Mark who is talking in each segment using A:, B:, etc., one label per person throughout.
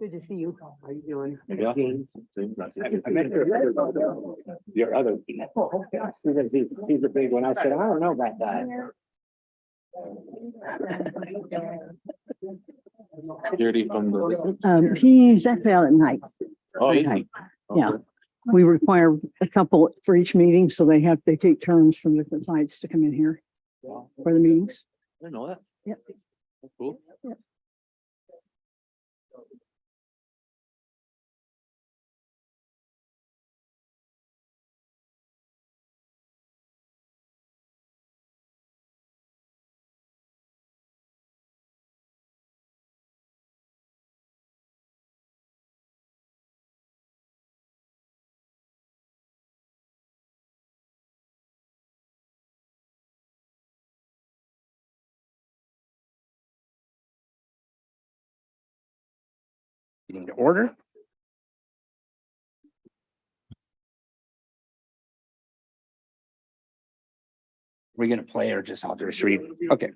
A: Good to see you.
B: How you doing?
C: Yeah.
B: I met your other. Oh, gosh, he's a big one. I said, I don't know about that.
C: Security from the.
A: He's actually out at night.
C: Oh, is he?
A: Yeah.
C: Okay.
A: We require a couple for each meeting, so they take turns from different sites to come in here
C: Wow.
A: for the meetings.
C: I didn't know that.
A: Yep.
C: That's cool.
A: Yep.
B: Meeting to order. We're gonna play or just I'll just read. Okay.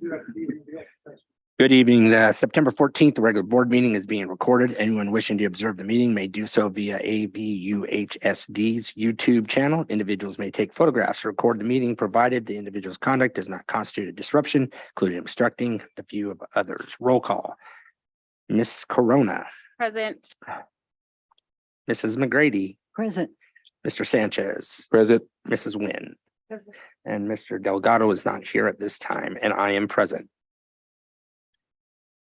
B: Good evening. The September 14th, the regular board meeting is being recorded. Anyone wishing to observe the meeting may do so via AVUHSD's YouTube channel. Individuals may take photographs or record the meeting, provided the individual's conduct does not constitute a disruption, including obstructing the view of others. Roll call. Ms. Corona,
D: Present.
B: Mrs. McGrady,
A: Present.
B: Mr. Sanchez,
C: Present.
B: Mrs. Nguyen,
D: Present.
B: and Mr. Delgado is not here at this time, and I am present.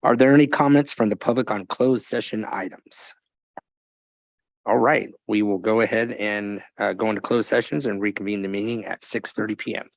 B: Are there any comments from the public on closed session items? All right, we will go ahead and go into closed sessions and reconvene the meeting at 6:30 p.m.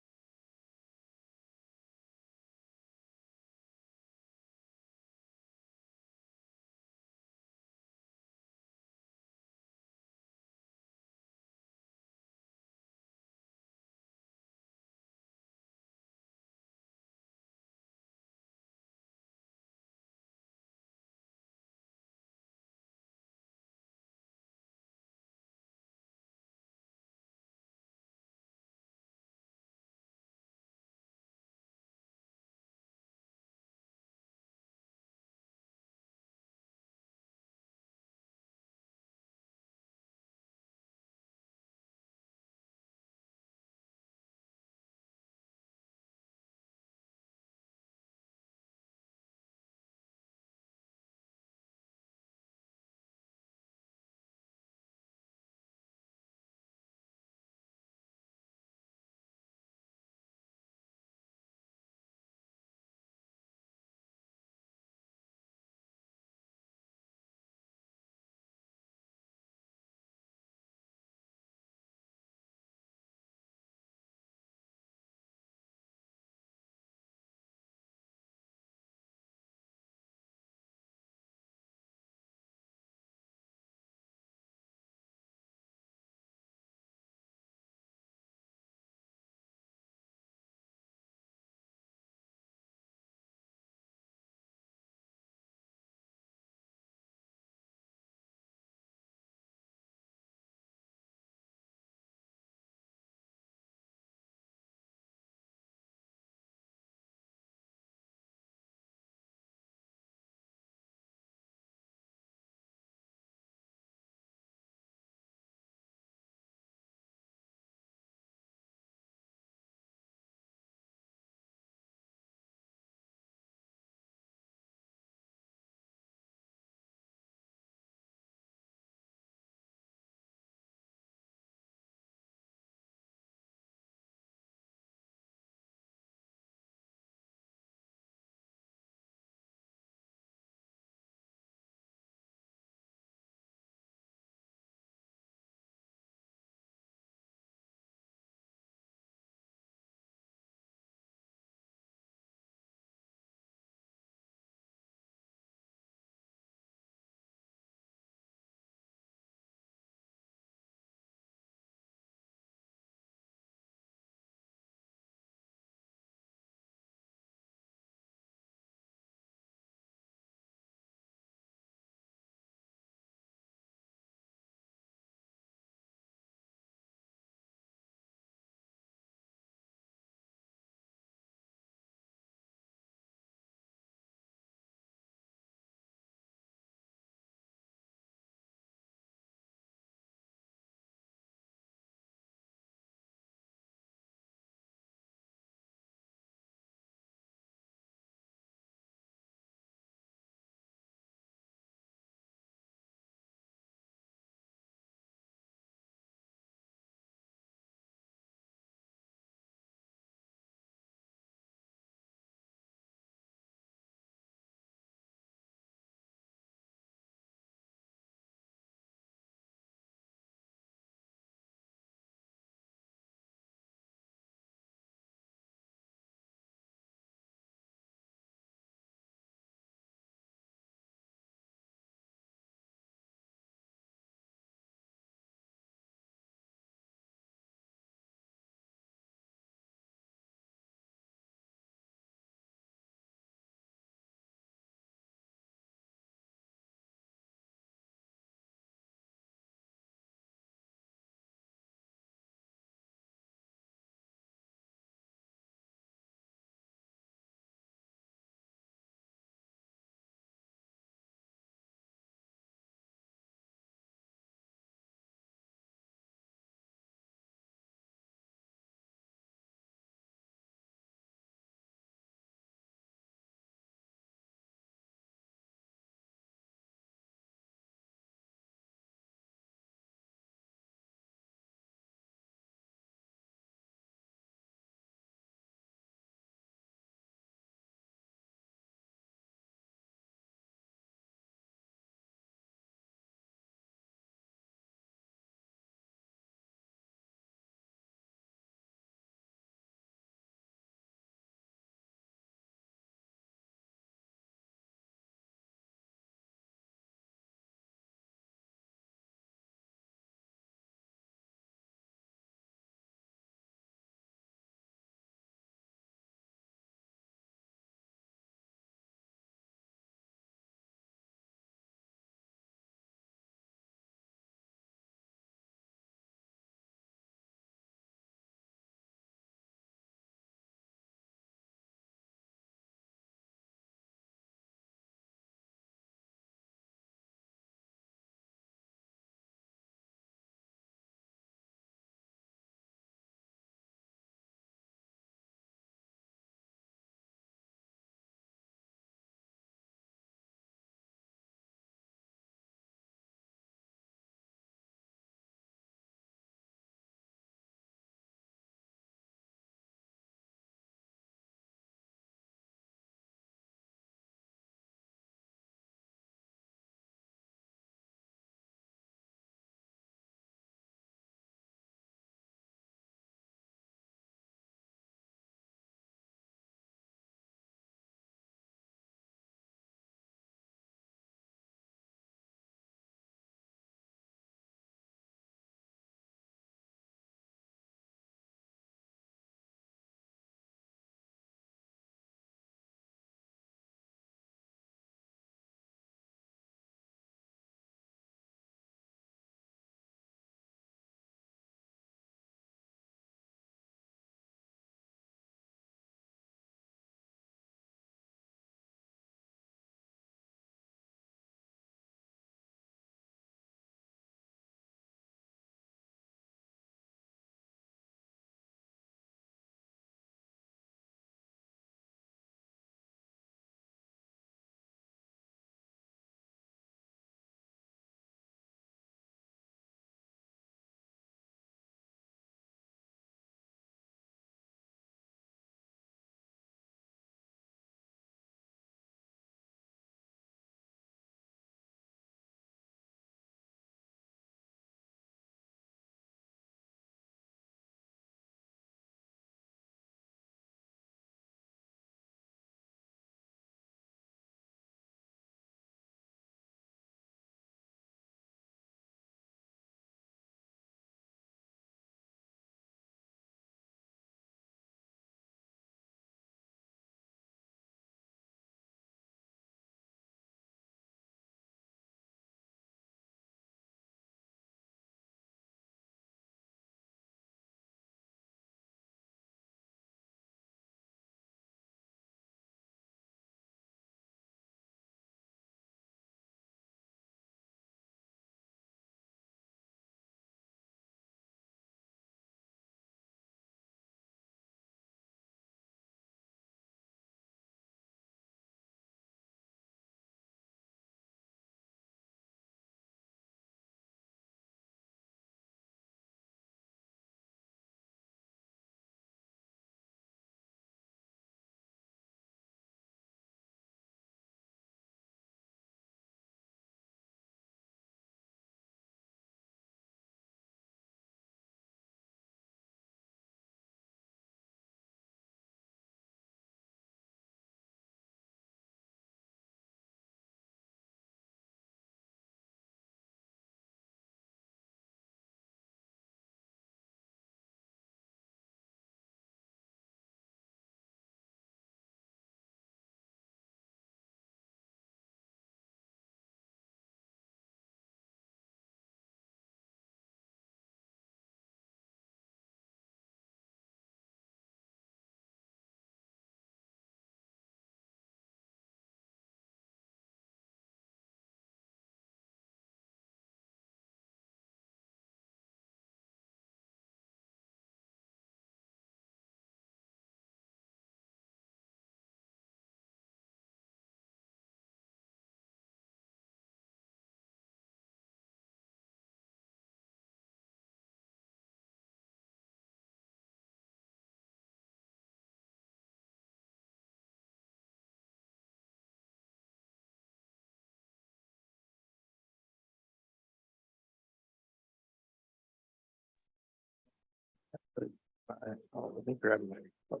B: Let me grab my. I'll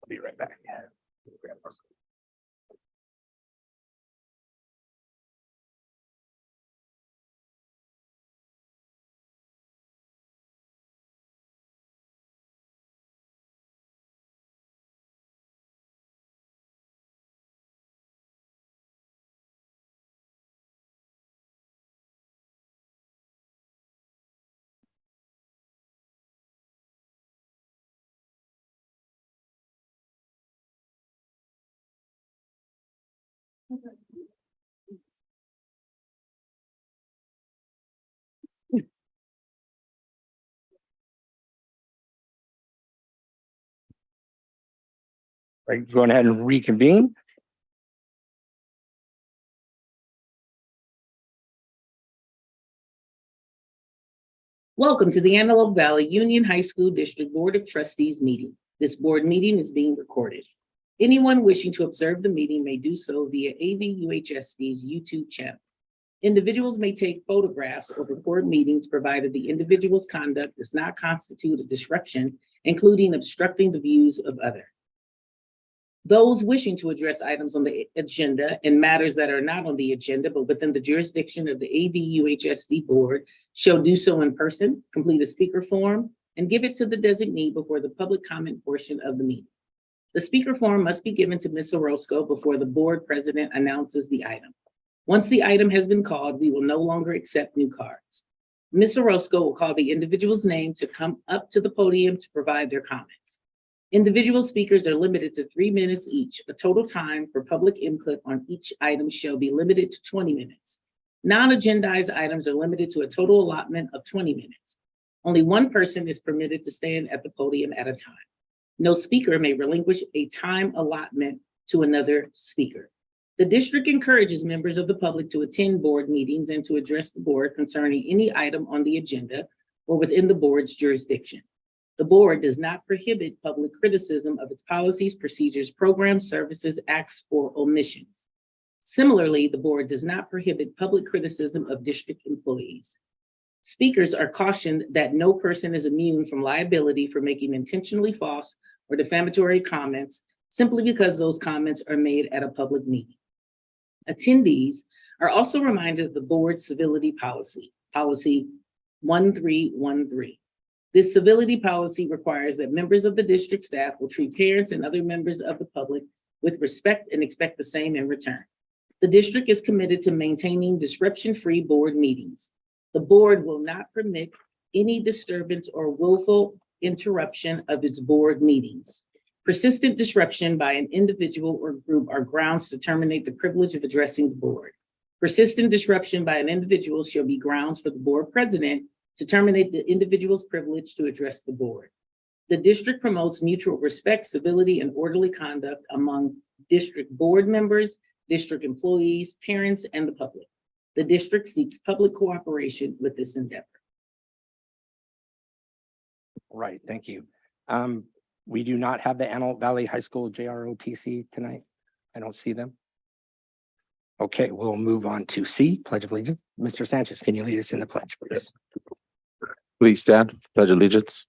B: be right back. Grab this. Right, going ahead and reconvene.
D: Welcome to the Antelope Valley Union High School District Board of Trustees meeting. This board meeting is being recorded. Anyone wishing to observe the meeting may do so via AVUHSD's YouTube channel. Individuals may take photographs or record meetings provided the individual's conduct does not constitute a disruption, including obstructing the views of others. Those wishing to address items on the agenda and matters that are not on the agenda but within the jurisdiction of the AVUHSD board shall do so in person, complete a speaker form, and give it to the designee before the public comment portion of the meeting. The speaker form must be given to Ms. Orozco before the board president announces the item. Once the item has been called, we will no longer accept new cards. Ms. Orozco will call the individual's name to come up to the podium to provide their comments. Individual speakers are limited to 3 minutes each. A total time for public input on each item shall be limited to 20 minutes. Non-agendized items are limited to a total allotment of 20 minutes. Only one person is permitted to stand at the podium at a time. No speaker may relinquish a time allotment to another speaker. The district encourages members of the public to attend board meetings and to address the board concerning any item on the agenda or within the board's jurisdiction. The board does not prohibit public criticism of its policies, procedures, programs, services, acts, or omissions. Similarly, the board does not prohibit public criticism of district employees. Speakers are cautioned that no person is immune from liability for making intentionally false or defamatory comments simply because those comments are made at a public meeting. Attendees are also reminded of the board's civility policy, policy 1313. This civility policy requires that members of the district staff will treat parents and other members of the public with respect and expect the same in return. The district is committed to maintaining disruption-free board meetings. The board will not permit any disturbance or willful interruption of its board meetings. Persistent disruption by an individual or group are grounds to terminate the privilege of addressing the board. Persistent disruption by an individual shall be grounds for the board president to terminate the individual's privilege to address the board. The district promotes mutual respect, civility, and orderly conduct among district board members, district employees, parents, and the public. The district seeks public cooperation with this endeavor.
B: Right, thank you. We do not have the Antelope Valley High School JROTC tonight. I don't see them. Okay, we'll move on to C, Pledge of Allegiance. Mr. Sanchez, can you lead us in the pledge, please?
C: Please stand, pledge allegiance.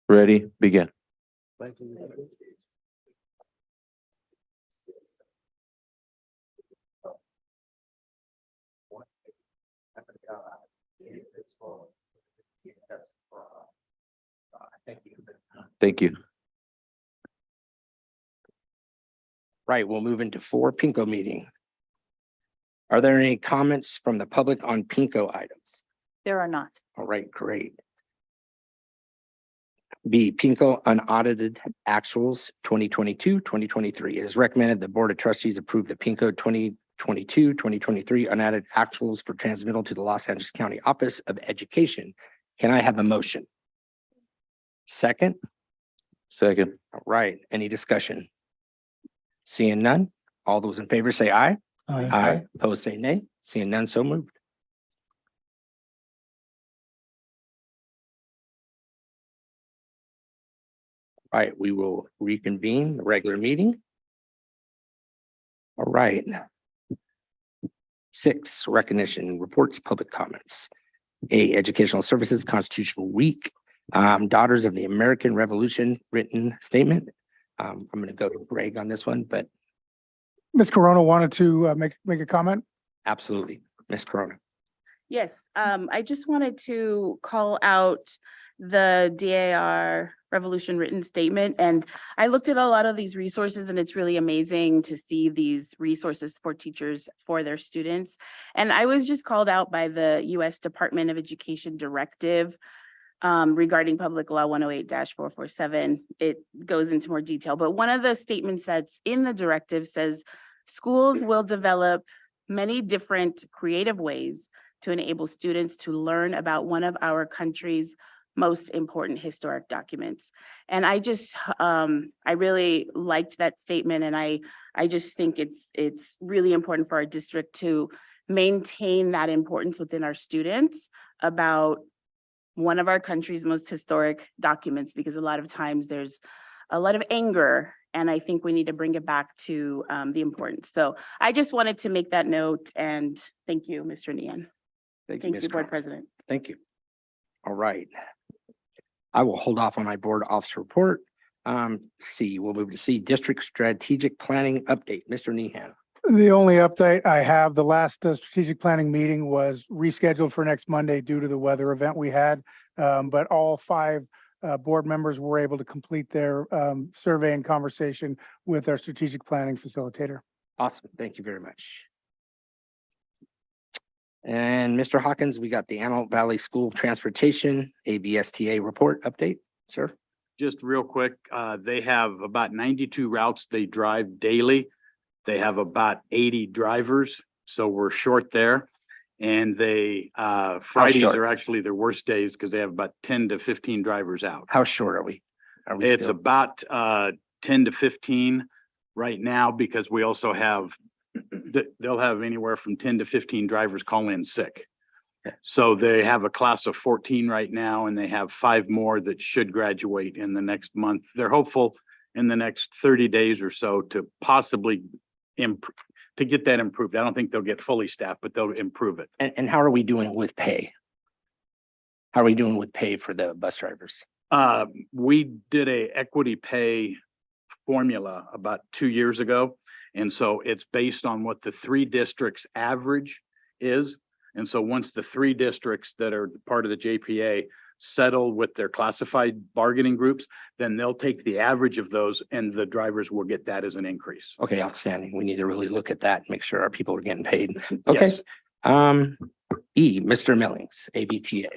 C: Ready, begin. Thank you.
B: Right, we'll move into 4, Pinko meeting. Are there any comments from the public on Pinko items?
E: There are not.
B: All right, great. B, Pinko unaudited actuals 2022, 2023. It is recommended the Board of Trustees approve the Pinko 2022, 2023 unaudited actuals for transmittal to the Los Angeles County Office of Education. Can I have a motion? Second?
C: Second.
B: All right, any discussion? Seeing none, all those in favor say aye. Aye. Opposed say nay. Seeing none, so moved. All right, we will reconvene the regular meeting. All right. 6, recognition, reports, public comments. Educational Services Constitutional Week, Daughters of the American Revolution written statement. I'm going to go to Greg on this one, but
E: Ms. Corona wanted to make a comment.
B: absolutely, Ms. Corona.
F: Yes, I just wanted to call out the DAR Revolution written statement. And I looked at a lot of these resources and it's really amazing to see these resources for teachers for their students. And I was just called out by the US Department of Education directive regarding Public Law 108-447. It goes into more detail, but one of the statements that's in the directive says schools will develop many different creative ways to enable students to learn about one of our country's most important historic documents. And I just, I really liked that statement. And I just think it's really important for our district to maintain that importance within our students about one of our country's most historic documents, because a lot of times there's a lot of anger, and I think we need to bring it back to the importance. So I just wanted to make that note, and thank you, Mr. Nian. Thank
B: Ms.
F: you, Board
B: Cron.
F: President.
B: Thank you. All right. I will hold off on my board officer report. C, we'll move to C, District Strategic Planning Update. Mr. Nehan.
E: The only update I have, the last strategic planning meeting was rescheduled for next Monday due to the weather event we had. But all 5 board members were able to complete their survey and conversation with our strategic planning facilitator.
B: Awesome. Thank you very much. And Mr. Hawkins, we got the Antelope Valley School Transportation AVSTA report update, sir.
G: Just real quick, they have about 92 routes they drive daily. They have about 80 drivers, so we're short there. And they, Fridays
B: short?
G: are actually their worst days because they have about 10 to 15 drivers out.
B: How short are we?
G: It's about 10 to 15 right now because we also have, they'll have anywhere from 10 to 15 drivers call in sick.
B: Okay.
G: So they have a class of 14 right now, and they have 5 more that should graduate in the next month. They're hopeful in the next 30 days or so to possibly to get that improved. I don't think they'll get fully staffed, but they'll improve it.
B: And how are we doing with pay? How are we doing with pay for the bus drivers?
G: We did a equity pay formula about 2 years ago. And so it's based on what the 3 districts average is. And so once the 3 districts that are part of the JPA settle with their classified bargaining groups, then they'll take the average of those and the drivers will get that as an increase.
B: Okay, outstanding. We need to really look at that, and make sure our people are getting paid. Okay.
G: Yes.
B: E, Mr. Millings, AVTA.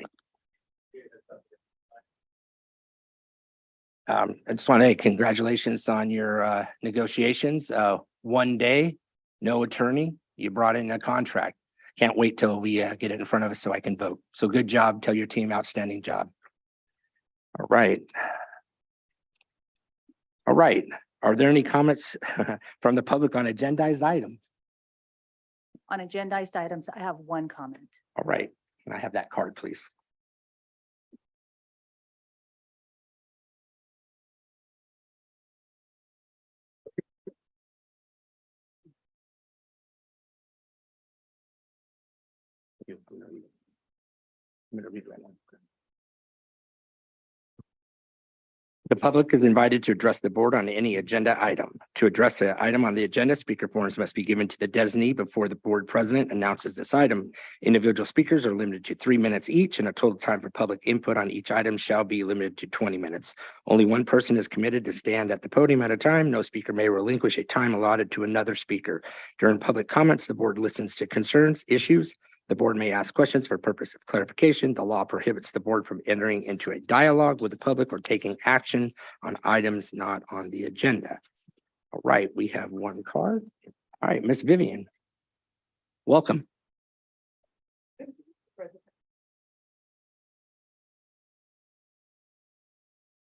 B: I just want to say congratulations on your negotiations. 1 day, no attorney. You brought in a contract. Can't wait till we get it in front of us so I can vote. So good job. Tell your team outstanding job. All right. All right. Are there any comments from the public on agendized items?
H: On agendized items, I have one comment.
B: All right. Can I have that card, please? I'm gonna read right now. The public is invited to address the board on any agenda item. To address an item on the agenda, speaker forms must be given to the designee before the board president announces this item. Individual speakers are limited to 3 minutes each, and a total time for public input on each item shall be limited to 20 minutes. Only one person is committed to stand at the podium at a time. No speaker may relinquish a time allotted to another speaker. During public comments, the board listens to concerns, issues. The board may ask questions for purpose of clarification. The law prohibits the board from entering into a dialogue with the public or taking action on items not on the agenda. All right, we have one card. All right, Miss Vivian. Welcome.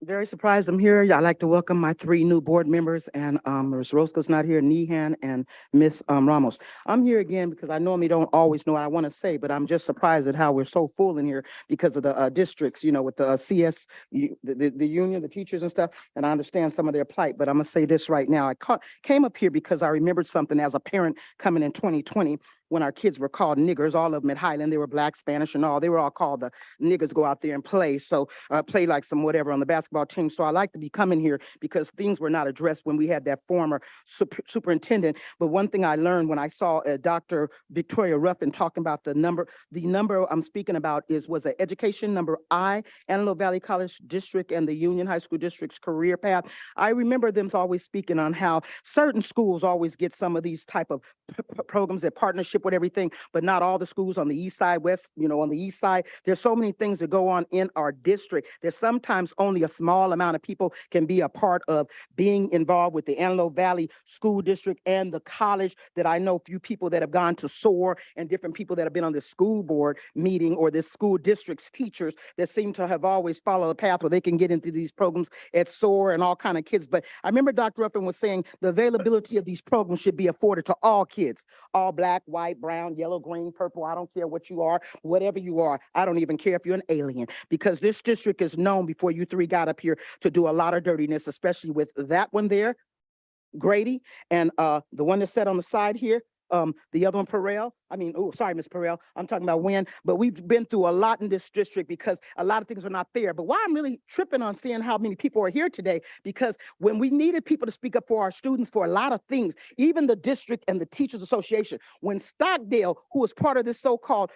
I: Very surprised I'm here. I'd like to welcome my 3 new board members, and Ms. Roscoe's not here, Nehan and Miss Ramos. I'm here again because I normally don't always know what I want to say, but I'm just surprised at how we're so full in here because of the districts, you know, with the CS, the union, the teachers and stuff, and I understand some of their plight, but I'm gonna say this right now. I came up here because I remembered something as a parent coming in 2020. when our kids were called niggers, all of them at Highland, they were black, Spanish and all, they were all called the niggers, go out there and play. So play like some whatever on the basketball team. So I like to be coming here because things were not addressed when we had that former superintendent. But one thing I learned when I saw Dr. Victoria Ruffin talking about the number I'm speaking about was an education number I, Antelope Valley College District and the Union High School District's career path. I remember them always speaking on how certain schools always get some of these type of programs that partnership with everything, but not all the schools on the east side, west, on the east side. There's so many things that go on in our district that sometimes only a small amount of people can be a part of being involved with the Antelope Valley School District and the college. That I know few people that have gone to SOAR and different people that have been on the school board meeting or the school district's teachers that seem to have always followed a path where they can get into these programs at SOAR and all kind of kids. But I remember Dr. Ruffin was saying the availability of these programs should be afforded to all kids, all black, white, brown, yellow, green, purple. I don't care what you are, whatever you are. I don't even care if you're an alien, because this district is known before you three got up here to do a lot of dirtiness, especially with that one there, Grady, and the one that sat on the side here, the other one, Perel. Sorry, Miss Perel. I'm talking about Wynn, but we've been through a lot in this district because a lot of things are not fair. But why I'm really tripping on seeing how many people are here today, because when we needed people to speak up for our students for a lot of things, even the district and the Teachers Association, when Stockdale, who was part of this so-called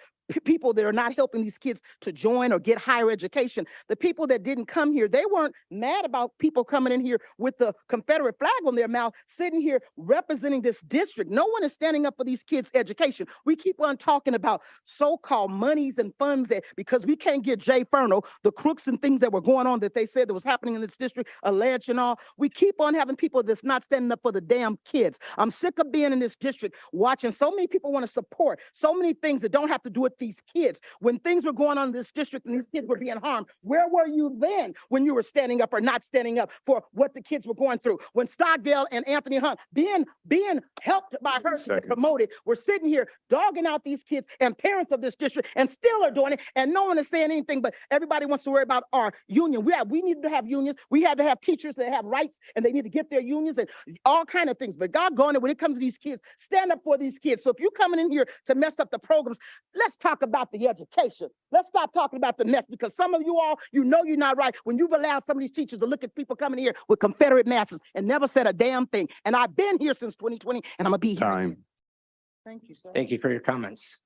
I: people that are not helping these kids to join or get higher education, the people that didn't come here, they weren't mad about people coming in here with the Confederate flag on their mouth, sitting here representing this district. No one is standing up for these kids' education. We keep on talking about so-called monies and funds that because we can't get Jay Furno, the crooks and things that were going on that they said that was happening in this district, alleged and all. We keep on having people that's not standing up for the damn kids. I'm sick of being in this district watching so many people want to support so many things that don't have to do with these kids. When things were going on in this district and these kids were being harmed, where were you then when you were standing up or not standing up for what the kids were going through? When Stockdale and Anthony Hunt being helped by her to get promoted, we're sitting here dogging out these kids and parents of this district and still are doing it, and no one is saying anything, but everybody wants to worry about our union. We need to have unions. We had to have teachers that have rights and they need to get their unions and all kind of things. But doggone it, when it comes to these kids, stand up for these kids. So if you're coming in here to mess up the programs, let's talk about the education. Let's stop talking about the mess, because some of you all, you're not right when you've allowed some of these teachers to look at people coming here with Confederate masses and never said a damn thing. And I've been here since 2020 and I'm gonna be here. Thank you, sir.
B: Thank you for your comments.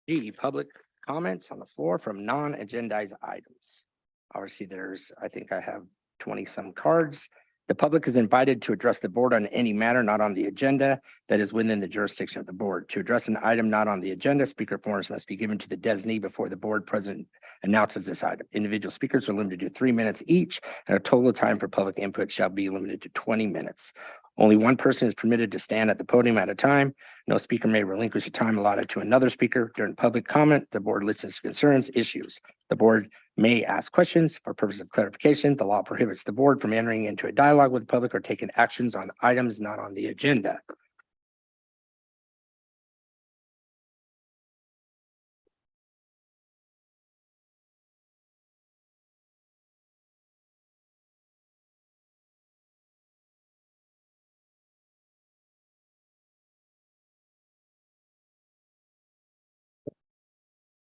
B: G, public comments on the floor from non-agendized items. Obviously, I think I have 20 some cards. The public is invited to address the board on any matter not on the agenda that is within the jurisdiction of the board. To address an item not on the agenda, speaker forms must be given to the designee before the board president announces this item. Individual speakers are limited to 3 minutes each, and a total time for public input shall be limited to 20 minutes. Only one person is permitted to stand at the podium at a time. No speaker may relinquish the time allotted to another speaker. During public comment, the board listens to concerns, issues. The board may ask questions for purpose of clarification. The law prohibits the board from entering into a dialogue with the public or taking actions on items not on the agenda.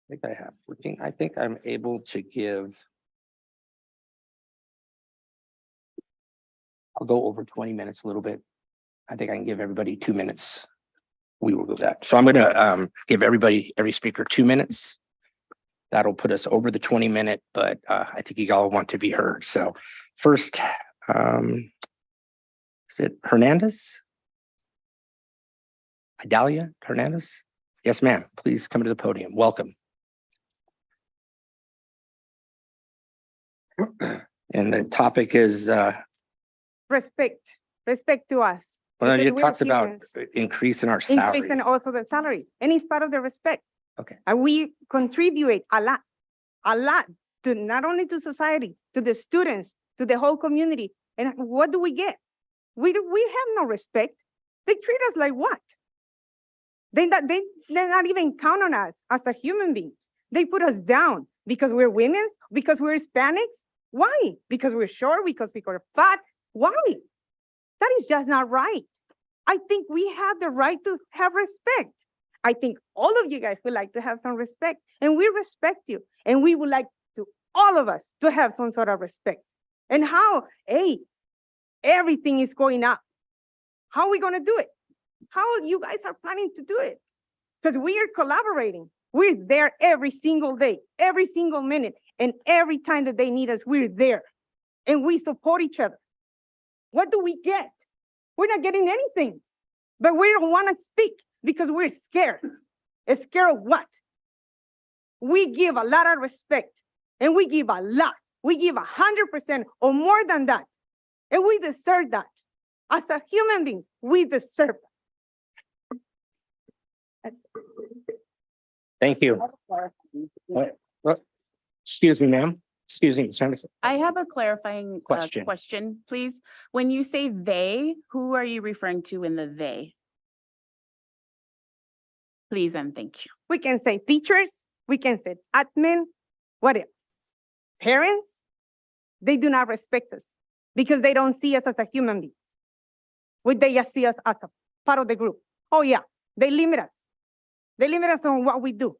B: I think I have 14. I think I'm able to give. I'll go over 20 minutes a little bit. I think I can give everybody 2 minutes. We will go that. So I'm going to give every speaker 2 minutes. That'll put us over the 20-minute, but I think you all want to be heard. So first, is it Hernandez? Idalia Hernandez? Yes, ma'am. Please come to the podium. Welcome. And the topic is
J: respect to us.
B: well,
J: because
B: it
J: we're
B: talks about
J: humans.
B: increase in our
J: Increase
B: salary.
J: and also the salary, and it's part of the respect.
B: Okay.
J: And we contribute a lot to not only to society, to the students, to the whole community. And what do we get? We have no respect. They treat us like what? They're not even count on us as a human beings. They put us down because we're women, because we're Hispanics. Why? Because we're short, because we're fat. Why? That is just not right. I think we have the right to have respect. I think all of you guys would like to have some respect, and we respect you. And we would like to, all of us, to have some sort of respect. And how, hey, everything is going up. How are we going to do it? How you guys are planning to do it? Because we are collaborating. We're there every single day, every single minute, and every time that they need us, we're there. And we support each other. What do we get? We're not getting anything, but we don't want to speak because we're scared. Scared of what? We give a lot of respect, and we give a lot. We give 100% or more than that, and we deserve that. As a human being, we deserve that.
B: Thank you. What? Excuse me, ma'am. Excuse me, Ms. Anderson.
F: I have a clarifying
B: Question.
F: question, please. When you say they, who are you referring to in the they? Please and thank you.
J: We can say teachers, we can say admin, what else? Parents, they do not respect us because they don't see us as a human beings. They just see us as a part of the group. Oh yeah, they limit us. They limit us on what we do.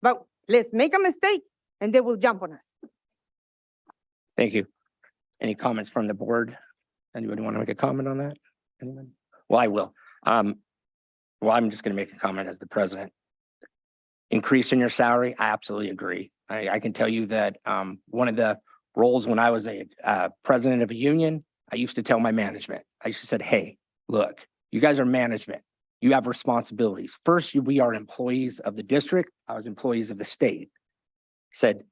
J: But let's make a mistake and they will jump on us.
B: Thank you. Any comments from the board? Anybody want to make a comment on that? Anyone? Well, I will. Well, I'm just going to make a comment as the president. Increase in your salary, I absolutely agree. I can tell you that one of the roles when I was a president of a union, I used to tell my management, I used to say, hey, look, you guys are management. You have responsibilities. First, we are employees of the district. I was employees of the state. Said,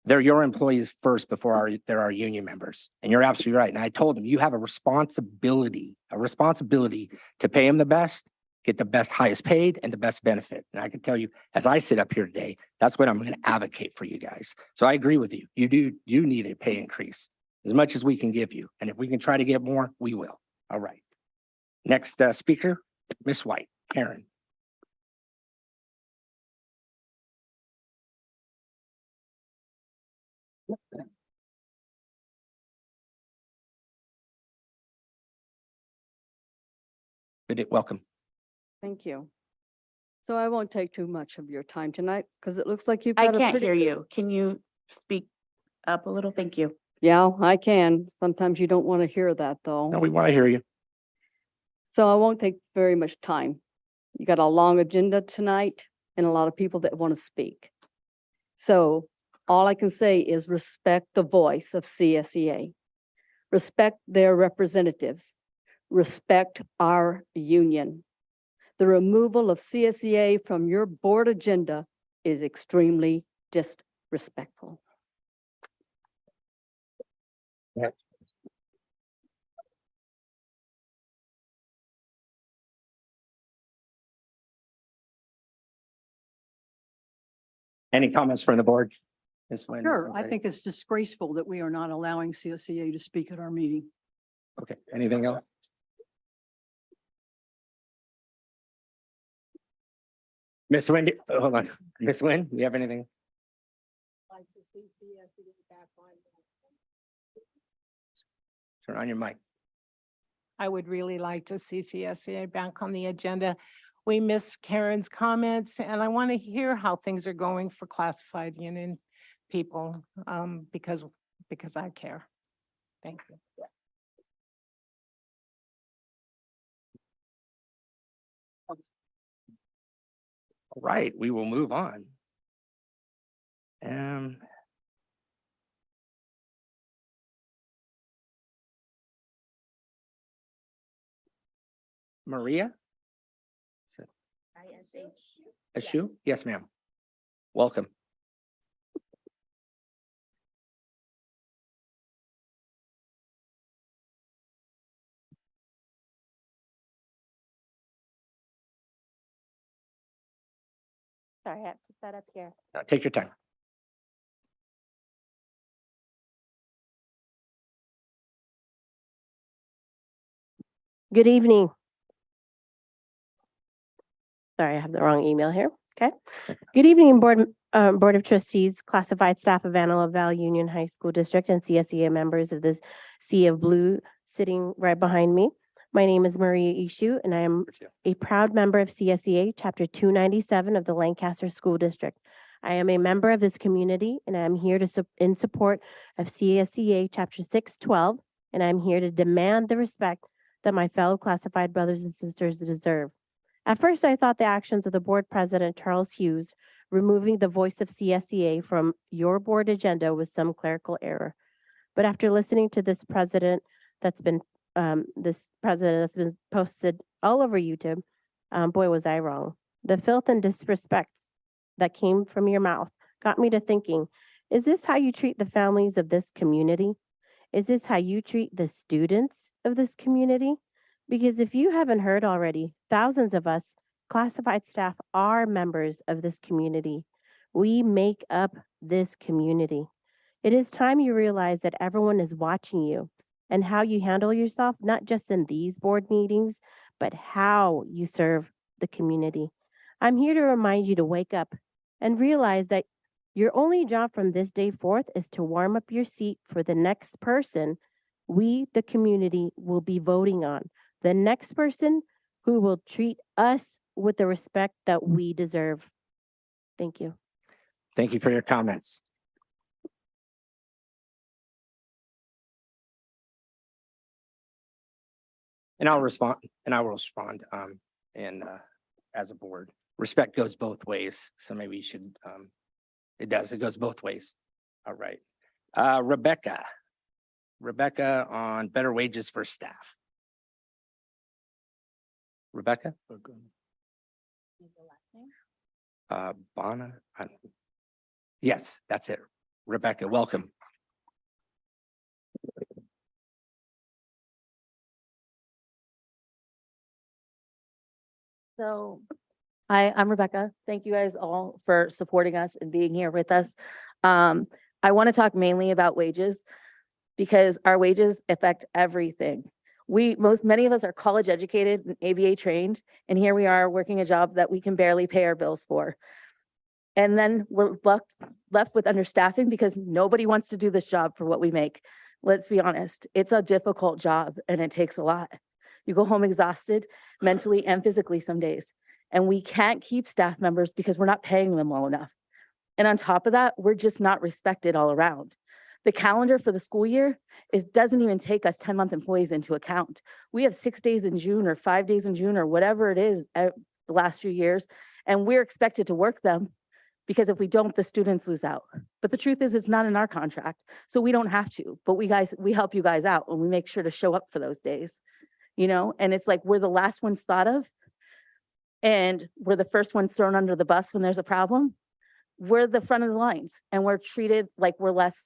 B: they're your employees first before they're our union members. And you're absolutely right. And I told them, you have a responsibility to pay them the best, get the best, highest paid and the best benefit. And I can tell you, as I sit up here today, that's what I'm going to advocate for you guys. So I agree with you. You need a pay increase as much as we can give you. And if we can try to get more, we will. All right. Next speaker, Miss White, Karen. Welcome.
K: Thank you. So I won't take too much of your time tonight because it looks like you've
F: I
K: got a
F: can't
K: pretty.
F: hear you. Can you speak up a little? Thank you.
K: Yeah, I can. Sometimes you don't want to hear that
B: No,
K: though.
B: we want to hear you.
K: So I won't take very much time. You got a long agenda tonight and a lot of people that want to speak. So all I can say is respect the voice of CSEA. Respect their representatives. Respect our union. The removal of CSEA from your board agenda is extremely disrespectful.
B: Any comments from the board? Ms. Nguyen,
A: Sure,
B: Ms.
A: I
B: Nguyen.
A: think it's disgraceful that we are not allowing CSEA to speak at our meeting.
B: Okay, anything else? Miss Wendy, hold on. Miss Nguyen, you have anything? Turn on your mic.
L: I would really like to see CSEA back on the agenda. We missed Karen's comments, and I want to hear how things are going for classified union people, because I care. Thank you.
B: All right, we will move on. Maria? Ashu? Yes, ma'am. Welcome.
F: Sorry, I have to set up here.
B: Take your time.
M: Good evening. Sorry, I have the wrong email here. Okay. Good evening, Board of Trustees, classified staff of Antelope Valley Union High School District, and CSEA members of this Sea of Blue sitting right behind me. My name is Maria Ishu, and I am a proud member of CSEA Chapter 297 of the Lancaster School District. I am a member of this community, and I am here in support of CSEA Chapter 612, and I'm here to demand the respect that my fellow classified brothers and sisters deserve. At first, I thought the actions of the board president, Charles Hughes, removing the voice of CSEA from your board agenda was some clerical error. But after listening to this president that's been posted all over YouTube, boy, was I wrong. The filth and disrespect that came from your mouth got me to thinking, is this how you treat the families of this community? Is this how you treat the students of this community? Because if you haven't heard already, thousands of us classified staff are members of this community. We make up this community. It is time you realize that everyone is watching you and how you handle yourself, not just in these board meetings, but how you serve the community. I'm here to remind you to wake up and realize that your only job from this day forth is to warm up your seat for the next person we, the community, will be voting on. The next person who will treat us with the respect that we deserve. Thank you.
B: Thank you for your comments. And I will respond, as a board. Respect goes both ways. So maybe you should, it goes both ways. All right. Rebecca on better wages for staff. Rebecca? Bonna? Yes, that's it. Rebecca, welcome.
N: So, hi, I'm Rebecca. Thank you guys all for supporting us and being here with us. I want to talk mainly about wages because our wages affect everything. Many of us are college educated and ABA trained, and here we are working a job that we can barely pay our bills for. And then we're left with understaffing because nobody wants to do this job for what we make. Let's be honest, it's a difficult job and it takes a lot. You go home exhausted mentally and physically some days, and we can't keep staff members because we're not paying them well enough. And on top of that, we're just not respected all around. The calendar for the school year doesn't even take us 10-month employees into account. We have 6 days in June or 5 days in June or whatever it is the last few years, and we're expected to work them because if we don't, the students lose out. But the truth is it's not in our contract, so we don't have to, but we help you guys out and we make sure to show up for those days, you know? And it's like, we're the last ones thought of and we're the first ones thrown under the bus when there's a problem. We're the front of the lines and we're treated like we're less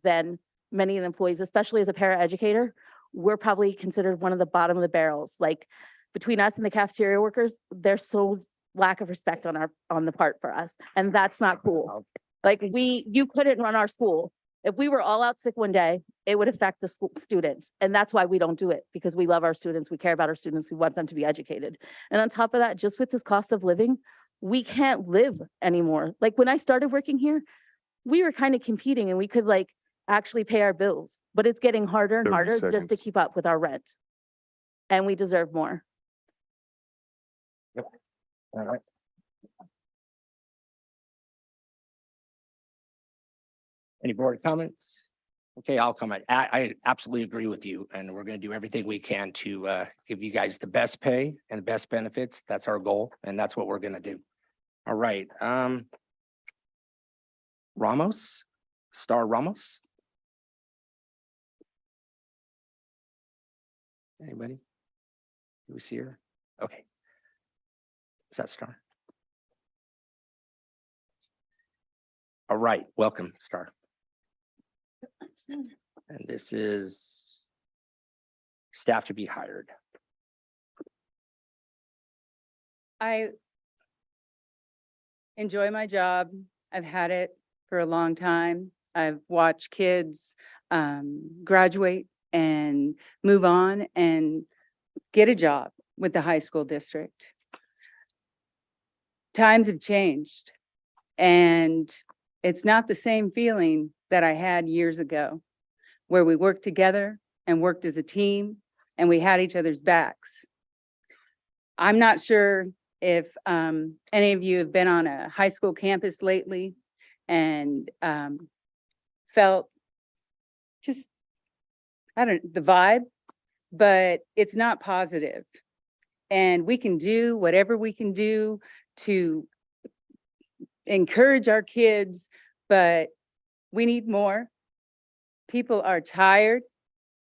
N: than many of the employees, especially as a paraeducator. We're probably considered one of the bottom of the barrels. Like between us and the cafeteria workers, there's so lack of respect on the part for us. And that's not cool. Like you couldn't run our school. If we were all out sick one day, it would affect the school students. And that's why we don't do it, because we love our students. We care about our students. We want them to be educated. And on top of that, just with this cost of living, we can't live anymore. Like when I started working here, we were kind of competing and we could like actually pay our bills, but it's getting harder and
C: 30
N: harder just to
C: seconds.
N: keep up with our rent. And we deserve more.
B: Yep. All right. Any board comments? Okay, I'll comment. I absolutely agree with you, and we're going to do everything we can to give you guys the best pay and the best benefits. That's our goal, and that's what we're going to do. All right. Ramos, Star Ramos. Anybody? Do we see her? Okay. Is that Star? All right, welcome, Star. And this is staff to be hired.
O: I enjoy my job. I've had it for a long time. I've watched kids graduate and move on and get a job with the high school district. times have changed. And it's not the same feeling that I had years ago, where we worked together and worked as a team and we had each other's backs. I'm not sure if any of you have been on a high school campus lately and felt just, I don't, the vibe, but it's not positive. And we can do whatever we can do to encourage our kids, but we need more. People are tired.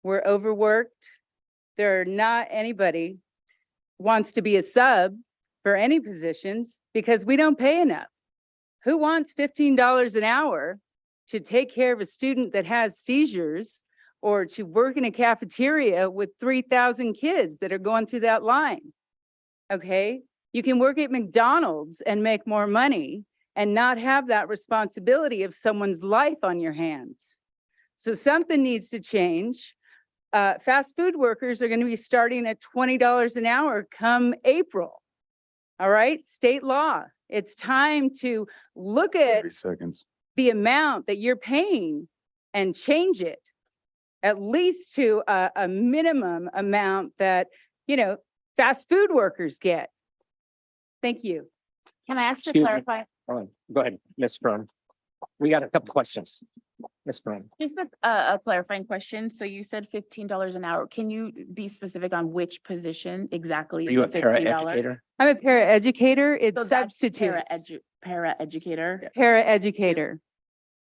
O: We're overworked. There are not anybody wants to be a sub for any positions because we don't pay enough. Who wants $15 an hour to take care of a student that has seizures or to work in a cafeteria with 3,000 kids that are going through that line? Okay, you can work at McDonald's and make more money and not have that responsibility of someone's life on your hands. So something needs to change. Fast food workers are going to be starting at $20 an hour come April. All right, state law. It's time to look at
C: 30 seconds.
O: the amount that you're paying and change it at least to a minimum amount that, you know, fast food workers get. Thank you.
M: Can I ask to
B: Excuse me.
M: clarify?
B: Go ahead, Ms. Fern. We got a couple questions. Ms. Fern.
F: Just a clarifying question. So you said $15 an hour. Can you be specific on which position exactly?
B: Are
F: is
B: you a
F: the $15?
B: paraeducator?
O: I'm a paraeducator. It's
F: So that's
O: substitutes.
F: Para-educator.
O: Paraeducator.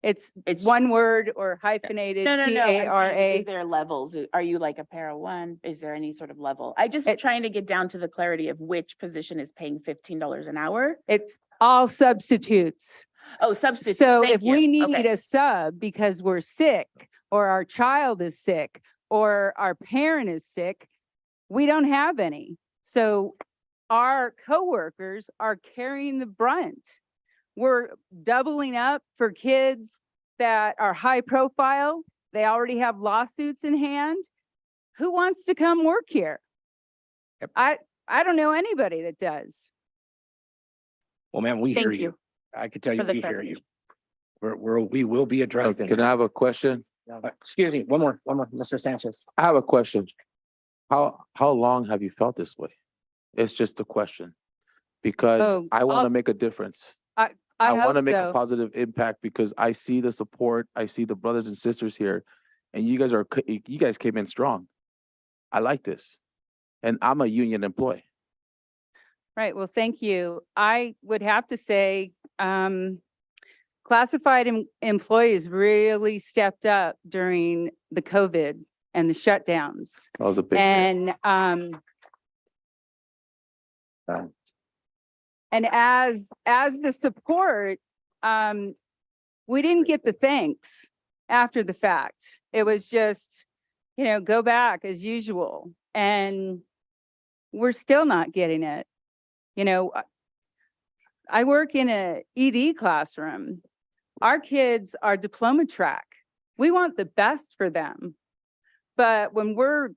O: It's one word or hyphenated,
F: No. I'm saying,
O: P-A-R-A.
F: Is there levels? Are you like a para one? Is there any sort of level? I just trying to get down to the clarity of which position is paying $15 an hour.
O: It's all substitutes.
F: Oh, substitute.
O: So
F: Thank
O: if
F: you.
O: we need
F: Okay.
O: a sub because we're sick or our child is sick or our parent is sick, we don't have any. So our coworkers are carrying the brunt. We're doubling up for kids that are high profile. They already have lawsuits in hand. Who wants to come work here?
B: Yep.
O: I don't know anybody that does.
B: Well, ma'am, we hear
F: Thank
B: you.
F: you
B: I can tell you,
F: for the
B: we hear you.
F: clarification.
B: We will be addressing.
C: Can I have a question?
B: Excuse me, one more, Mr. Sanchez.
C: I have a question. How long have you felt this way? It's just a question. Because
O: Oh,
C: I want to
O: I'll-
C: make a difference.
O: I
C: want to
O: hope
C: make a
O: so.
C: positive impact because I see the support, I see the brothers and sisters here, and you guys came in strong. I like this. And I'm a union employee.
O: Right, well, thank you. I would have to say, classified employees really stepped up during the COVID and the shutdowns.
C: That was a big hit.
O: And as the support, we didn't get the thanks after the fact. It was just, you know, go back as usual. And we're still not getting it. You know, I work in a ED classroom. Our kids are diploma track. We want the best for them. But when we're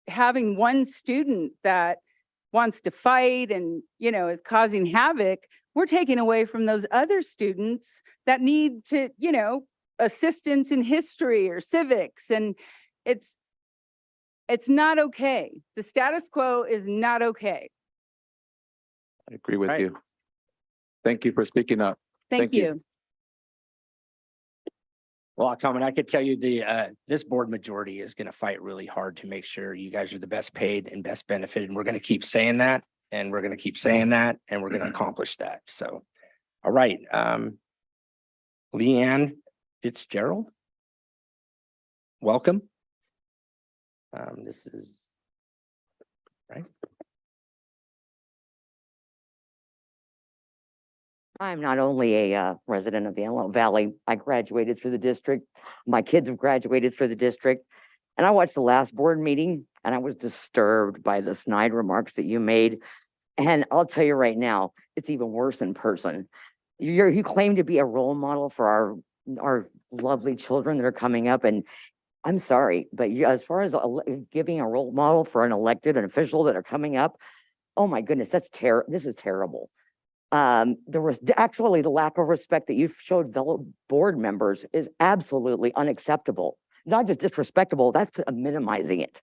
O: having one student that wants to fight and, you know, is causing havoc, we're taking away from those other students that need to, you know, assistance in history or civics. And it's not okay. The status quo is not okay.
C: I agree with
B: Right.
C: you. Thank you for speaking up.
O: Thank you.
B: Well, I could tell you this board majority is going to fight really hard to make sure you guys are the best paid and best benefited. And we're going to keep saying that, and we're going to keep saying that, and we're going to accomplish that. So, all right. Leanne Fitzgerald. Welcome. This is right.
P: I'm not only a resident of the Antelope Valley, I graduated through the district. My kids have graduated through the district. And I watched the last board meeting and I was disturbed by the snide remarks that you made. And I'll tell you right now, it's even worse in person. You claim to be a role model for our lovely children that are coming up. And I'm sorry, but as far as giving a role model for an elected official that are coming up, oh my goodness, this is terrible. There was actually the lack of respect that you've showed fellow board members is absolutely unacceptable. Not just disrespectable, that's minimizing it.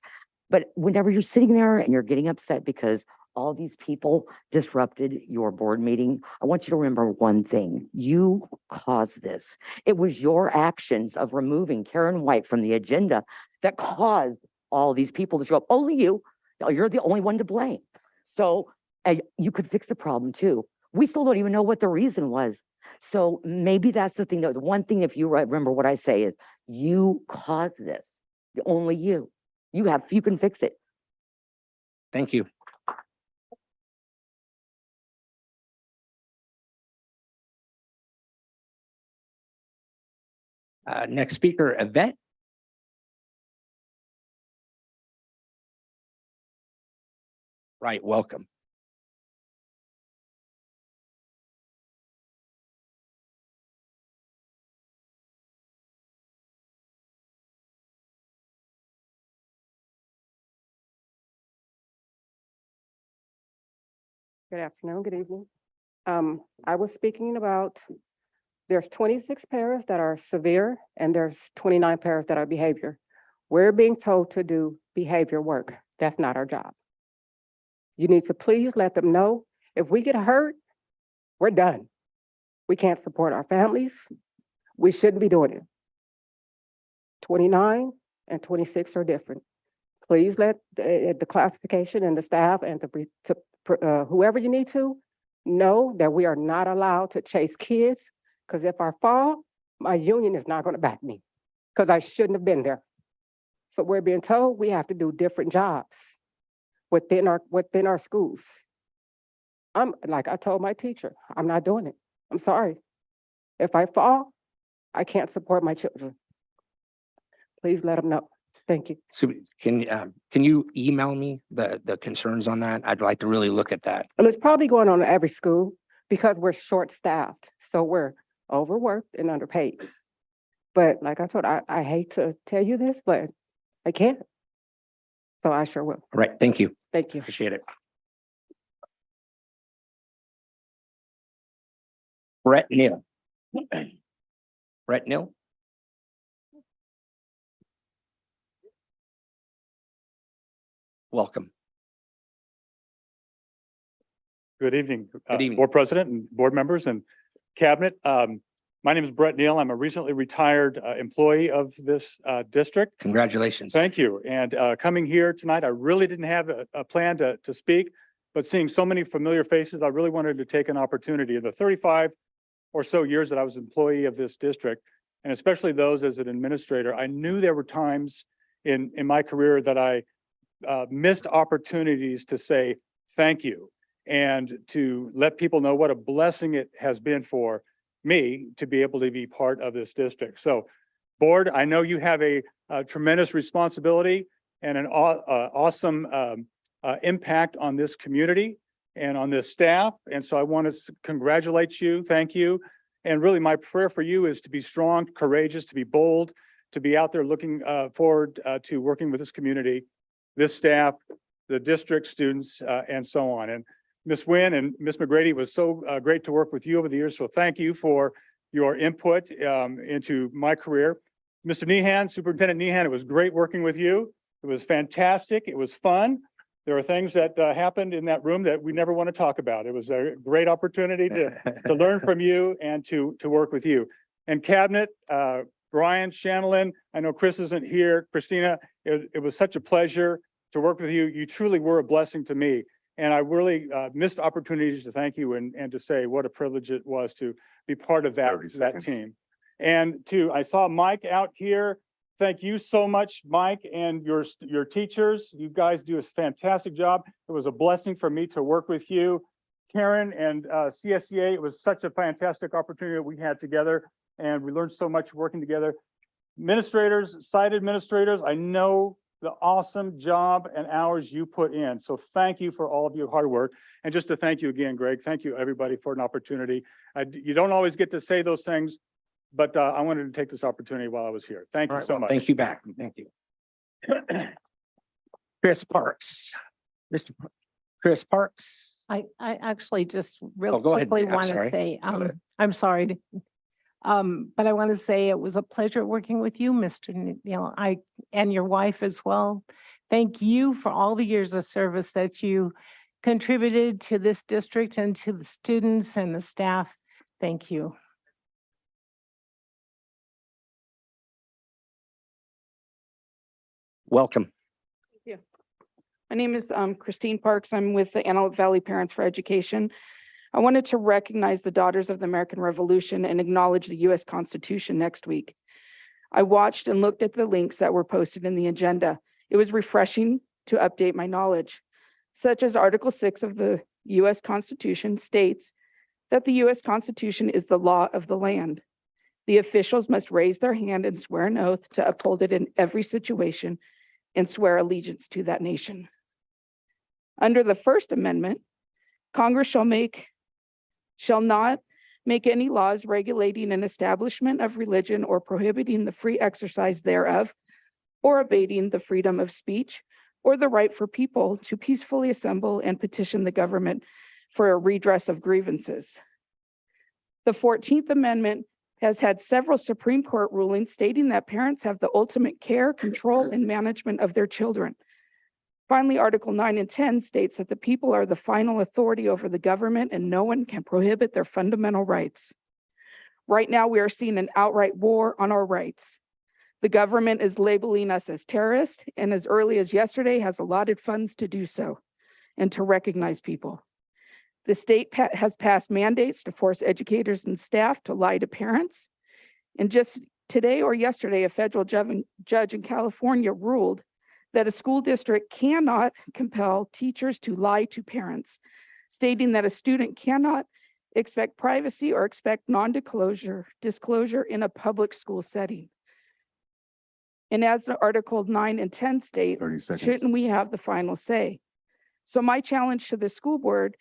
P: But whenever you're sitting there and you're getting upset because all these people disrupted your board meeting, I want you to remember one thing. You caused this. It was your actions of removing Karen White from the agenda that caused all these people to show up. Only you. You're the only one to blame. So you could fix the problem too. We still don't even know what the reason was. So maybe that's the thing. The one thing, if you remember what I say, is you caused this. Only you. You can fix it.
B: Thank you. Next speaker, Yvette. Right, welcome.
Q: Good afternoon, good evening. I was speaking about, there's 26 paras that are severe and there's 29 paras that are behavior. We're being told to do behavior work. That's not our job. You need to please let them know, if we get hurt, we're done. We can't support our families. We shouldn't be doing it. 29 and 26 are different. Please let the classification and the staff and whoever you need to know that we are not allowed to chase kids, because if I fall, my union is not going to back me because I shouldn't have been there. So we're being told we have to do different jobs within our schools. Like I told my teacher, I'm not doing it. I'm sorry. If I fall, I can't support my children. Please let them know. Thank you.
B: So can you email me the concerns on that? I'd like to really look at that.
Q: And it's probably going on in every school because we're short-staffed. So we're overworked and underpaid. But like I told, I hate to tell you this, but I can't. So I sure will.
B: All right, thank you.
Q: Thank you.
B: Appreciate it. Brett Neal. Brett Neal. Welcome.
R: Good evening,
B: Good evening.
R: Board President and board members and cabinet. My name is Brett Neal. I'm a recently retired employee of this district.
B: Congratulations.
R: Thank you. And coming here tonight, I really didn't have a plan to speak, but seeing so many familiar faces, I really wanted to take an opportunity. In the 35 or so years that I was employee of this district, and especially those as an administrator, I knew there were times in my career that I missed opportunities to say thank you and to let people know what a blessing it has been for me to be able to be part of this district. So board, I know you have a tremendous responsibility and an awesome impact on this community and on this staff. And so I want to congratulate you, thank you. And really my prayer for you is to be strong, courageous, to be bold, to be out there looking forward to working with this community, this staff, the district students, and so on. And Ms. Wynn and Ms. McGrady, it was so great to work with you over the years. So thank you for your input into my career. Mr. Nehan, Superintendent Nehan, it was great working with you. It was fantastic. It was fun. There are things that happened in that room that we never want to talk about. It was a great opportunity to learn from you and to work with you. And cabinet, Brian, Shanlin, I know Chris isn't here. Christina, it was such a pleasure to work with you. You truly were a blessing to me. And I really missed opportunities to thank you and to say what a privilege it was to be part of that team. And I saw Mike out here. Thank you so much, Mike, and your teachers. You guys do a fantastic job. It was a blessing for me to work with you. Karen and CSEA, it was such a fantastic opportunity that we had together, and we learned so much working together. Administrators, site administrators, I know the awesome job and hours you put in. So thank you for all of your hard work. And just to thank you again, Greg, thank you everybody for an opportunity. You don't always get to say those things, but I wanted to take this opportunity while I was here. Thank you so much.
B: Thank you back. Thank you. Chris Parks. Chris Parks.
L: I actually just real
B: go ahead.
L: quickly
B: I'm
L: want to
B: sorry.
L: say,
B: Go ahead.
L: I'm sorry to, but I want to say it was a pleasure working with you, Mr. Neal, and your wife as well. Thank you for all the years of service that you contributed to this district and to the students and the staff. Thank you.
B: Welcome.
S: My name is Christine Parks. I'm with the Antelope Valley Parents for Education. I wanted to recognize the Daughters of the American Revolution and acknowledge the U.S. Constitution next week. I watched and looked at the links that were posted in the agenda. It was refreshing to update my knowledge, such as Article 6 of the U.S. Constitution states that the U.S. Constitution is the law of the land. The officials must raise their hand and swear an oath to uphold it in every situation and swear allegiance to that nation. Under the First Amendment, Congress shall not make any laws regulating an establishment of religion or prohibiting the free exercise thereof, or abating the freedom of speech or the right for people to peacefully assemble and petition the government for a redress of grievances. The 14th Amendment has had several Supreme Court rulings stating that parents have the ultimate care, control, and management of their children. Finally, Article 9 and 10 states that the people are the final authority over the government and no one can prohibit their fundamental rights. Right now, we are seeing an outright war on our rights. The government is labeling us as terrorists, and as early as yesterday has allotted funds to do so and to recognize people. The state has passed mandates to force educators and staff to lie to parents. And just today or yesterday, a federal judge in California ruled that a school district cannot compel teachers to lie to parents, stating that a student cannot expect privacy or expect disclosure in a public school setting. And as Article 9 and 10 state, shouldn't we have the final say? So my challenge to the school board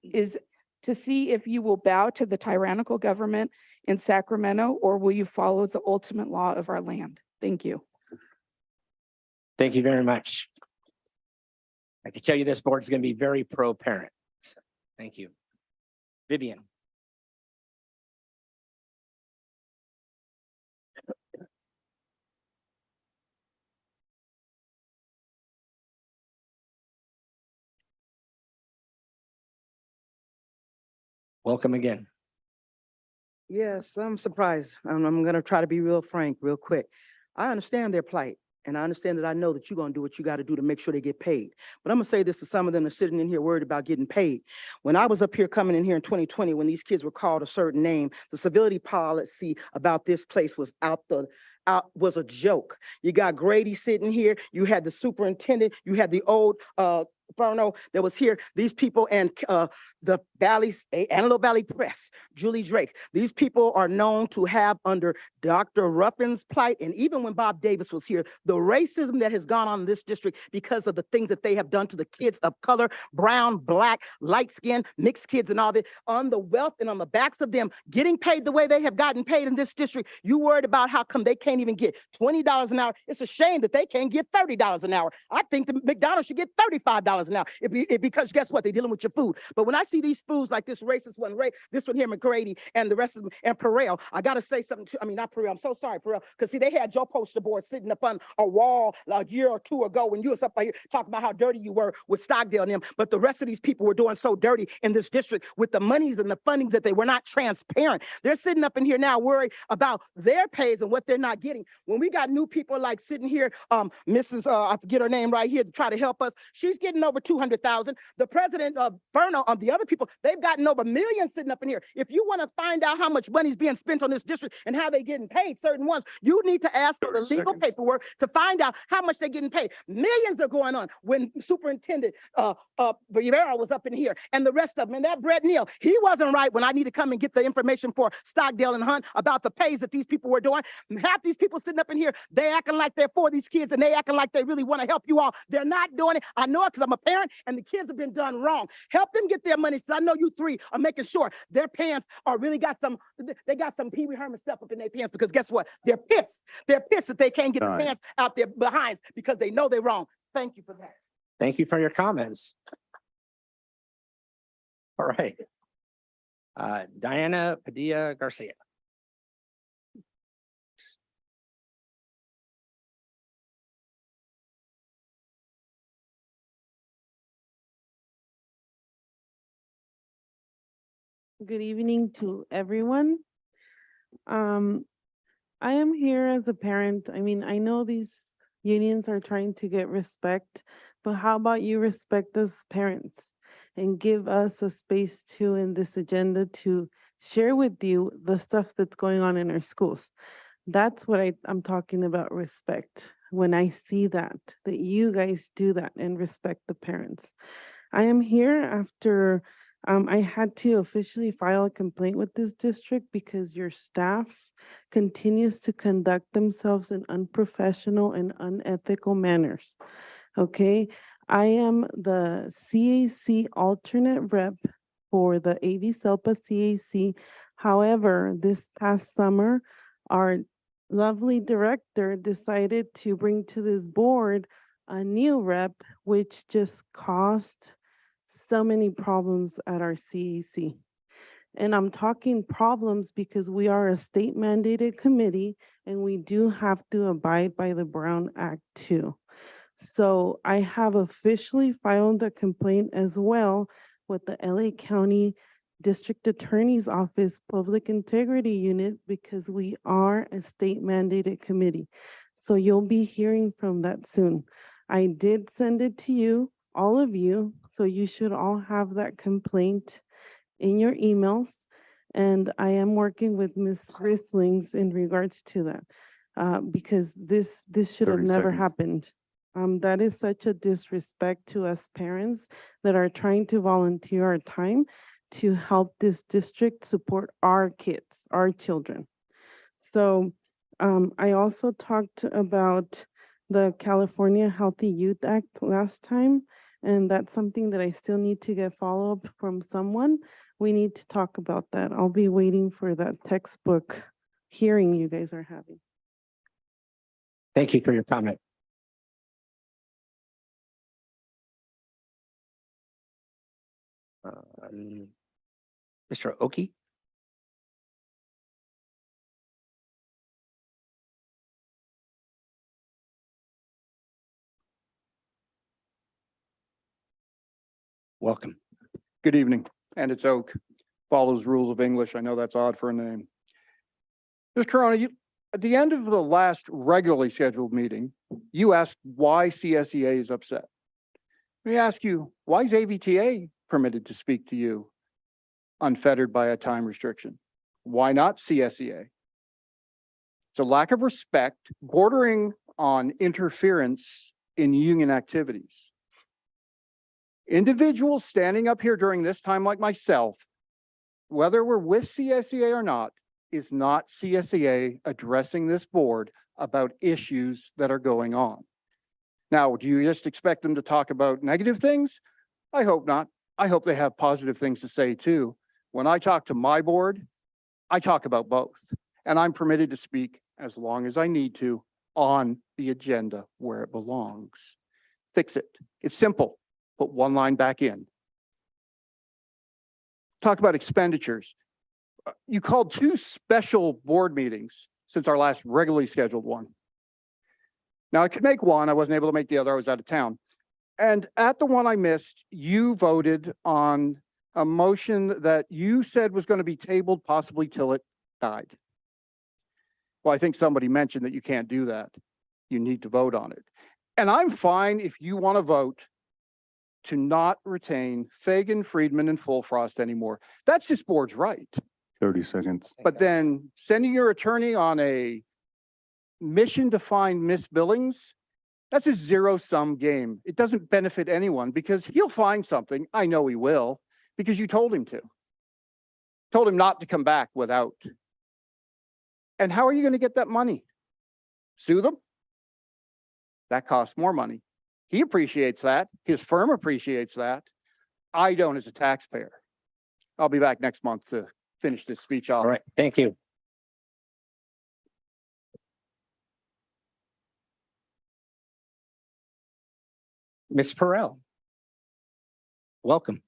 S: is to see if you will bow to the tyrannical government in Sacramento, or will you follow the ultimate law of our land? Thank you.
B: Thank you very much. I can tell you this board is going to be very pro-parent. So, thank you. Vivian. Welcome again.
I: Yes, I'm surprised. I'm gonna try to be real frank, real quick. I understand their plight, and I understand that I know that you're gonna do what you gotta do to make sure they get paid. But I'm gonna say this to some of them that are sitting in here worried about getting paid. When I was up here coming in here in 2020, when these kids were called a certain name, the civility policy about this place was was a joke. You got Grady sitting here, you had the superintendent, you had the old Bruno that was here, these people, and the Antelope Valley Press, Julie Drake. These people are known to have, under Dr. Ruffin's plight, and even when Bob Davis was here, the racism that has gone on in this district because of the things that they have done to the kids of color, brown, black, light skin, mixed kids and all that, on the wealth and on the backs of them getting paid the way they have gotten paid in this district. You worried about how come they can't even get $20 an hour. It's a shame that they can't get $30 an hour. I think the McDonald's should get $35 an hour because guess what? They're dealing with your food. But when I see these foods like this racist one, this one here, McGrady, and the rest of them, and Perel, I got to say something to, not Perel, I'm so sorry, Perel, because see, they had your poster board sitting up on a wall like a year or two ago when you was up here talking about how dirty you were with Stockdale and them, but the rest of these people were doing so dirty in this district with the monies and the funding that they were not transparent. They're sitting up in here now worried about their pays and what they're not getting. When we got new people like sitting here, Mrs. I forget her name right here to try to help us, she's getting over 200,000. The president of Verno, the other people, they've gotten over millions sitting up in here. If you want to find out how much money is being spent on this district and how they're getting paid, certain ones, you need to ask for the legal paperwork to find out how much they're getting paid. Millions are going on. When Superintendent Rivera was up in here and the rest of them, and that Brett Neal, he wasn't right when I need to come and get the information for Stockdale and Hunt about the pays that these people were doing. Half these people sitting up in here, they acting like they're for these kids and they acting like they really want to help you all. They're not doing it. I know it because I'm a parent and the kids have been done wrong. Help them get their money. So I know you three are making sure their pants are really they got some Pee Wee Herman stuff up in their pants, because guess what? They're pissed. They're pissed that they can't get the pants out their behinds because they know they're wrong. Thank you for that.
B: Thank you for your comments. All right. Diana Padilla Garcia.
T: Good evening to everyone. I am here as a parent. I mean, I know these unions are trying to get respect, but how about you respect us parents and give us a space too in this agenda to share with you the stuff that's going on in our schools. That's what I'm talking about respect. When I see that you guys do that and respect the parents. I am here after I had to officially file a complaint with this district because your staff continues to conduct themselves in unprofessional and unethical manners. Okay, I am the CAC alternate rep for the AV-SELPA CAC. However, this past summer, our lovely director decided to bring to this board a new rep, which just caused so many problems at our CAC. And I'm talking problems because we are a state mandated committee and we do have to abide by the Brown Act too. So I have officially filed a complaint as well with the LA County District Attorney's Office Public Integrity Unit because we are a state mandated committee. So you'll be hearing from that soon. I did send it to you, all of you, so you should all have that complaint in your emails. And I am working with Ms. Rislings in regards to that because this should have
R: 30
T: never
R: seconds.
T: happened. That is such a disrespect to us parents that are trying to volunteer our time to help this district support our kids, our children. So I also talked about the California Healthy Youth Act last time, and that's something that I still need to get follow-up from someone. We need to talk about that. I'll be waiting for that textbook hearing you guys are having.
B: Thank you for your comment. Mr. Oki. Welcome.
U: Good evening, and it's Oak. Follows rules of English. I know that's odd for a name. Ms. Corona, at the end of the last regularly scheduled meeting, you asked why CSEA is upset. Let me ask you, why is AVTA permitted to speak to you unfettered by a time restriction? Why not CSEA? It's a lack of respect bordering on interference in union activities. Individuals standing up here during this time like myself, whether we're with CSEA or not, is not CSEA addressing this board about issues that are going on. Now, do you just expect them to talk about negative things? I hope not. I hope they have positive things to say too. When I talk to my board, I talk about both, and I'm permitted to speak as long as I need to on the agenda where it belongs. Fix it. It's simple. Put one line back in. Talk about expenditures. You called 2 special board meetings since our last regularly scheduled one. Now I could make one, I wasn't able to make the other, I was out of town. And at the one I missed, you voted on a motion that you said was going to be tabled possibly till it died. Well, I think somebody mentioned that you can't do that. You need to vote on it. And I'm fine if you want to vote to not retain Fagan, Friedman, and Fullfrost anymore. That's this board's right.
R: 30 seconds.
U: But then sending your attorney on a mission to find misbillings, that's a zero-sum game. It doesn't benefit anyone because he'll find something. I know he will, because you told him to. Told him not to come back without. And how are you going to get that money? Sue them? That costs more money. He appreciates that. His firm appreciates that. I don't as a taxpayer. I'll be back next month to finish this speech off.
B: All right, thank you. Ms. Perrell. Welcome.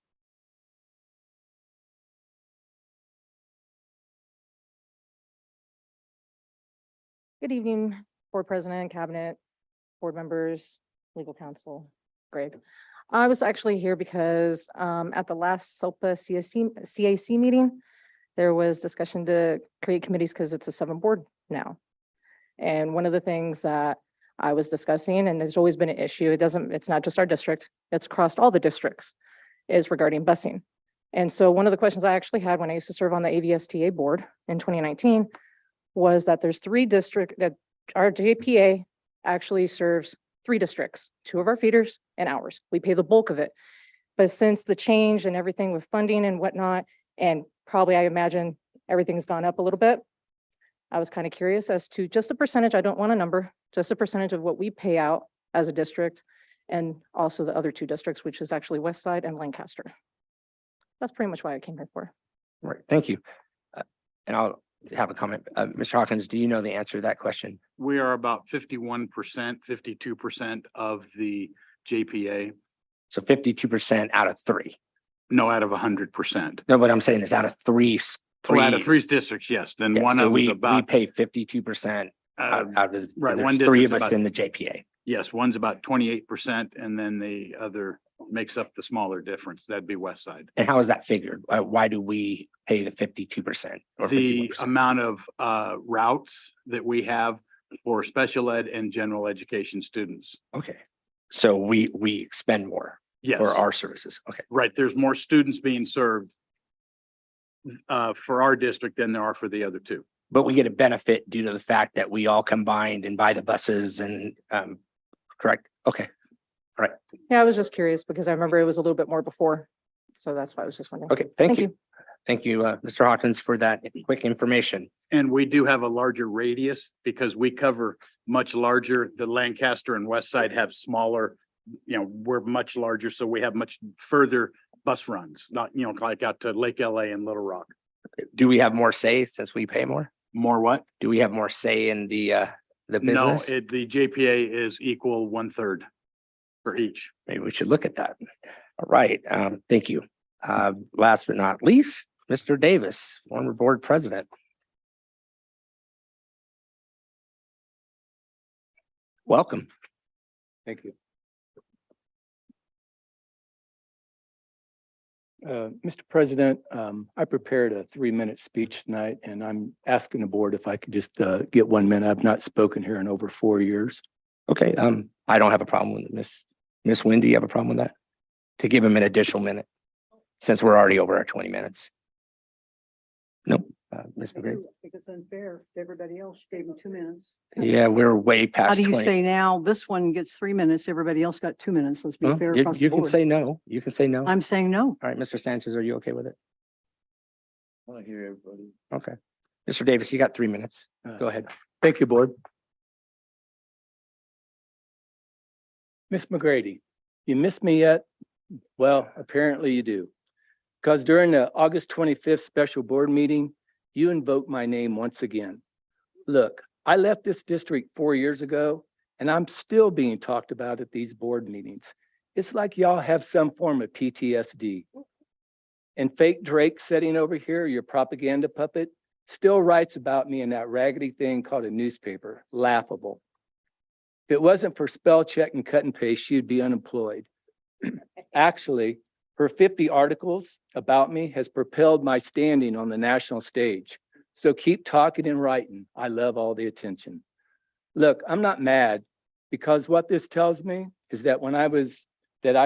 D: Good evening, Board President, Cabinet, Board members, legal counsel, Greg. I was actually here because at the last SOPA CAC meeting, there was discussion to create committees because it's a 7 board now. And one of the things that I was discussing, and there's always been an issue, it's not just our district, it's across all the districts, is regarding busing. And so one of the questions I actually had when I used to serve on the AVUHSD board in 2019 was that there's 3 districts that our JPA actually serves 3 districts, 2 of our feeders and ours. We pay the bulk of it. But since the change and everything with funding and whatnot, and probably I imagine everything's gone up a little bit, I was kind of curious as to just a percentage, I don't want a number, just a percentage of what we pay out as a district and also the other 2 districts, which is actually West Side and Lancaster. That's pretty much why I came here for.
B: Right, thank you. And I'll have a comment. Mr. Hawkins, do you know the answer to that question?
G: We are about 51%, 52% of the JPA.
B: So 52% out of 3.
G: No, out of 100%.
B: No, what I'm saying is out of 3.
G: Oh, out of 3 districts, yes. Then one
B: so
G: of us
B: we
G: about,
B: pay 52% out of,
G: right,
B: there's
G: one
B: 3 of
G: district's
B: us
G: about-
B: in the JPA.
G: yes, one's about 28%, and then the other makes up the smaller difference. That'd be West Side.
B: And how is that figured? Why do we pay the 52% or
G: The
B: 51%?
G: amount of routes that we have for special ed and general education students.
B: Okay, so we expend more
G: Yes.
B: for our services. Okay,
G: Right, there's more students being served for our district than there are for the other 2.
B: but we get a benefit due to the fact that we all combined and buy the buses and, correct? Okay, all right.
D: Yeah, I was just curious because I remember it was a little bit more before. So that's why I was just wondering.
B: Okay, thank you. Thank you, Mr. Hawkins, for that quick information.
G: And we do have a larger radius because we cover much larger. The Lancaster and West Side have smaller, we're much larger, so we have much further bus runs, not, like out to Lake LA and Little Rock.
B: Do we have more say since we pay more?
G: More what?
B: Do we have more say in the
G: No,
B: business?
G: the JPA is equal 1/3 for each.
B: Maybe we should look at that. All right, thank you. Last but not least, Mr. Davis, former board president. Welcome.
V: Thank you. Mr. President, I prepared a 3-minute speech tonight, and I'm asking the board if I could just get 1 minute. I've not spoken here in over 4 years.
B: Okay, I don't have a problem with it. Miss Wendy, you have a problem with that? To give him an additional minute, since we're already over our 20 minutes. Nope, Ms. McGrady.
A: I think it's unfair. Everybody else gave them 2 minutes.
B: Yeah, we're way
A: How
B: past
A: do you
B: 20.
A: say now, this one gets 3 minutes, everybody else got 2 minutes? Let's be
B: Well,
A: fair
B: You
A: across the
B: you can
A: board.
B: say no. You can say no. All
A: I'm saying no.
B: right, Mr. Sanchez, are you okay with it?
V: I want to hear everybody.
B: Okay. Mr. Davis, you got 3 minutes. Go ahead.
V: Thank you, board. Miss McGrady, you miss me yet? Well, apparently you do. Because during the August 25th special board meeting, you invoked my name once again. Look, I left this district 4 years ago, and I'm still being talked about at these board meetings. It's like y'all have some form of PTSD. And fake Drake sitting over here, your propaganda puppet, still writes about me in that raggedy thing called a newspaper. Laughable. If it wasn't for spell check and cut and paste, she'd be unemployed. Actually, her 50 articles about me has propelled my standing on the national stage. So keep talking and writing. I love all the attention. Look, I'm not mad because what this tells me is that I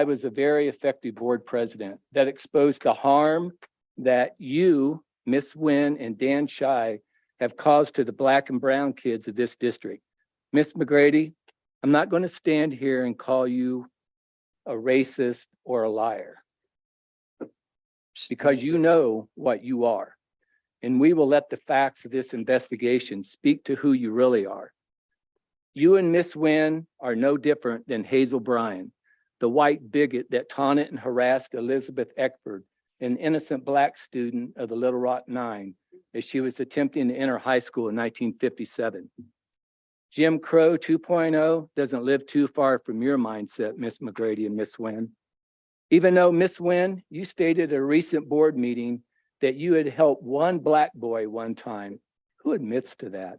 V: was a very effective board president that exposed the harm that you, Miss Wynn and Dan Shy, have caused to the Black and brown kids of this district. Miss McGrady, I'm not going to stand here and call you a racist or a liar, because you know what you are. And we will let the facts of this investigation speak to who you really are. You and Miss Wynn are no different than Hazel Bryan, the white bigot that taunted and harassed Elizabeth Eckford, an innocent Black student of the Little Rock Nine, as she was attempting to enter high school in 1957. Jim Crow 2.0 doesn't live too far from your mindset, Miss McGrady and Miss Wynn. Even though, Miss Wynn, you stated at a recent board meeting that you had helped one Black boy one time. Who admits to that?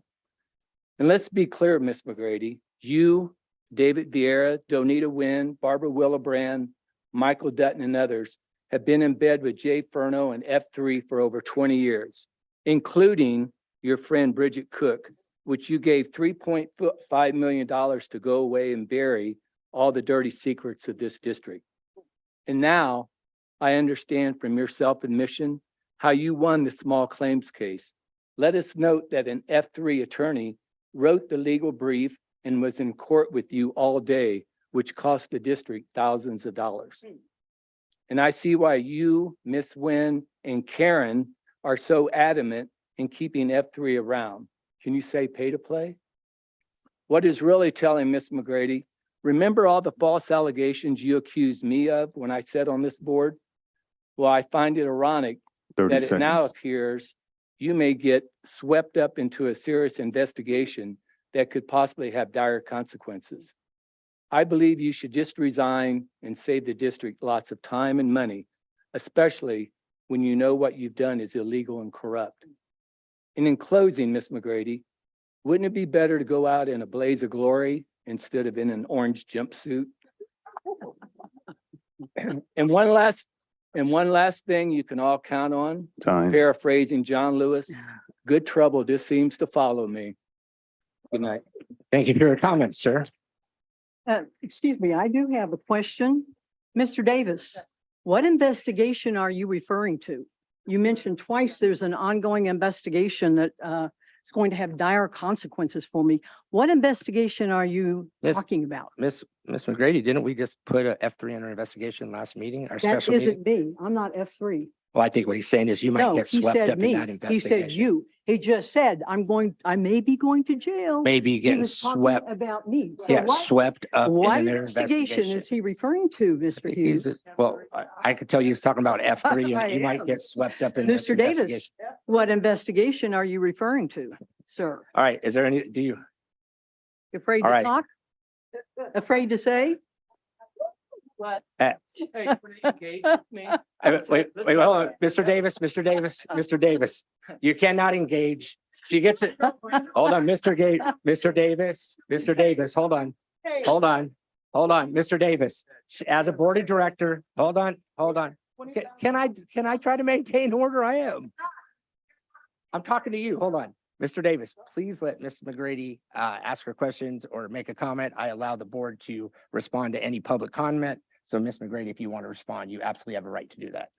V: And let's be clear, Ms. McGrady, you, David Vieira, Donita Wynn, Barbara Willebrand, Michael Dutton, and others have been in bed with Jay Furno and F3 for over 20 years, including your friend Bridget Cook, which you gave $3.5 million to go away and bury all the dirty secrets of this district. And now I understand from your self-admission how you won the small claims case. Let us note that an F3 attorney wrote the legal brief and was in court with you all day, which cost the district thousands of dollars. And I see why you, Miss Wynn, and Karen are so adamant in keeping F3 around. Can you say pay to play? What is really telling, Miss McGrady, remember all the false allegations you accused me of when I sat on this board? Well, I find it ironic that it now appears you may get swept up into a serious investigation that could possibly have dire consequences. I believe you should just resign and save the district lots of time and money, especially when you know what you've done is illegal and corrupt. And in closing, Ms. McGrady, wouldn't it be better to go out in a blaze of glory instead of in an orange jumpsuit? And one last thing you can all count on, paraphrasing John Lewis, good trouble just seems to follow me. Good night.
B: Thank you for your comments, sir.
A: Excuse me, I do have a question. Mr. Davis, what investigation are you referring to? You mentioned twice there's an ongoing investigation that is going to have dire consequences for me. What investigation are you talking about?
B: Miss McGrady, didn't we just put a F3 under investigation last meeting, our
A: That
B: special meeting?
A: isn't me. I'm not F3.
B: Well, I think what he's saying is you might
A: No,
B: get
A: he
B: swept
A: said
B: up in
A: me.
B: that
A: He
B: investigation.
A: said you. He just said, I may be going to jail.
B: Maybe
A: He
B: getting
A: was talking
B: swept,
A: about me. So
B: yeah,
A: what-
B: swept up
A: What
B: in their
A: investigation
B: investigation.
A: is he referring to, Mr. Hughes?
B: Well, I could tell you he's talking about F3
A: I
B: and you might
A: am.
B: get swept up in this
A: Mr. Davis,
B: investigation.
A: what investigation are you referring to, sir?
B: All right, is there any, do you?
A: Afraid
B: All
A: to
B: right.
A: talk? Afraid to say?
D: What?
B: Wait, hold on, Mr. Davis, you cannot engage. She gets it. Hold on, Mr. Davis, hold on, Mr. Davis. As a board of director, hold on. Can I try to maintain order? I am. I'm talking to you. Hold on. Mr. Davis, please let Ms. McGrady ask her questions or make a comment. I allow the board to respond to any public comment. So Ms. McGrady, if you want to respond, you absolutely have a right to do that.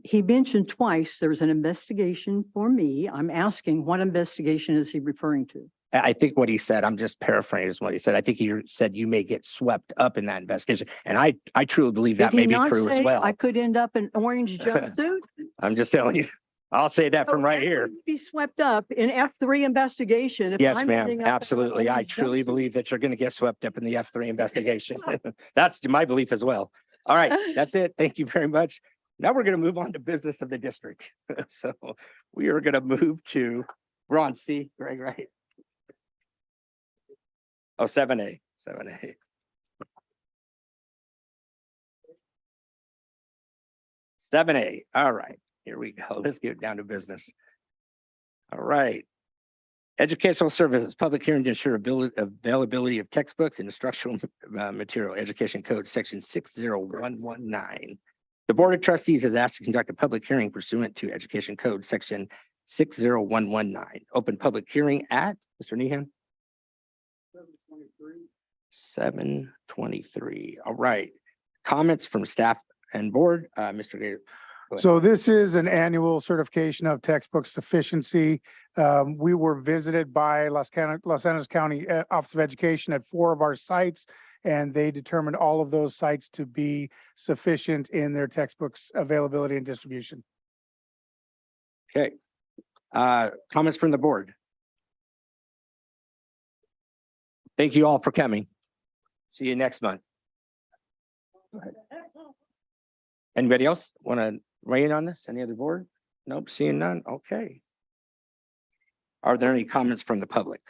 A: He mentioned twice there was an investigation for me. I'm asking what investigation is he referring to?
B: I think what he said, I'm just paraphrasing what he said. I think he said you may get swept up in that investigation. And I truly believe that
A: Did
B: may
A: he
B: be
A: not
B: true as
A: say
B: well.
A: I could end up in orange jumpsuit?
B: I'm just telling you. I'll say that from right here.
A: Be swept up in F3 investigation. if
B: Yes,
A: I'm
B: ma'am.
A: ending up in an
B: Absolutely. I
A: orange
B: truly
A: jumpsuit.
B: believe that you're going to get swept up in the F3 investigation. That's my belief as well. All right, that's it. Thank you very much. Now we're going to move on to business of the district. So we are going to move to, we're on C, Greg, right? Oh, 7A. All right, here we go. Let's get down to business. All right. Educational services, public hearing to ensure availability of textbooks and instructional material, Education Code, Section 60119. The Board of Trustees is asked to conduct a public hearing pursuant to Education Code, Section 60119. Open public hearing at, Mr. Nehan? 7:23. All right. Comments from staff and board, Mr. Gator. Go ahead.
E: So this is an annual certification of textbook sufficiency. We were visited by Los Angeles County Office of Education at 4 of our sites, and they determined all of those sites to be sufficient in their textbooks availability and distribution.
B: Okay. Comments from the board. Thank you all for coming. See you next month. Go ahead. Anybody else want to weigh in on this? Any other board? Nope, seeing none. Okay. Are there any comments from the public?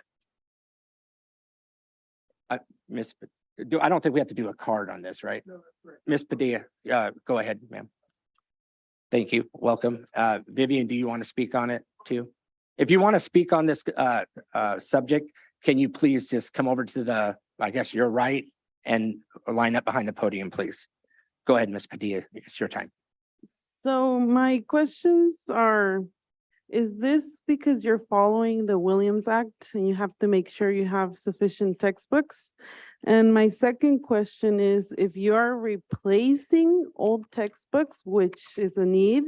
B: I don't think we have to do a card on this, right? Miss Padilla, go ahead, ma'am. Thank you. Welcome. Vivian, do you want to speak on it too? If you want to speak on this subject, can you please just come over to the, I guess you're right, and line up behind the podium, please? Go ahead, Ms. Padilla, it's your time.
T: So my questions are, is this because you're following the Williams Act and you have to make sure you have sufficient textbooks? And my second question is, if you are replacing old textbooks, which is a need,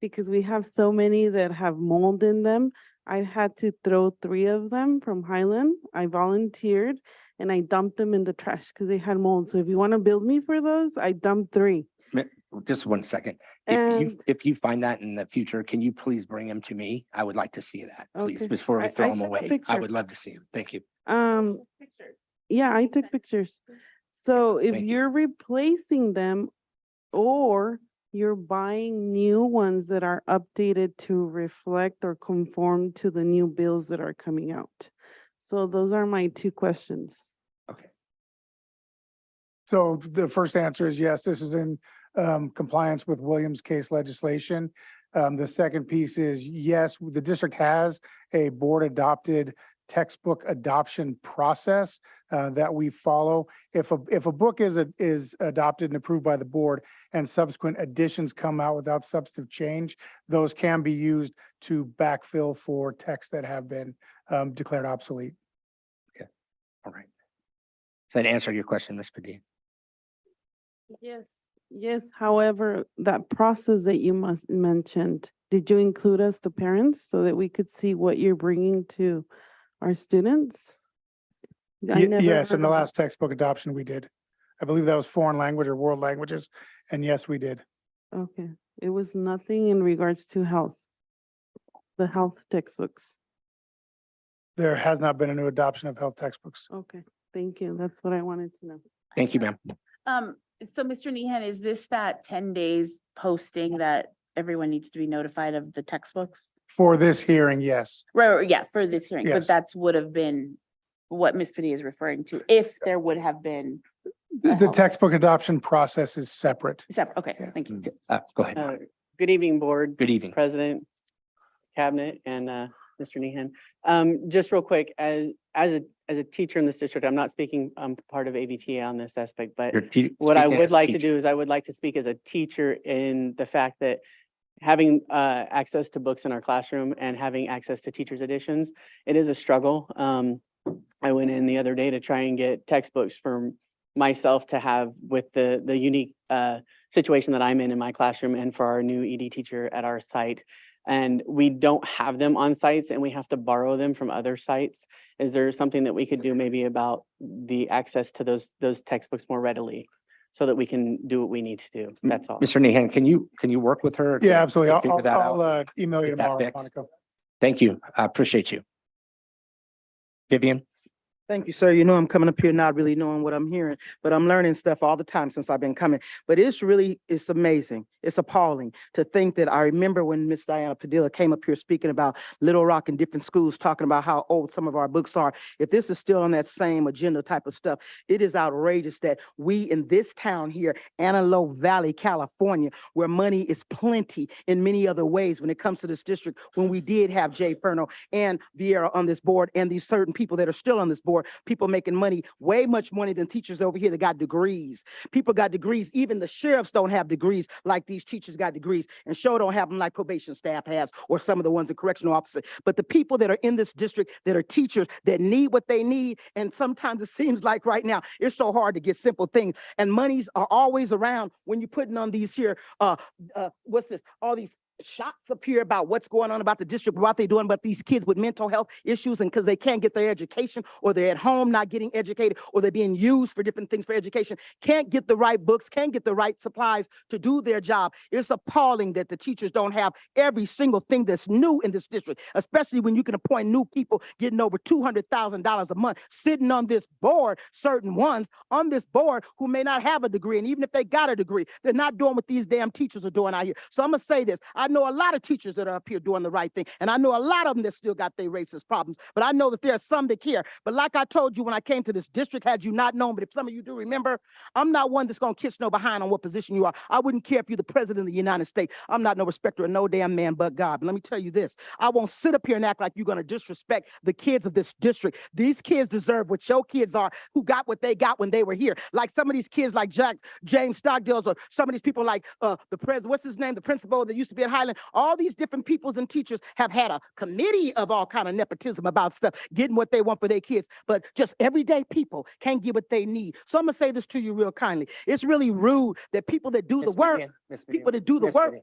T: because we have so many that have mold in them. I had to throw 3 of them from Highland. I volunteered and I dumped them in the trash because they had mold. So if you want to build me for those, I dumped 3.
B: Just 1 second.
T: And
B: If you find that in the future, can you please bring them to me? I would like to see that, please,
T: Okay.
B: before we
T: I
B: throw them
T: took a
B: away. I
T: picture.
B: would love to see them. Thank you.
T: Yeah, I took pictures. So if
B: Thank you.
T: you're replacing them or you're buying new ones that are updated to reflect or conform to the new bills that are coming out. So those are my 2 questions.
E: So the first answer is yes, this is in compliance with Williams case legislation. The second piece is yes, the district has a board adopted textbook adoption process that we follow. If a book is adopted and approved by the board and subsequent additions come out without substantive change, those can be used to backfill for texts that have been declared obsolete.
B: All right. Does that answer your question, Ms. Padilla?
T: Yes. However, that process that you mentioned, did you include us, the parents, so that we could see what you're bringing to our students? I never
E: Yes,
T: heard
E: in the
T: of
E: last textbook adoption, we did. I believe that was foreign language or world languages, and yes, we did.
T: that. Okay, it was nothing in regards to health, the health textbooks.
E: There has not been a new adoption of health textbooks.
T: Okay, thank you. That's what I wanted to know.
B: Thank you, ma'am.
F: So Mr. Nehan, is this that 10 days posting that everyone needs to be notified of the textbooks?
E: For this hearing, yes.
F: Right, yeah, for this hearing, but
E: Yes.
F: that's would have been what Ms. Padilla is referring to, if there would have been.
E: The textbook adoption process is separate.
F: Separate, okay, thank you.
B: Go ahead.
H: Good evening, Board.
B: Good evening.
H: President, Cabinet, and Mr. Nehan. Just real quick, as a teacher in this district, I'm not speaking part of AVTA on this aspect, but what I would like to do is I would like to speak as a teacher in the fact that having access to books in our classroom and having access to teachers' editions, it is a struggle. I went in the other day to try and get textbooks for myself to have with the unique situation that I'm in my classroom and for our new ED teacher at our site. And we don't have them on sites and we have to borrow them from other sites. Is there something that we could do maybe about the access to those textbooks more readily so that we can do what we need to do? That's all.
B: Mr. Nehan, can you work with her?
E: Yeah, absolutely.
B: to figure that out?
E: I'll email you
B: Get that
E: tomorrow,
B: fixed?
E: Monica.
B: Thank you. I appreciate you. Vivian?
I: Thank you, sir. You know, I'm coming up here not really knowing what I'm hearing, but I'm learning stuff all the time since I've been coming. But it's amazing. It's appalling to think that I remember when Miss Diana Padilla came up here speaking about Little Rock and different schools, talking about how old some of our books are. If this is still on that same agenda type of stuff, it is outrageous that we in this town here, Antelope Valley, California, where money is plenty in many other ways when it comes to this district, when we did have Jay Furno and Vieira on this board and these certain people that are still on this board, people making money, way much money than teachers over here that got degrees. People got degrees. Even the sheriffs don't have degrees like these teachers got degrees, and sure don't have them like probation staff has or some of the ones in correctional officers. But the people that are in this district that are teachers that need what they need, and sometimes it seems like right now it's so hard to get simple things, and monies are always around when you're putting on these here what's this, all these shots up here about what's going on about the district, what they're doing about these kids with mental health issues, and because they can't get their education, or they're at home not getting educated, or they're being used for different things for education, can't get the right books, can't get the right supplies to do their job. It's appalling that the teachers don't have every single thing that's new in this district, especially when you can appoint new people getting over $200,000 a month, sitting on this board, certain ones on this board who may not have a degree, and even if they got a degree, they're not doing what these damn teachers are doing out here. So I'm gonna say this, I I know a lot of teachers that are up here doing the right thing. And I know a lot of them that still got their racist problems. But I know that there are some that care. But like I told you when I came to this district, had you not known, but if some of you do remember, I'm not one that's going to kiss no behind on what position you are. I wouldn't care if you're the president of the United States. I'm not no respecter of no damn man but God. But let me tell you this. I won't sit up here and act like you're going to disrespect the kids of this district. These kids deserve what your kids are who got what they got when they were here. Like some of these kids like James Stockdale's, or some of these people like the president, what's his name, the principal that used to be at Highland. All these different peoples and teachers have had a committee of all kind of nepotism about stuff, getting what they want for their kids. But just everyday people can't get what they need. So I'm going to say this to you real kindly. It's really rude that people that do the work, people that do the work.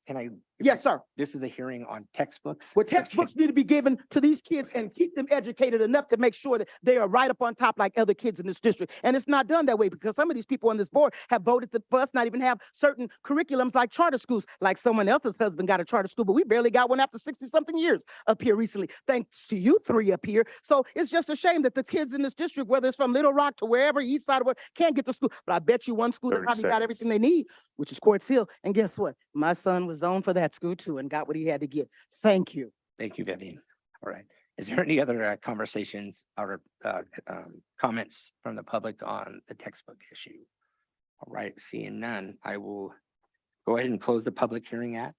B: Can I?
I: Yes, sir.
B: This is a hearing on textbooks.
I: Well, textbooks need to be given to these kids and keep them educated enough to make sure that they are right up on top like other kids in this district. And it's not done that way because some of these people on this board have voted for us not even have certain curriculums like charter schools, like someone else's husband got a charter school, but we barely got one after 60-something years up here recently, thanks to you three up here. So it's just a shame that the kids in this district, whether it's from Little Rock to wherever, east side of where, can't get to school. But I bet you one school that
C: 30
I: probably got
C: seconds.
I: everything they need, which is Quartz Hill. And guess what? My son was zoned for that school too and got what he had to get. Thank you.
B: Thank you, Vivian. All right. Is there any other conversations or comments from the public on the textbook issue? All right, seeing none, I will go ahead and close the public hearing at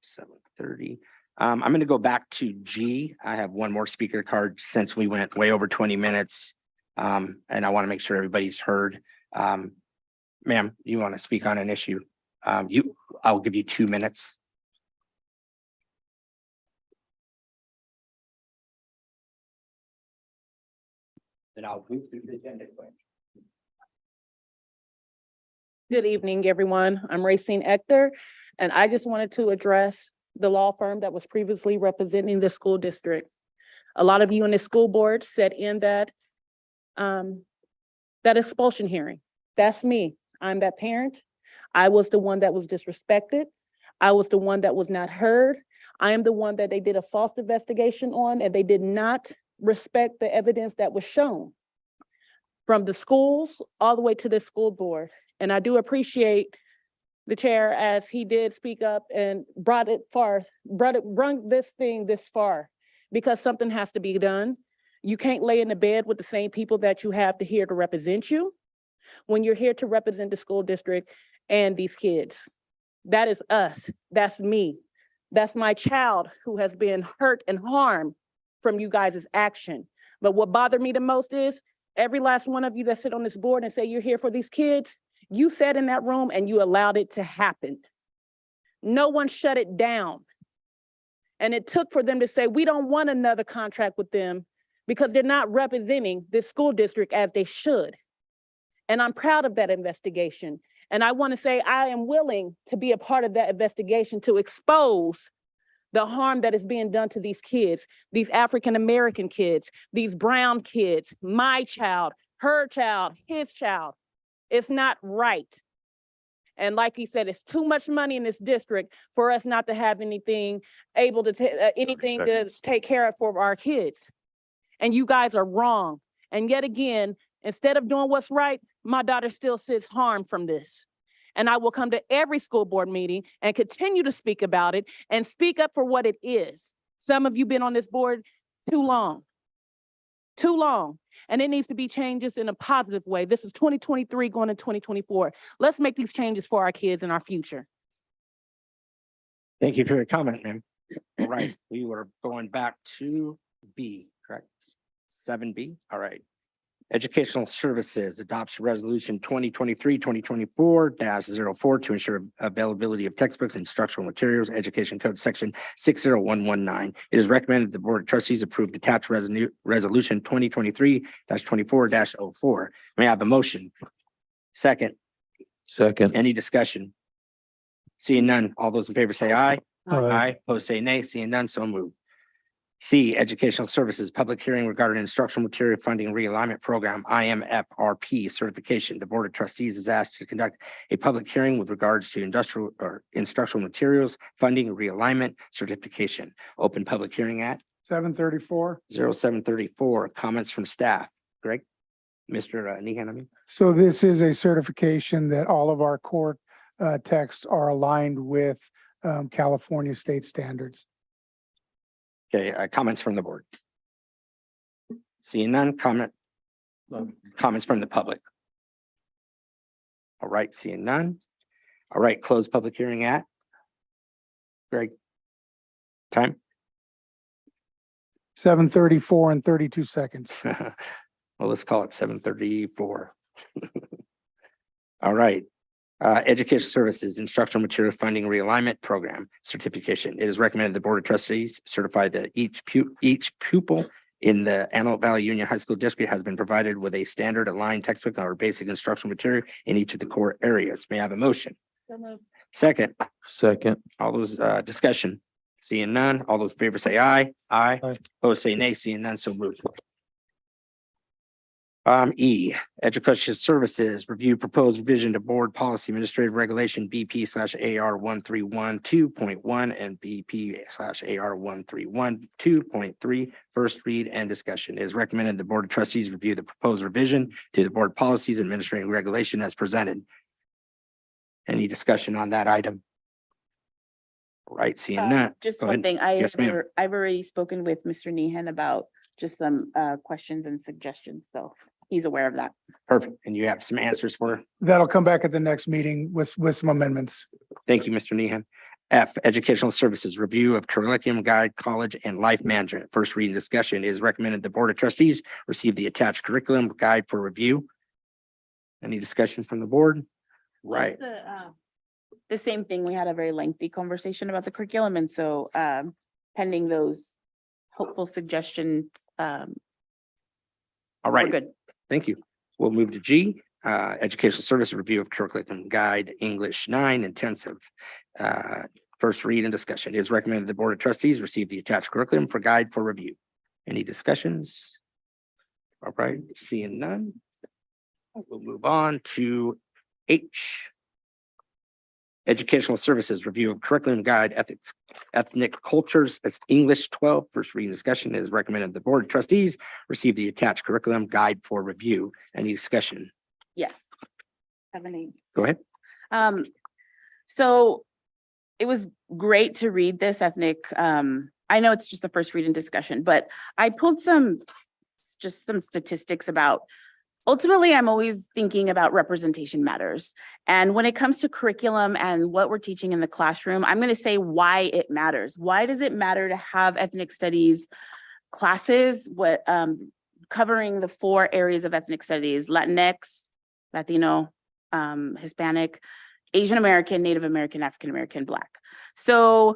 B: 7:30. I'm going to go back to G. I have one more speaker card since we went way over 20 minutes. And I want to make sure everybody's heard. Ma'am, you want to speak on an issue? I'll give you 2 minutes. Then I'll move through the agenda.
J: Good evening, everyone. I'm Racine Ector, and I just wanted to address the law firm that was previously representing the school district. A lot of you in the school board sat in that expulsion hearing. That's me. I'm that parent. I was the one that was disrespected. I was the one that was not heard. I am the one that they did a false investigation on, and they did not respect the evidence that was shown from the schools all the way to the school board. And I do appreciate the chair as he did speak up and brought this thing this far, because something has to be done. You can't lay in the bed with the same people that you have to here to represent you when you're here to represent the school district and these kids. That is us. That's me. That's my child who has been hurt and harmed from you guys' action. But what bothered me the most is every last one of you that sit on this board and say you're here for these kids, you sat in that room and you allowed it to happen. No one shut it down. And it took for them to say, we don't want another contract with them because they're not representing this school district as they should. And I'm proud of that investigation. And I want to say I am willing to be a part of that investigation to expose the harm that is being done to these kids, these African-American kids, these brown kids, my child, her child, his child. It's not right. And like he said, it's too much money in this district for us not to have anything able to anything to take care of for our kids. And you guys are wrong. And yet again, instead of doing what's right, my daughter still sits harmed from this. And I will come to every school board meeting and continue to speak about it and speak up for what it is. Some of you been on this board too long. And it needs to be changes in a positive way. This is 2023 going to 2024. Let's make these changes for our kids and our future.
B: Thank you for your comment, ma'am. All right, we were going back to B, correct? 7B, all right. Educational Services adopts Resolution 2023-2024-04 to ensure availability of textbooks and instructional materials, Education Code Section 60119. It is recommended the Board of Trustees approve attached Resolution 2023-24-04. May I have a motion? Second.
C: Second.
B: Any discussion? Seeing none, all those in favor say aye.
E: Aye.
B: Opposed say nay. Seeing none, so moved. C, Educational Services, public hearing regarding instructional material funding realignment program, IMFRP certification. The Board of Trustees is asked to conduct a public hearing with regards to industrial or instructional materials funding realignment certification. Open public hearing at
E: 7:34.
B: 0734. Comments from staff. Greg? Mr. Nehan, I mean.
E: So this is a certification that all of our court texts are aligned with California state standards.
B: Okay, comments from the board? Seeing none, comments from the public? All right, seeing none. All right, close public hearing at? Greg? Time?
E: 7:34 and 32 seconds.
B: Well, let's call it 7:34. All right. Education Services Instructional Material Funding Realignment Program Certification. It is recommended the Board of Trustees certify that each pupil in the Antelope Valley Union High School District has been provided with a standard aligned textbook or basic instructional material in each of the core areas. May I have a motion? Second.
C: Second.
B: All those discussion. Seeing none, all those in favor say aye. Aye. Opposed say nay. Seeing none, so moved. E, Education Services, review proposed revision to Board Policy Administrative Regulation BP/AR 1312.1 and BP/AR 1312.3, first read and discussion. It is recommended the Board of Trustees review the proposed revision to the Board Policies Administrative Regulation as presented. Any discussion on that item? All right, seeing none.
F: Just
B: Go
F: one
B: ahead.
F: thing,
B: Yes, ma'am.
F: I've already spoken with Mr. Nehan about just some questions and suggestions, so he's aware of that.
B: Perfect. And you have some answers for?
E: That'll come back at the next meeting with some amendments.
B: Thank you, Mr. Nehan. F, Educational Services, review of curriculum guide, college and life management. First reading discussion is recommended the Board of Trustees receive the attached curriculum guide for review. Any discussion from the board? Right.
F: The same thing, we had a very lengthy conversation about the curriculum, and so pending those hopeful suggestions.
B: All right.
F: We're good.
B: Thank you. We'll move to G, Educational Service Review of Curriculum Guide, English 9 Intensive. First read and discussion. It is recommended the Board of Trustees receive the attached curriculum for guide for review. Any discussions? All right, seeing none. We'll move on to H. Educational Services Review of Curriculum Guide, Ethics, Ethnic Cultures, as English 12. First reading discussion. It is recommended the Board of Trustees receive the attached curriculum guide for review. Any discussion?
F: Yes. Have a name.
B: Go ahead.
F: So it was great to read this ethnic, I know it's just the first reading discussion, but I pulled some statistics about, ultimately, I'm always thinking about representation matters. And when it comes to curriculum and what we're teaching in the classroom, I'm going to say why it matters. Why does it matter to have ethnic studies classes, covering the 4 areas of ethnic studies: Latinx, Latino, Hispanic, Asian American, Native American, African American, Black. So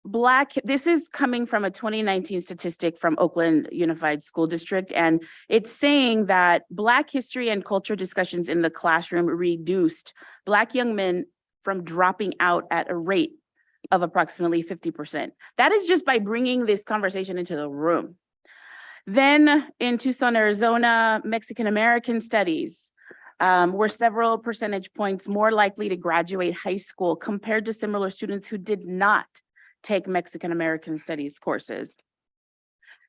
F: Black, this is coming from a 2019 statistic from Oakland Unified School District, and it's saying that Black history and culture discussions in the classroom reduced Black young men from dropping out at a rate of approximately 50%. That is just by bringing this conversation into the room. Then in Tucson, Arizona, Mexican American studies were several percentage points more likely to graduate high school compared to similar students who did not take Mexican American studies courses.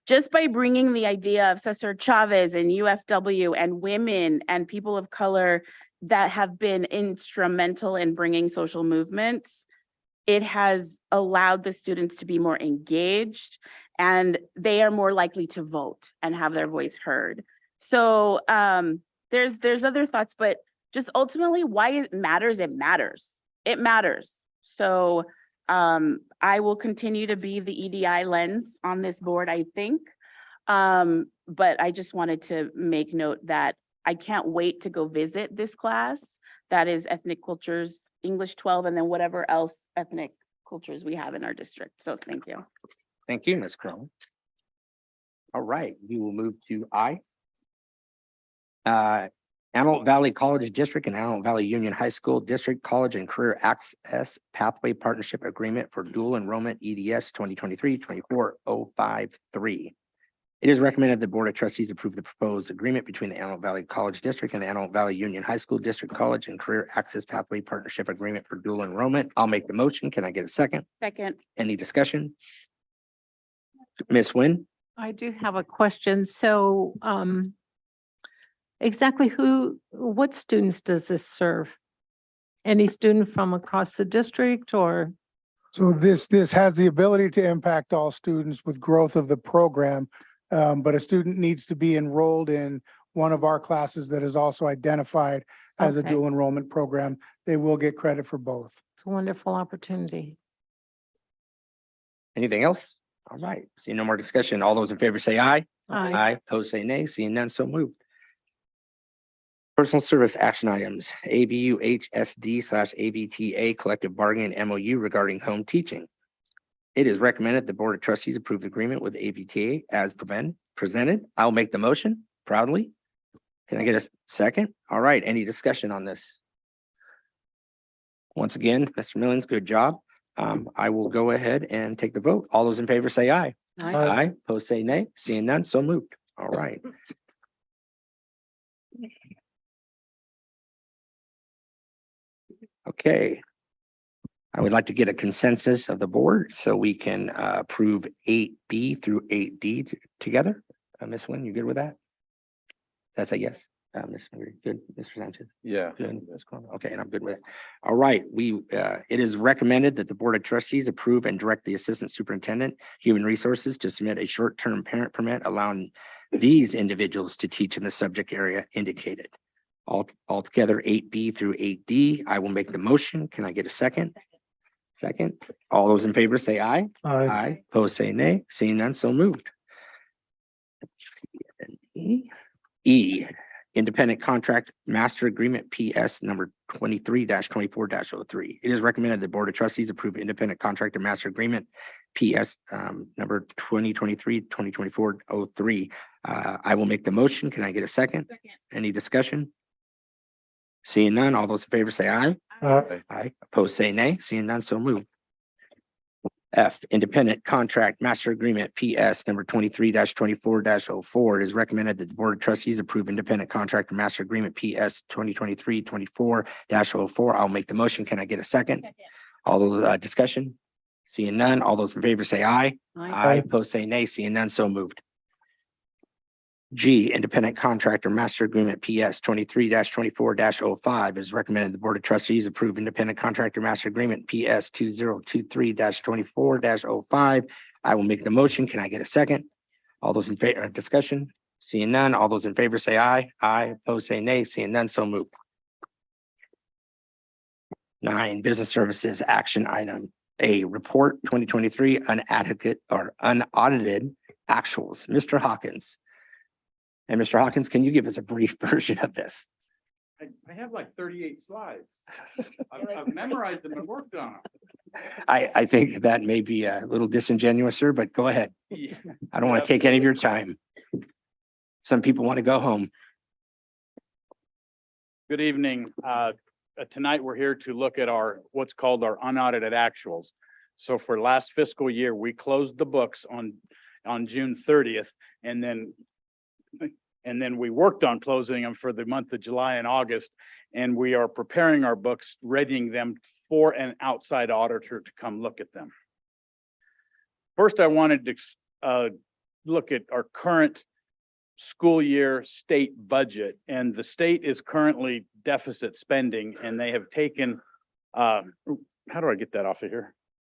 F: Just by bringing the idea of Cesar Chavez and UFW and women and people of color that have been instrumental in bringing social movements, it has allowed the students to be more engaged, and they are more likely to vote and have their voice heard. So there's other thoughts, but just ultimately why it matters, it matters. It matters. So I will continue to be the EDI lens on this board, I think. But I just wanted to make note that I can't wait to go visit this class. That is Ethnic Cultures, English 12, and then whatever else ethnic cultures we have in our district. So thank you.
B: Thank you, Ms. Crone. All right, we will move to I. Antelope Valley College District and Antelope Valley Union High School District College and Career Access Pathway Partnership Agreement for Dual Enrollment EDS 2023-24053. It is recommended the Board of Trustees approve the proposed agreement between the Antelope Valley College District and the Antelope Valley Union High School District College and Career Access Pathway Partnership Agreement for Dual Enrollment. I'll make the motion. Can I get a second?
F: Second.
B: Any discussion? Ms. Nguyen?
L: I do have a question. So exactly what students does this serve? any student from across the district or?
E: So this has the ability to impact all students with growth of the program. But a student needs to be enrolled in one of our classes that is also identified as a
L: Okay.
E: dual enrollment program. They will get credit for both.
L: It's a wonderful opportunity.
B: Anything else? All right, see no more discussion. All those in favor say aye.
L: Aye.
B: Aye, opposed say nay. Seeing none, so moved. Personal service action items, AVUHSD/AVTA collective bargaining MOU regarding home teaching. It is recommended the Board of Trustees approve agreement with AVTA as presented. I'll make the motion proudly. Can I get a second? All right, any discussion on this? Once again, Mr. Millings, good job. I will go ahead and take the vote. All those in favor say aye. Aye, opposed say nay. Seeing none, so moved. All right. Okay. I would like to get a consensus of the board so we can approve 8B through 8D together. Ms. Nguyen, you good with that? That's a yes. Ms. Nguyen, good, Mr. Sanchez?
C: Yeah.
B: Good. Ms. Corona? Okay, and I'm good with it. All right, it is recommended that the Board of Trustees approve and direct the Assistant Superintendent, Human Resources to submit a short-term parent permit allowing these individuals to teach in the subject area indicated. Altogether 8B through 8D. I will make the motion. Can I get a second? Second. All those in favor say aye. Aye. Opposed say nay. Seeing none, so moved. Independent Contract Master Agreement PS number 23-24-03. It is recommended the Board of Trustees approve Independent Contractor Master Agreement PS number 2023-2024-03. I will make the motion. Can I get a second? Any discussion? Seeing none, all those in favor say aye. Aye. Opposed say nay. Seeing none, so moved. F, Independent Contract Master Agreement PS number 23-24-04. It is recommended that the Board of Trustees approve Independent Contractor Master Agreement PS 2023-24-04. I'll make the motion. Can I get a second? All those discussion? Seeing none, all those in favor say aye. Aye. Opposed say nay. Seeing none, so moved. G, Independent Contractor Master Agreement PS 23-24-05. It is recommended the Board of Trustees approve Independent Contractor Master Agreement PS 2023-24-05. I will make the motion. Can I get a second? All those in favor, discussion? Seeing none, all those in favor say aye. Aye, opposed say nay. Seeing none, so moved. 9, Business Services Action Item A, Report 2023 unaudited actuals. Mr. Hawkins. And Mr. Hawkins, can you give us a brief version of this?
G: I have like 38 slides. I've memorized them and worked on them.
B: I think that may be a little disingenuous, sir, but go ahead. I don't want to take any of your time. Some people want to go home.
G: Good evening. Tonight, we're here to look at what's called our unaudited actuals. So for last fiscal year, we closed the books on June 30th, and then we worked on closing them for the month of July and August, and we are preparing our books, readying them for an outside auditor to come look at them. First, I wanted to look at our current school year state budget, and the state is currently deficit spending, and they have taken, how do I get that off of here?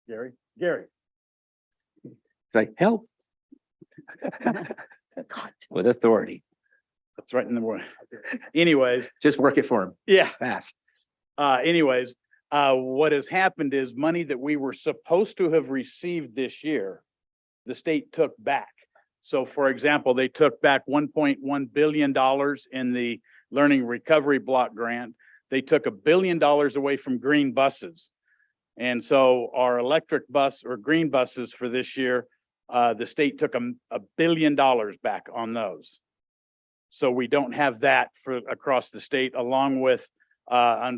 G: Gary?
B: It's like, help. With authority.
G: That's right in the word. Anyways.
B: Just work it for him.
G: Yeah.
B: Fast.
G: What has happened is money that we were supposed to have received this year, the state took back. So for example, they took back $1.1 billion in the Learning Recovery Block Grant. They took $1 billion away from green buses. And so our electric bus or green buses for this year, the state took $1 billion back on those. So we don't have that for across the state, along with,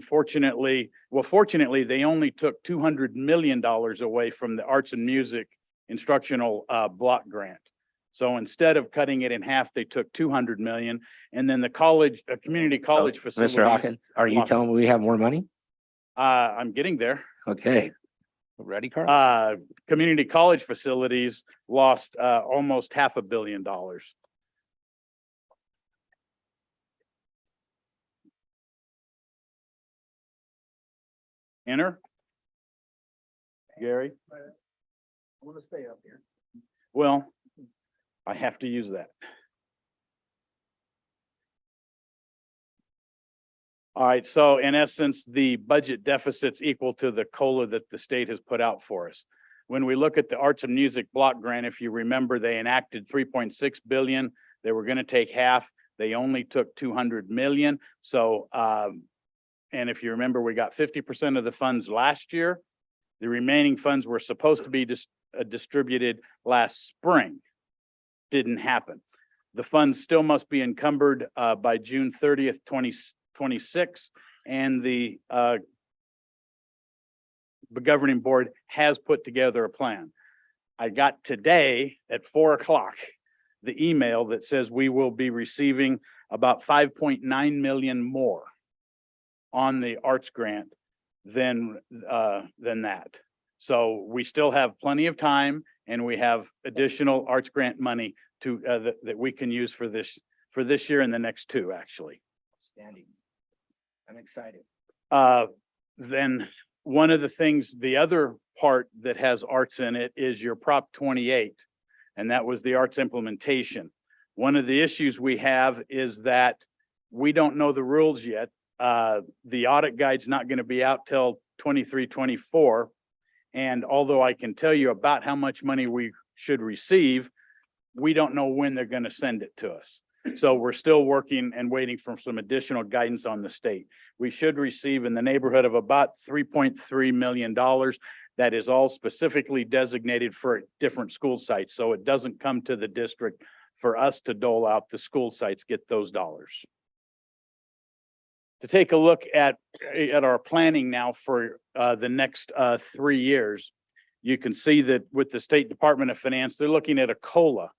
G: fortunately, they only took $200 million away from the arts and music instructional block grant. So instead of cutting it in half, they took 200 million, and then the college, community college facility.
B: Mr. Hawkins, are you telling me we have more money?
G: I'm getting there.
B: Okay. Ready, Carl?
G: Community college facilities lost almost $500 million. Enter. Gary?
U: I want to stay up here.
G: Well, I have to use that. All right, so in essence, the budget deficit's equal to the COLA that the state has put out for us. When we look at the Arts and Music Block Grant, if you remember, they enacted 3.6 billion. They were going to take half. They only took 200 million. So, and if you remember, we got 50% of the funds last year. The remaining funds were supposed to be distributed last spring. Didn't happen. The funds still must be encumbered by June 30th, 2026, and the governing board has put together a plan. I got today at 4 o'clock the email that says we will be receiving about 5.9 million more on the arts grant than that. So we still have plenty of time, and we have additional arts grant money to that we can use for this year and the next two, actually.
B: Standing. I'm excited.
G: Then one of the things, the other part that has arts in it is your Prop 28, and that was the arts implementation. One of the issues we have is that we don't know the rules yet. The audit guide's not going to be out till 23-24. And although I can tell you about how much money we should receive, we don't know when they're going to send it to us. So we're still working and waiting for some additional guidance on the state. We should receive in the neighborhood of about $3.3 million. That is all specifically designated for different school sites. So it doesn't come to the district for us to dole out. The school sites get those dollars. To take a look at our planning now for the next 3 years, you can see that with the State Department of Finance, they're looking at a COLA.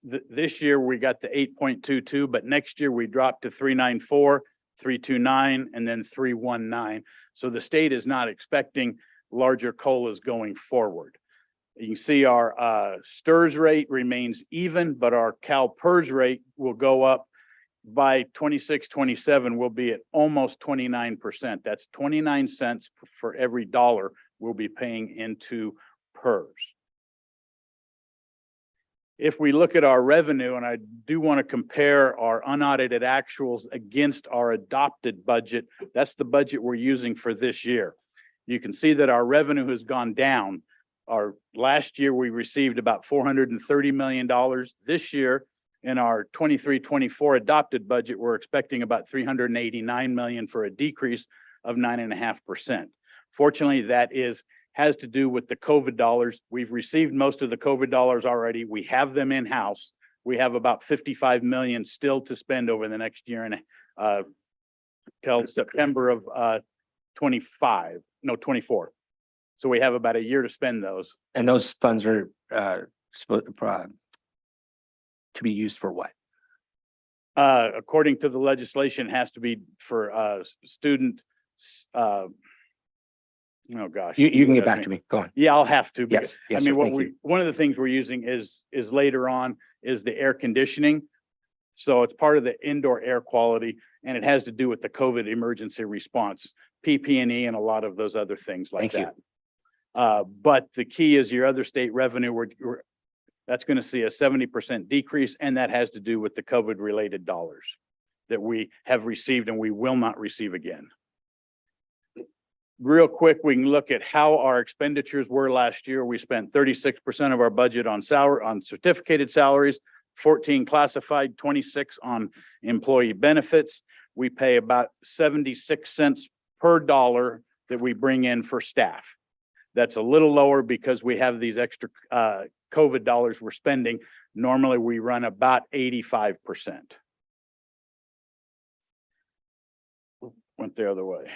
G: This year we got the 8.22, but next year we dropped to 394, 329, and then 319. So the state is not expecting larger COLAs going forward. You can see our STRS rate remains even, but our CalPERS rate will go up. By 26-27, we'll be at almost 29%. That's 29 cents for every dollar we'll be paying into PERS. If we look at our revenue, and I do want to compare our unaudited actuals against our adopted budget, that's the budget we're using for this year. You can see that our revenue has gone down. Our last year, we received about $430 million. This year, in our 23-24 adopted budget, we're expecting about 389 million for a decrease of 9.5%. Fortunately, that has to do with the COVID dollars. We've received most of the COVID dollars already. We have them in-house. We have about 55 million still to spend over the next year and till September of 24. So we have about a year to spend those.
B: And those funds are to be used for what?
G: According to the legislation, it has to be for student. Oh gosh.
B: You can get back to me. Go on.
G: Yeah, I'll have to.
B: Yes.
G: I mean, one of the things we're using is later on is the air conditioning. So it's part of the indoor air quality, and it has to do with the COVID emergency response, PP&E, and a lot of those other things like that. But the key is your other state revenue. That's going to see a 70% decrease, and that has to do with the COVID related dollars that we have received and we will not receive again. Real quick, we can look at how our expenditures were last year. We spent 36% of our budget on certificated salaries, 14 classified, 26 on employee benefits. We pay about 76 cents per dollar that we bring in for staff. That's a little lower because we have these extra COVID dollars we're spending. Normally we run about 85%. Went the other way.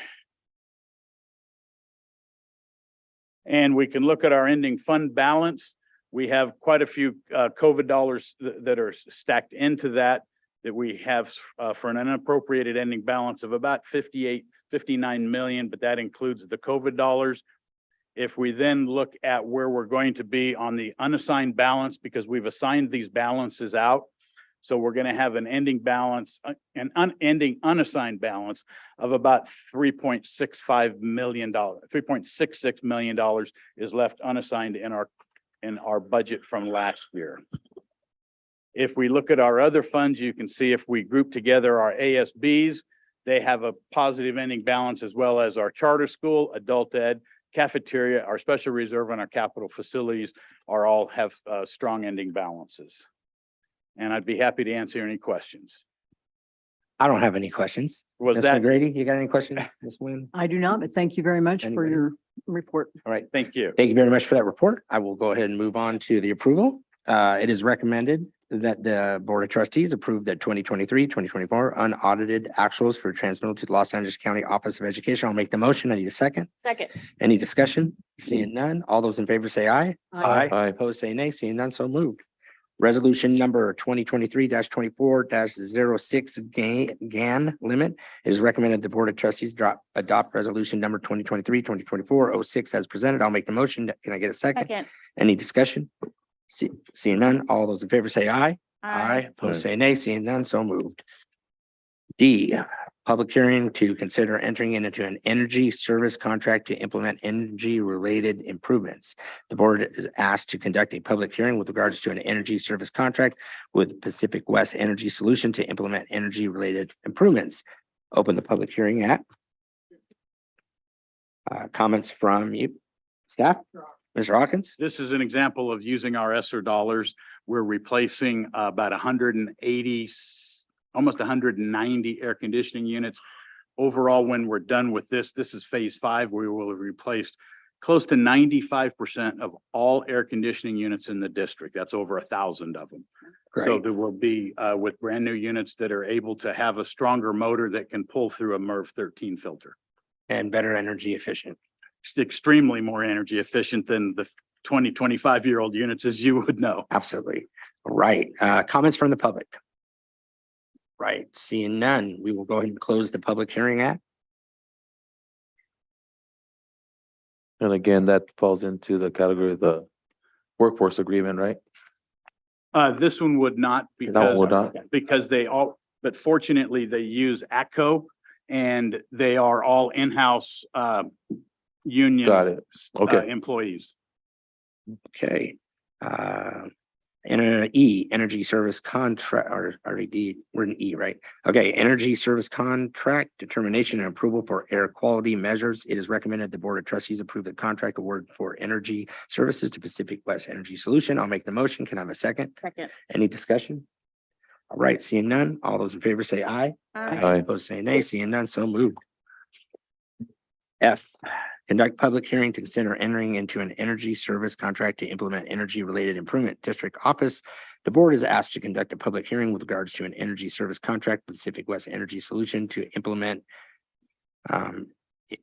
G: And we can look at our ending fund balance. We have quite a few COVID dollars that are stacked into that we have for an unappropriated ending balance of about 59 million, but that includes the COVID dollars. If we then look at where we're going to be on the unassigned balance, because we've assigned these balances out. So we're going to have an ending balance, an unending unassigned balance of about $3.65 million. $3.66 million is left unassigned in our budget from last year. If we look at our other funds, you can see if we group together our ASBs, they have a positive ending balance, as well as our charter school, adult ed, cafeteria, our special reserve, and our capital facilities are all have strong ending balances. And I'd be happy to answer any questions.
B: I don't have any questions.
G: Was
B: Ms.
G: that-
B: McGrady, you got any questions, Ms. Nguyen?
A: I do not, but thank you very much for
B: Anybody?
A: your report.
B: All right.
G: Thank you.
B: Thank you very much for that report. I will go ahead and move on to the approval. It is recommended that the Board of Trustees approve the 2023-2024 unaudited actuals for transmittal to the Los Angeles County Office of Education. I'll make the motion. I need a second.
J: Second.
B: Any discussion? Seeing none. All those in favor say aye.
A: Aye.
C: Aye.
B: Opposed, say nay. Seeing none, so moved. Resolution number 2023-24-06 GAN limit. It is recommended the Board of Trustees adopt resolution number 2023-24-06 as presented. I'll make the motion. Can I get a second?
J: Second.
B: Any discussion? Seeing none, all those in favor say aye. Opposed, say nay. Seeing none, so moved. D, public hearing to consider entering into an energy service contract to implement energy-related improvements. The board is asked to conduct a public hearing with regards to an energy service contract with Pacific West Energy Solution to implement energy-related improvements. Open the public hearing at comments from you, staff. Mr. Hawkins?
G: This is an example of using our ESSER dollars. We're replacing about 180, almost 190 air conditioning units. Overall, when we're done with this is phase 5. We will have replaced close to 95% of all air conditioning units in the district. That's over 1,000 of them. So
B: Great.
G: there will be with brand new units that are able to have a stronger motor that can pull through a MERV 13 filter.
B: And better energy efficient.
G: It's extremely more energy efficient than the 25-year-old units, as you would know.
B: Absolutely. Right. Comments from the public? Right. Seeing none, we will go ahead and close the public hearing at.
C: And again, that falls into the category of the workforce agreement, right?
G: This one would not
C: That one would not?
G: because they all, but fortunately they use ATCO and they are all in-house union
C: Got it. Okay.
G: employees.
B: Okay. Energy service contract, or already, we're in E, right? Okay, energy service contract determination and approval for air quality measures. It is recommended the Board of Trustees approve the contract award for energy services to Pacific West Energy Solution. I'll make the motion. Can I have a second?
J: Second.
B: Any discussion? All right, seeing none. All those in favor say aye.
C: Aye.
B: Opposed, say nay. Seeing none, so moved. F, conduct public hearing to consider entering into an energy service contract to implement energy-related improvement district office. The board is asked to conduct a public hearing with regards to an energy service contract with Pacific West Energy Solution to implement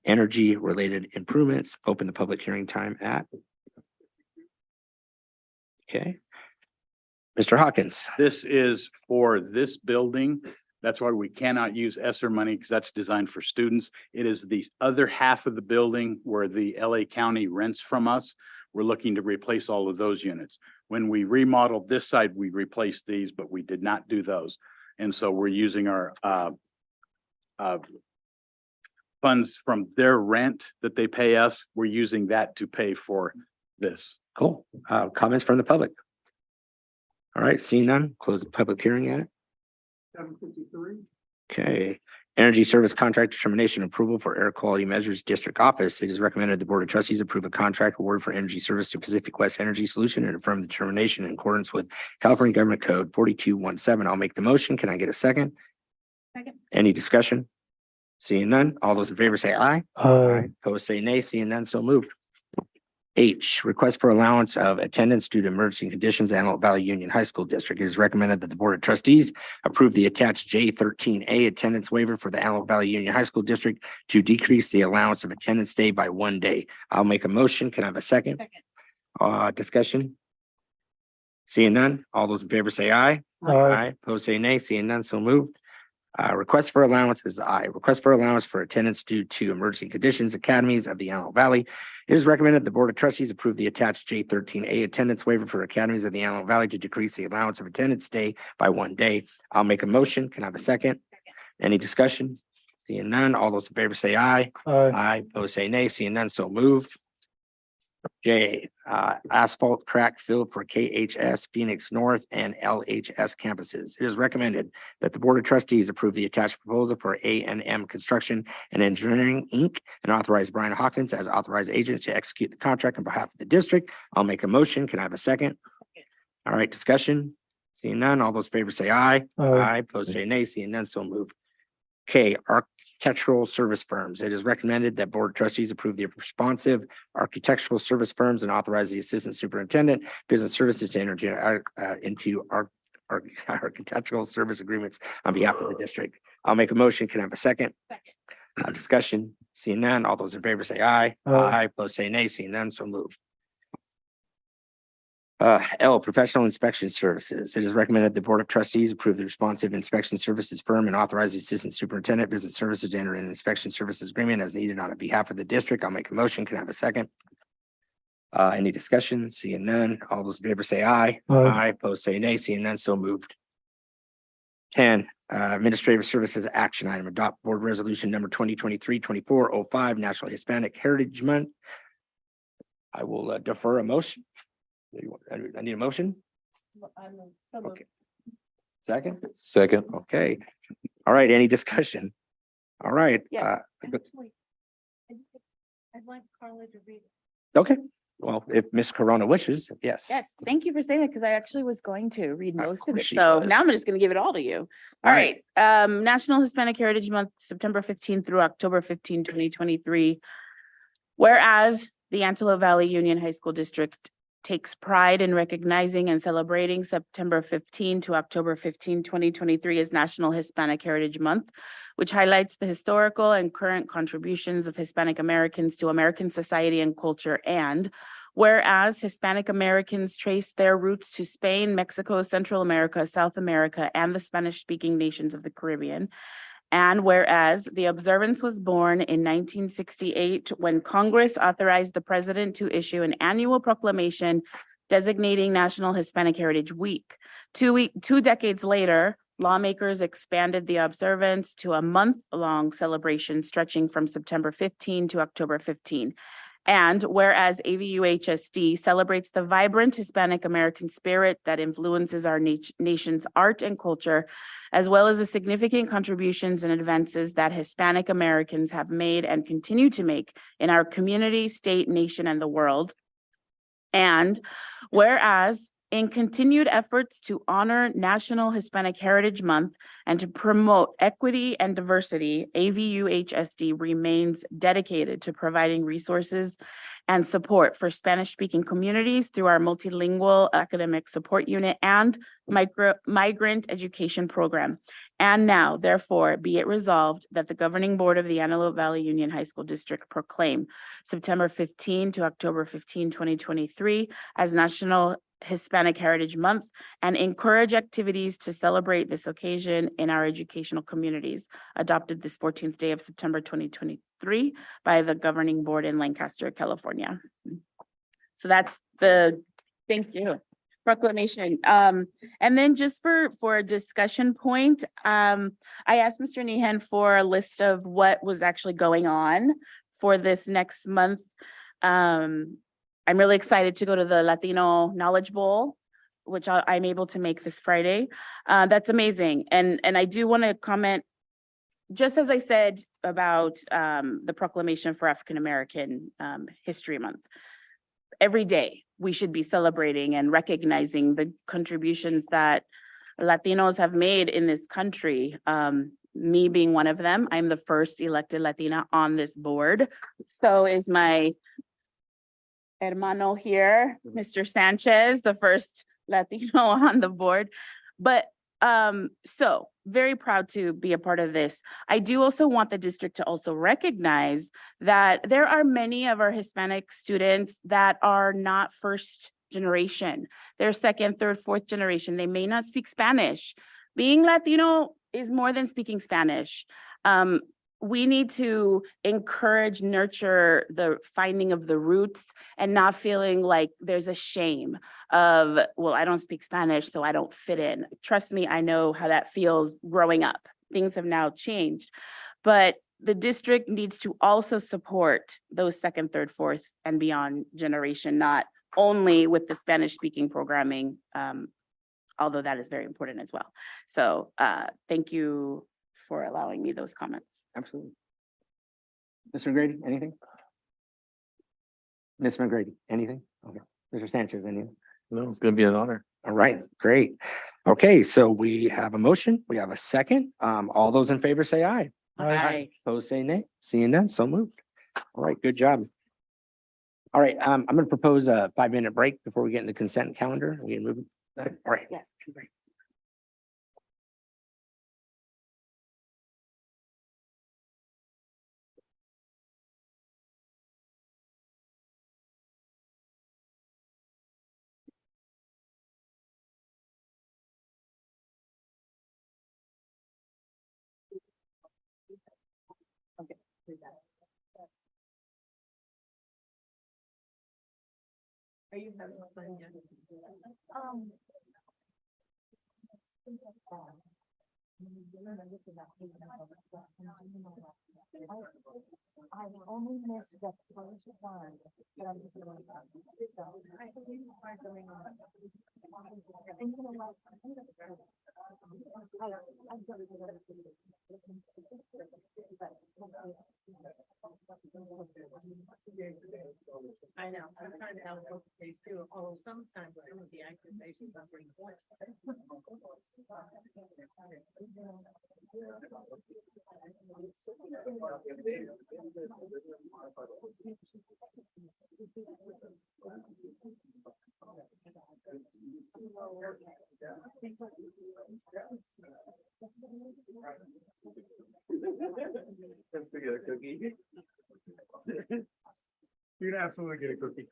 B: energy-related improvements. Open the public hearing time at. Okay. Mr. Hawkins.
G: This is for this building. That's why we cannot use ESSER money because that's designed for students. It is the other half of the building where the LA County rents from us. We're looking to replace all of those units. When we remodeled this side, we replaced these, but we did not do those. And so we're using our funds from their rent that they pay us. We're using that to pay for this.
B: Cool. Comments from the public? All right, seeing none, close the public hearing at it.
E: 7:53.
B: Okay, energy service contract determination approval for air quality measures district office. It is recommended the Board of Trustees approve a contract award for energy service to Pacific West Energy Solution and affirm the determination in accordance with California Government Code 4217. I'll make the motion. Can I get a second?
J: Second.
B: Any discussion? Seeing none, all those in favor say aye. Opposed say nay. Seeing none, so moved. H, request for allowance of attendance due to emergency conditions, Antelope Valley Union High School District. It is recommended that the Board of Trustees approve the attached J13A attendance waiver for the Antelope Valley Union High School District to decrease the allowance of attendance day by 1 day. I'll make a motion. Can I have a second?
J: Second.
B: Discussion? Seeing none, all those in favor say aye. Opposed say nay. Seeing none, so moved. Request for allowances, I. Request for allowance for attendance due to emergency conditions, academies of the Antelope Valley. It is recommended the Board of Trustees approve the attached J13A attendance waiver for academies of the Antelope Valley to decrease the allowance of attendance day by 1 day. I'll make a motion. Can I have a second? Any discussion? Seeing none, all those in favor say aye. Aye, opposed say nay. Seeing none, so moved. J, asphalt crack filled for KHS Phoenix North and LHS campuses. It is recommended that the Board of Trustees approve the attached proposal for A&M Construction and Engineering, Inc. and authorize Brian Hawkins as authorized agent to execute the contract on behalf of the district. I'll make a motion. Can I have a second? All right, discussion. Seeing none, all those in favor say aye. Aye, opposed say nay. Seeing none, so moved. K, architectural service firms. It is recommended that Board of Trustees approve the responsive architectural service firms and authorize the Assistant Superintendent Business Services to enter into architectural service agreements on behalf of the district. I'll make a motion. Can I have a second? Discussion. Seeing none, all those in favor say aye. Aye, opposed say nay. Seeing none, so moved. L, professional inspection services. It is recommended the Board of Trustees approve the responsive inspection services firm and authorize the Assistant Superintendent Business Services to enter an inspection services agreement as needed on behalf of the district. I'll make a motion. Can I have a second? Any discussion? Seeing none, all those in favor say aye. Aye, opposed say nay. Seeing none, so moved. 10, administrative services action item, adopt board resolution number 2023-2405, National Hispanic Heritage Month. I will defer a motion. I need a motion. Okay. Second?
C: Second.
B: Okay. All right. Any discussion? All right.
D: Yes.
B: Good.
D: I'd like Carla to read.
B: Okay. Well, if Miss Corona wishes, yes.
F: Yes, thank you for saying that because I actually was going to read most of it.
B: course she
F: So
B: was.
F: now I'm just going to give it all to you.
B: All
F: All right. National Hispanic Heritage Month, September 15 through October 15, 2023. Whereas the Antelope Valley Union High School District takes pride in recognizing and celebrating September 15 to October 15, 2023 as National Hispanic Heritage Month, which highlights the historical and current contributions of Hispanic Americans to American society and culture. And whereas Hispanic Americans trace their roots to Spain, Mexico, Central America, South America, and the Spanish-speaking nations of the Caribbean. And whereas the observance was born in 1968 when Congress authorized the president to issue an annual proclamation designating National Hispanic Heritage Week. 2 decades later, lawmakers expanded the observance to a month-long celebration stretching from September 15 to October 15. And whereas AVUHSD celebrates the vibrant Hispanic American spirit that influences our nation's art and culture, as well as the significant contributions and advances that Hispanic Americans have made and continue to make in our community, state, nation, and the world. And whereas in continued efforts to honor National Hispanic Heritage Month and to promote equity and diversity, AVUHSD remains dedicated to providing resources and support for Spanish-speaking communities through our multilingual academic support unit and migrant education program. And now, therefore, be it resolved that the Governing Board of the Antelope Valley Union High School District proclaim September 15 to October 15, 2023 as National Hispanic Heritage Month and encourage activities to celebrate this occasion in our educational communities, adopted this 14th day of September 2023 by the Governing Board in Lancaster, California. So that's the, thank you, proclamation. And then just for a discussion point, I asked Mr. Nehan for a list of what was actually going on for this next month. I'm really excited to go to the Latino Knowledge Bowl, which I'm able to make this Friday. That's amazing. And I do want to comment, just as I said about the proclamation for African American History Month. Every day we should be celebrating and recognizing the contributions that Latinos have made in this country. Me being one of them, I'm the first elected Latina on this board. So is my hermano here, Mr. Sanchez, the first Latino on the board. But so very proud to be a part of this. I do also want the district to also recognize that there are many of our Hispanic students that are not first generation. They're second, third, fourth generation. They may not speak Spanish. Being Latino is more than speaking Spanish. We need to encourage, nurture the finding of the roots and not feeling like there's a shame of, well, I don't speak Spanish, so I don't fit in. Trust me, I know how that feels growing up. Things have now changed, but the district needs to also support those second, third, fourth, and beyond generation, not only with the Spanish speaking programming, although that is very important as well. So thank you for allowing me those comments.
B: Absolutely. Mr. McGrady, anything? Ms. McGrady, anything? Okay. Mr. Sanchez, anything?
C: No, it's gonna be an honor.
B: All right, great. Okay, so we have a motion, we have a second. All those in favor say aye.
F: Aye.
B: Opposed, say nay. Seeing none, so moved. All right, good job. All right, I'm gonna propose a 5-minute break before we get in the consent calendar. We can move. All right.
F: Yes.
L: Are you having fun yet? I only missed the first one. But I'm just gonna. I believe you are going on. And you know what? I'm gonna go to I know, I'm trying to have a both case too, although sometimes some of the accusations are pretty much.
C: Let's get a cookie.
R: You're gonna absolutely get a cookie.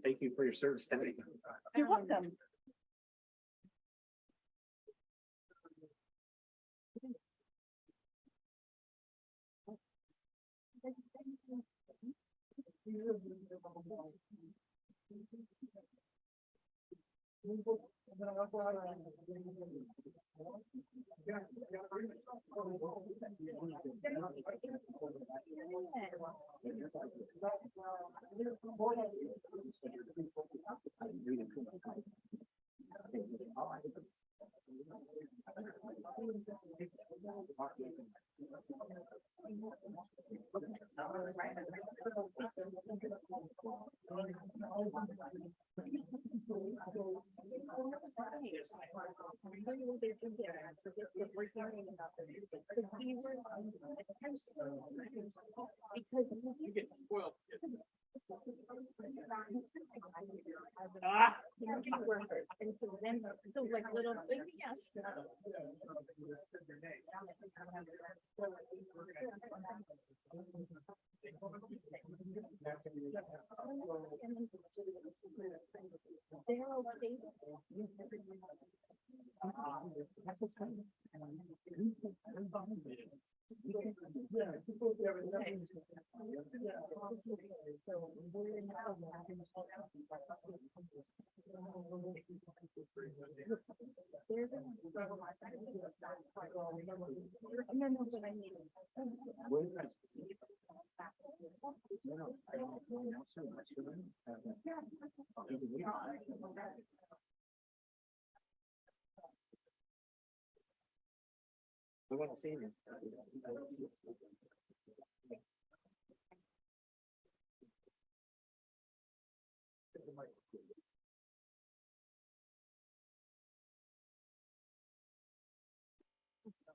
B: Thank you for your service today.
F: You're welcome.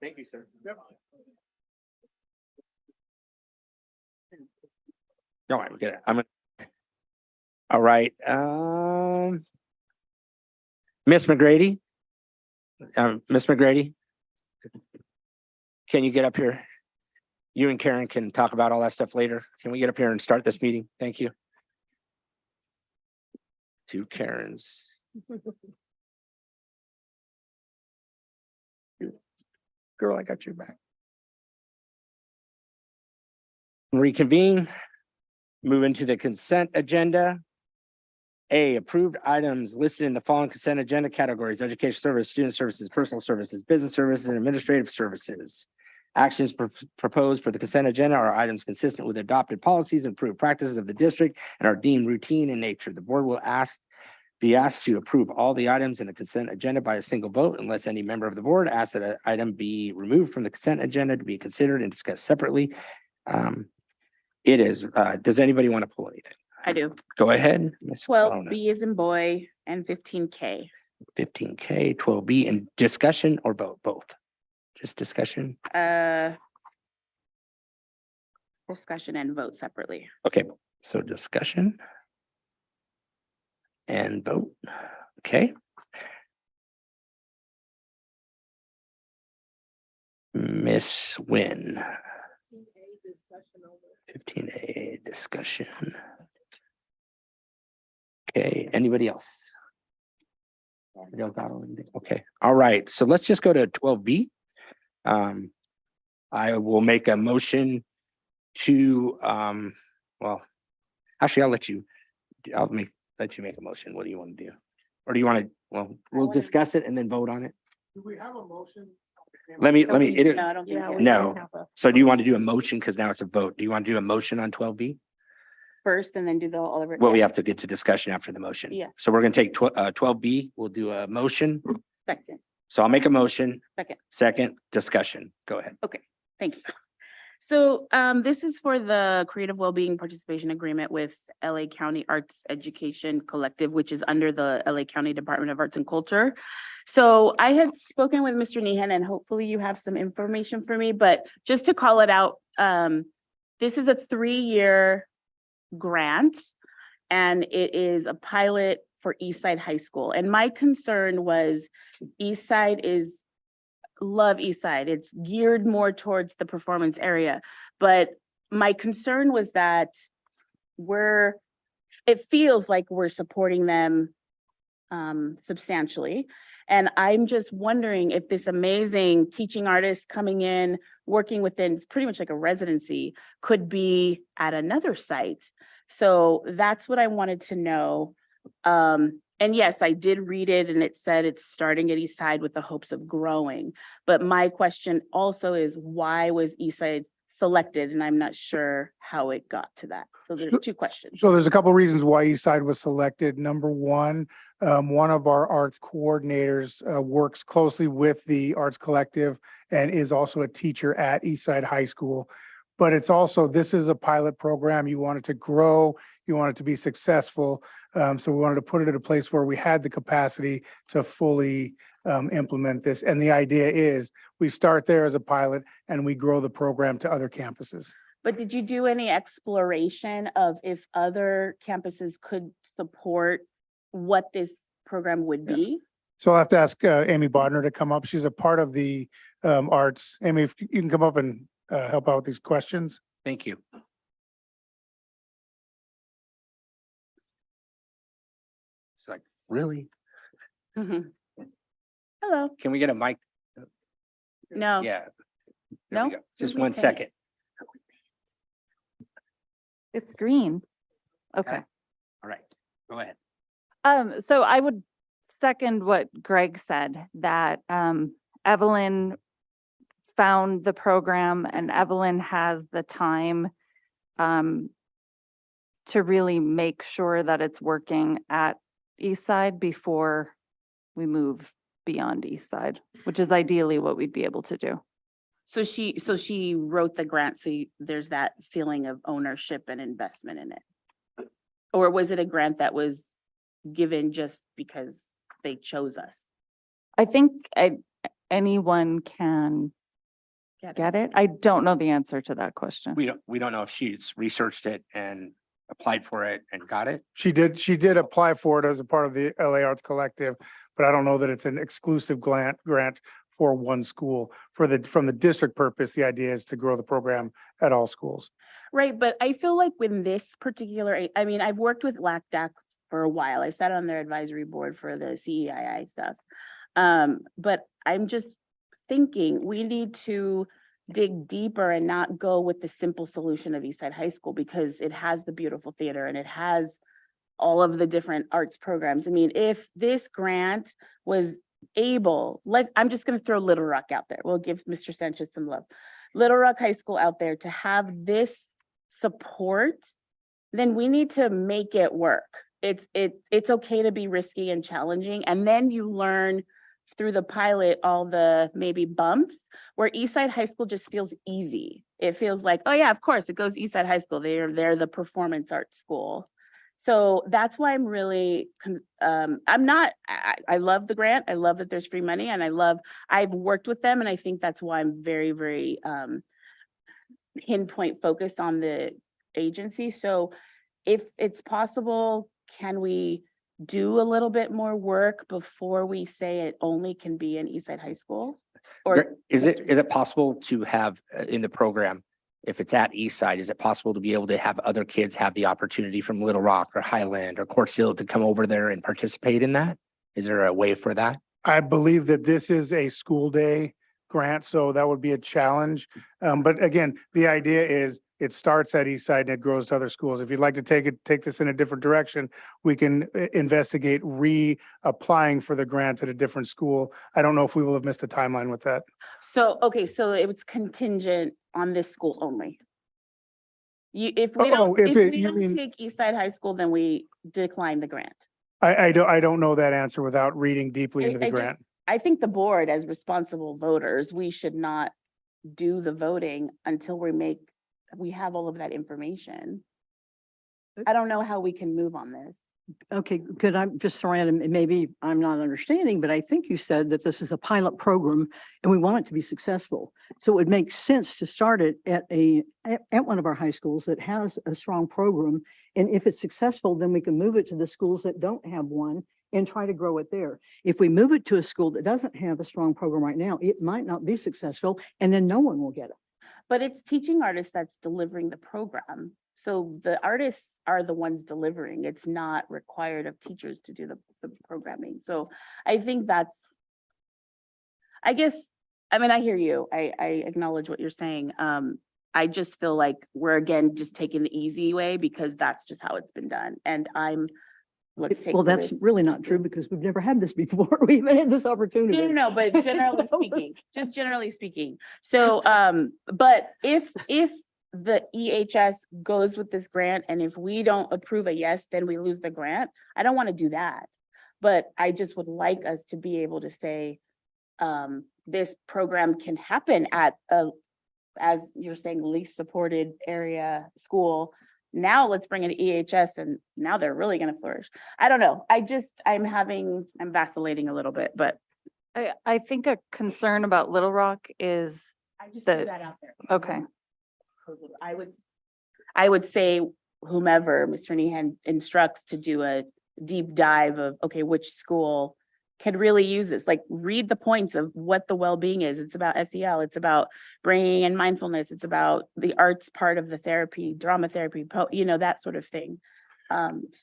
B: Thank you, sir. All right, we get it. All right, Miss McGrady. Miss McGrady. Can you get up here? You and Karen can talk about all that stuff later. Can we get up here and start this meeting? Thank you. Two Karens. Girl, I got your back. Reconvene, move into the consent agenda. A, approved items listed in the following consent agenda categories: education service, student services, personal services, business services, and administrative services. Actions proposed for the consent agenda are items consistent with adopted policies and approved practices of the district and are deemed routine in nature. The board will be asked to approve all the items in the consent agenda by a single vote unless any member of the board asks that an item be removed from the consent agenda to be considered and discussed separately. Does anybody want to pull anything?
F: I do.
B: Go ahead, Ms.
F: 12B is in boy and 15K.
B: 15K, 12B, and discussion or both? Just discussion?
F: Discussion and vote separately.
B: Okay, so discussion and vote. Okay. Miss Wynn. 15A discussion. Okay, anybody else? Okay, all right, so let's just go to 12B. I will make a motion to, well, actually, I'll let you make a motion. What do you want to do? Or do you want to, well, we'll discuss it and then vote on it?
E: Do we have a motion?
B: Let me,
F: No, I don't think
D: Yeah,
F: we
D: we
B: no.
D: can have a-
B: So do you want to do a motion? Because now it's a vote. Do you want to do a motion on 12B?
F: first and then do the all of it.
B: Well, we have to get to discussion after the motion.
F: Yeah.
B: So we're going to take 12B. We'll do a motion.
F: Second.
B: So I'll make a motion.
F: Second.
B: Second, discussion. Go ahead.
F: Okay, thank you. So this is for the Creative Wellbeing Participation Agreement with LA County Arts Education Collective, which is under the LA County Department of Arts and Culture. So I had spoken with Mr. Nehan, and hopefully you have some information for me, but just to call it out, this is a 3-year grant, and it is a pilot for Eastside High School. And my concern was love Eastside. It's geared more towards the performance area. But my concern was that it feels like we're supporting them substantially. And I'm just wondering if this amazing teaching artist coming in, working within, it's pretty much like a residency, could be at another site. So that's what I wanted to know. And yes, I did read it, and it said it's starting at Eastside with the hopes of growing. But my question also is, why was Eastside selected? And I'm not sure how it got to that. So there's 2 questions.
E: So there's a couple reasons why Eastside was selected. Number one, one of our arts coordinators works closely with the Arts Collective and is also a teacher at Eastside High School. But it's also, this is a pilot program. You want it to grow, you want it to be successful. So we wanted to put it at a place where we had the capacity to fully implement this. And the idea is we start there as a pilot and we grow the program to other campuses.
F: But did you do any exploration of if other campuses could support what this program would be?
E: So I'll have to ask Amy Bodner to come up. She's a part of the arts. Amy, if you can come up and help out with these questions.
B: Thank you. It's like, really?
F: Mhm. Hello.
B: Can we get a mic?
F: No.
B: Yeah. There we
F: No?
B: go. Just
F: We
B: 1
F: can't.
B: second.
K: It's green. Okay.
B: All right, go ahead.
K: So I would second what Greg said, that Evelyn found the program and Evelyn has the time to really make sure that it's working at Eastside before we move beyond Eastside, which is ideally what we'd be able to do.
F: So she wrote the grant, so there's that feeling of ownership and investment in it? Or was it a grant that was given just because they chose us?
K: I think anyone can get it. I don't know the answer to that question.
B: We don't know if she's researched it and applied for it and got it.
E: She did apply for it as a part of the LA Arts Collective, but I don't know that it's an exclusive grant for one school. From the district purpose, the idea is to grow the program at all schools.
F: Right, but I feel like when this particular, I mean, I've worked with LACDAC for a while. I sat on their advisory board for the CEII stuff. But I'm just thinking we need to dig deeper and not go with the simple solution of Eastside High School, because it has the beautiful theater and it has all of the different arts programs. I mean, if this grant was able, I'm just going to throw Little Rock out there. We'll give Mr. Sanchez some love. Little Rock High School out there to have this support, then we need to make it work. It's okay to be risky and challenging, and then you learn through the pilot all the maybe bumps, where Eastside High School just feels easy. It feels like, oh yeah, of course it goes Eastside High School. They're the performance arts school. So that's why I'm really, I love the grant. I love that there's free money, and I've worked with them, and I think that's why I'm very, very pinpoint focused on the agency. So if it's possible, can we do a little bit more work before we say it only can be in Eastside High School? Or
B: Is it possible to have in the program, if it's at Eastside, is it possible to be able to have other kids have the opportunity from Little Rock or Highland or Quartz Hill to come over there and participate in that? Is there a way for that?
E: I believe that this is a school day grant, so that would be a challenge. But again, the idea is it starts at Eastside and it grows to other schools. If you'd like to take this in a different direction, we can investigate reapplying for the grant at a different school. I don't know if we will have missed a timeline with that.
F: So, okay, so it was contingent on this school only. If we don't take Eastside High School, then we decline the grant.
E: I don't know that answer without reading deeply into the grant.
F: I think the board, as responsible voters, we should not do the voting until we have all of that information. I don't know how we can move on this.
A: Okay, could I just throw in, and maybe I'm not understanding, but I think you said that this is a pilot program and we want it to be successful. So it would make sense to start it at one of our high schools that has a strong program. And if it's successful, then we can move it to the schools that don't have one and try to grow it there. If we move it to a school that doesn't have a strong program right now, it might not be successful and then no one will get it.
F: But it's teaching artists that's delivering the program. So the artists are the ones delivering. It's not required of teachers to do the programming. So I think I hear you. I acknowledge what you're saying. I just feel like we're again just taking the easy way because that's just how it's been done. And let's take.
A: Well, that's really not true because we've never had this before. We haven't had this opportunity.
F: No, but generally speaking, just generally speaking. So, but if the EHS goes with this grant and if we don't approve a yes, then we lose the grant. I don't want to do that. But I just would like us to be able to say, this program can happen at as you're saying, least supported area school. Now let's bring in EHS and now they're really going to flourish. I don't know. I'm vacillating a little bit, but
K: I think a concern about Little Rock is
F: I just threw
K: that,
F: that out there.
K: okay.
F: I would say whomever Mr. Nehan instructs to do a deep dive of, okay, which school can really use this, like read the points of what the well-being is. It's about SEL. It's about bringing in mindfulness. It's about the arts part of the therapy, drama therapy, that sort of thing.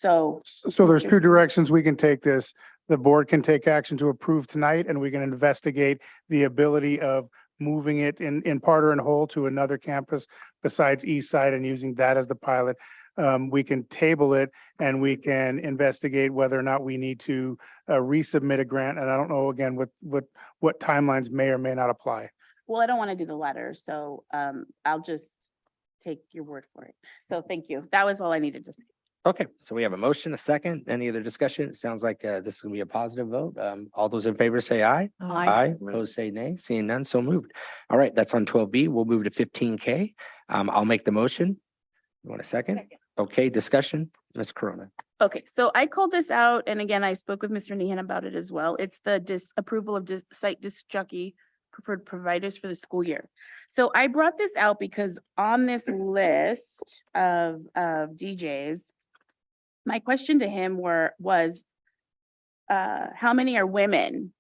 F: So
E: there's two directions we can take this. The board can take action to approve tonight and we can investigate the ability of moving it in part or in whole to another campus besides East Side and using that as the pilot. We can table it and we can investigate whether or not we need to resubmit a grant. And I don't know, again, what timelines may or may not apply.
F: well, I don't want to do the letter, so I'll just take your word for it. So thank you. That was all I needed to say.
B: Okay, so we have a motion, a second. Any other discussion? It sounds like this is gonna be a positive vote. All those in favor say aye.
A: Aye.
B: Opposed say nay. Seeing none, so moved. All right, that's on 12B. We'll move to 15K. I'll make the motion. You want a second? Okay, discussion, Ms. Corona.
F: Okay, so I called this out, and again, I spoke with Mr. Nehan about it as well. It's the approval of site disc jockey preferred providers for the school year. So I brought this out because on this list of DJs, my question to him was how many are women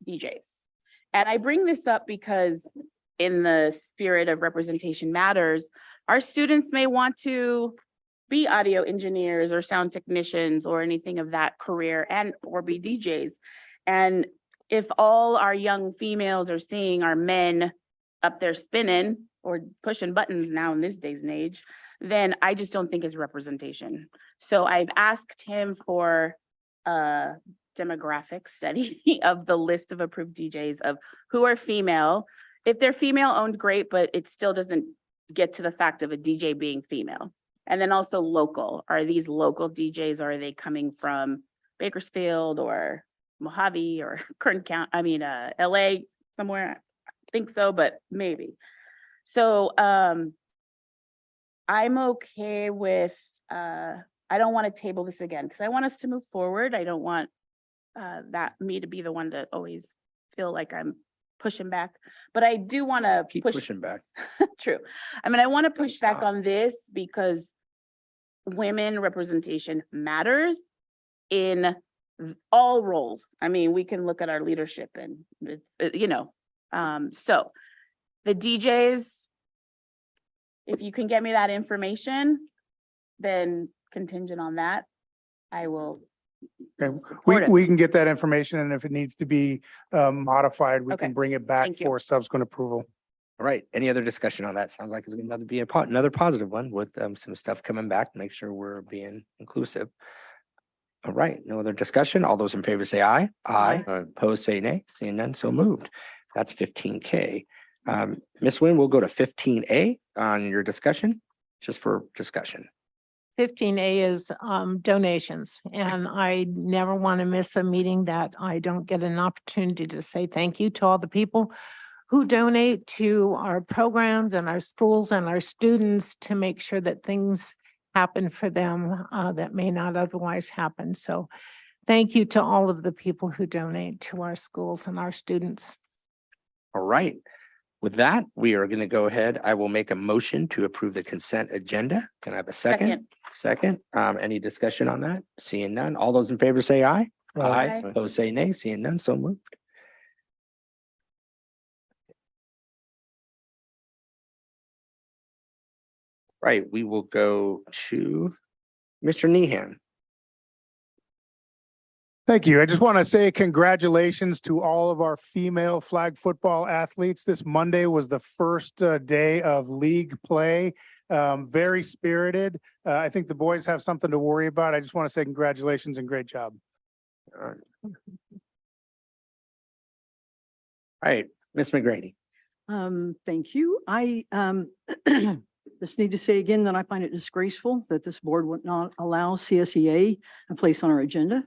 F: DJs? And I bring this up because in the spirit of representation matters, our students may want to be audio engineers or sound technicians or anything of that career or be DJs. And if all our young females are seeing our men up there spinning or pushing buttons now in this day's and age, then I just don't think it's representation. So I've asked him for a demographic study of the list of approved DJs of who are female. If they're female owned, great, but it still doesn't get to the fact of a DJ being female. And then also local. Are these local DJs or are they coming from Bakersfield or Mojave or Kern County, LA somewhere? I think so, but maybe. So I'm okay with, I don't want to table this again because I want us to move forward. I don't want me to be the one to always feel like I'm pushing back, but I do want to
B: Keep pushing back.
F: True. I want to push back on this because women representation matters in all roles. We can look at our leadership and, so the DJs, if you can get me that information, then contingent on that, I will.
E: Okay,
F: support it.
E: we can get that information and if it needs to be modified, we
F: Okay,
E: can bring it back
F: thank you.
E: for subsequent approval.
B: All right, any other discussion on that? Sounds like it's gonna be another positive one with some stuff coming back to make sure we're being inclusive. All right, no other discussion. All those in favor say aye. Aye. Opposed say nay. Seeing none, so moved. That's 15K. Ms. Nguyen, we'll go to 15A on your discussion, just for discussion.
L: 15A is donations, and I never want to miss a meeting that I don't get an opportunity to say thank you to all the people who donate to our programs and our schools and our students to make sure that things happen for them that may not otherwise happen. So thank you to all of the people who donate to our schools and our students.
B: All right. With that, we are going to go ahead. I will make a motion to approve the consent agenda. Can I have a second? Second. Any discussion on that? Seeing none. All those in favor say aye.
F: Aye.
B: Those say nay. Seeing none, so moved. Right, we will go to Mr. Nehan.
E: Thank you. I just want to say congratulations to all of our female flag football athletes. This Monday was the first day of league play. Very spirited. I think the boys have something to worry about. I just want to say congratulations and great job.
B: All right, Ms. McGrady.
A: Thank you. I just need to say again that I find it disgraceful that this board would not allow CSEA a place on our agenda.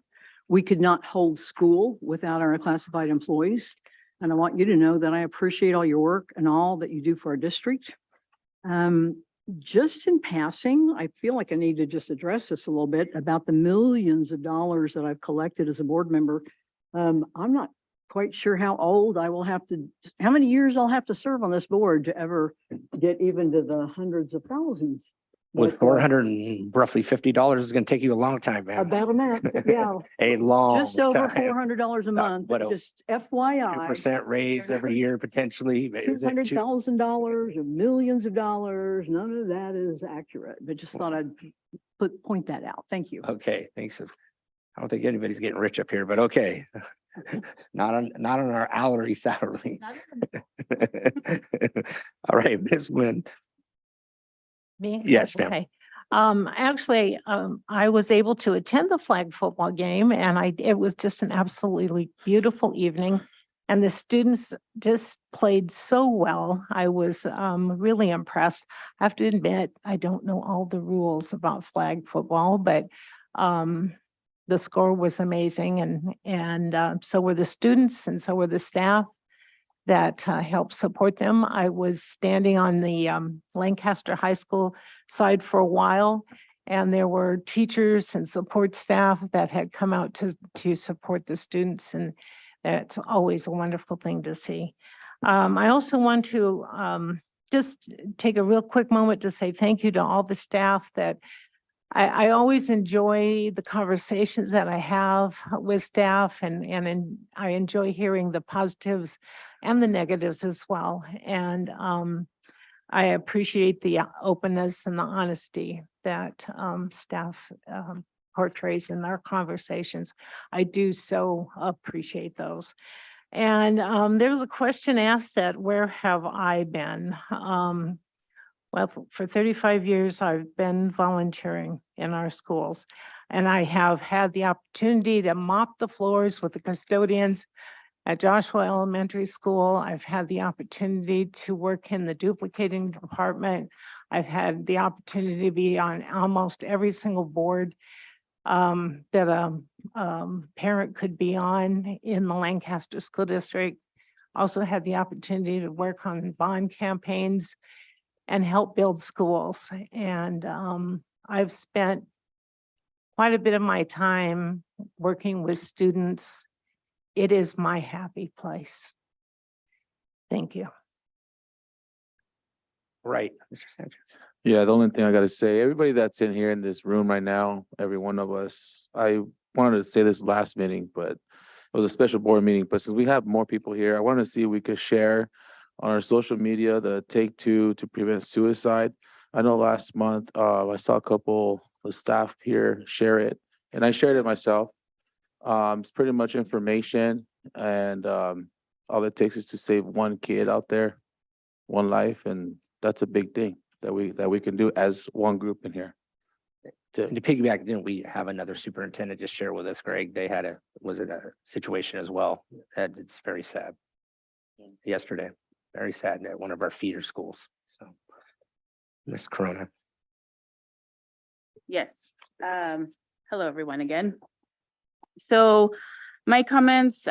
A: We could not hold school without our classified employees. And I want you to know that I appreciate all your work and all that you do for our district. Just in passing, I feel like I need to just address this a little bit about the millions of dollars that I've collected as a board member. I'm not quite sure how many years I'll have to serve on this board to ever get even to the hundreds of thousands.
B: With $400 and roughly $50 is going to take you a long time, man.
A: About a month, yeah.
B: A long
A: Just over
B: time.
A: $400 a month,
B: what,
A: just FYI.
B: 2% raise every year potentially.
A: $200,000 or millions of dollars. None of that is accurate, but just thought I'd point that out. Thank you.
B: Okay, thanks. I don't think anybody's getting rich up here, but okay. Not on our hourly salary. All right, Ms. Nguyen.
L: Me?
B: Yes, ma'am.
L: Okay. Actually, I was able to attend the flag football game and it was just an absolutely beautiful evening. And the students just played so well. I was really impressed. I have to admit, I don't know all the rules about flag football, but the score was amazing. And so were the students and so were the staff that helped support them. I was standing on the Lancaster High School side for a while, and there were teachers and support staff that had come out to support the students, and that's always a wonderful thing to see. I also want to just take a real quick moment to say thank you to all the staff that I always enjoy the conversations that I have with staff and I enjoy hearing the positives and the negatives as well. And I appreciate the openness and the honesty that staff portrays in our conversations. I do so appreciate those. And there was a question asked that where have I been? Well, for 35 years, I've been volunteering in our schools, and I have had the opportunity to mop the floors with the custodians at Joshua Elementary School. I've had the opportunity to work in the duplicating department. I've had the opportunity to be on almost every single board that a parent could be on in the Lancaster School District. Also had the opportunity to work on bond campaigns and help build schools. And I've spent quite a bit of my time working with students. It is my happy place. Thank you.
B: Right, Mr. Sanchez.
C: Yeah, the only thing I gotta say, everybody that's in here in this room right now, every one of us, I wanted to say this last meeting, but it was a special board meeting, but since we have more people here, I wanted to see if we could share on our social media, the Take Two to Prevent Suicide. I know last month, I saw a couple of staff here share it, and I shared it myself. It's pretty much information, and all it takes is to save one kid out there, one life, and that's a big thing that we can do as one group in here.
B: To piggyback, didn't we have another superintendent just share with us, Greg? They had a situation as well, and it's very sad. Yesterday, very sad at one of our feeder schools. So, Ms. Corona.
F: Yes. Hello, everyone again. So my comments,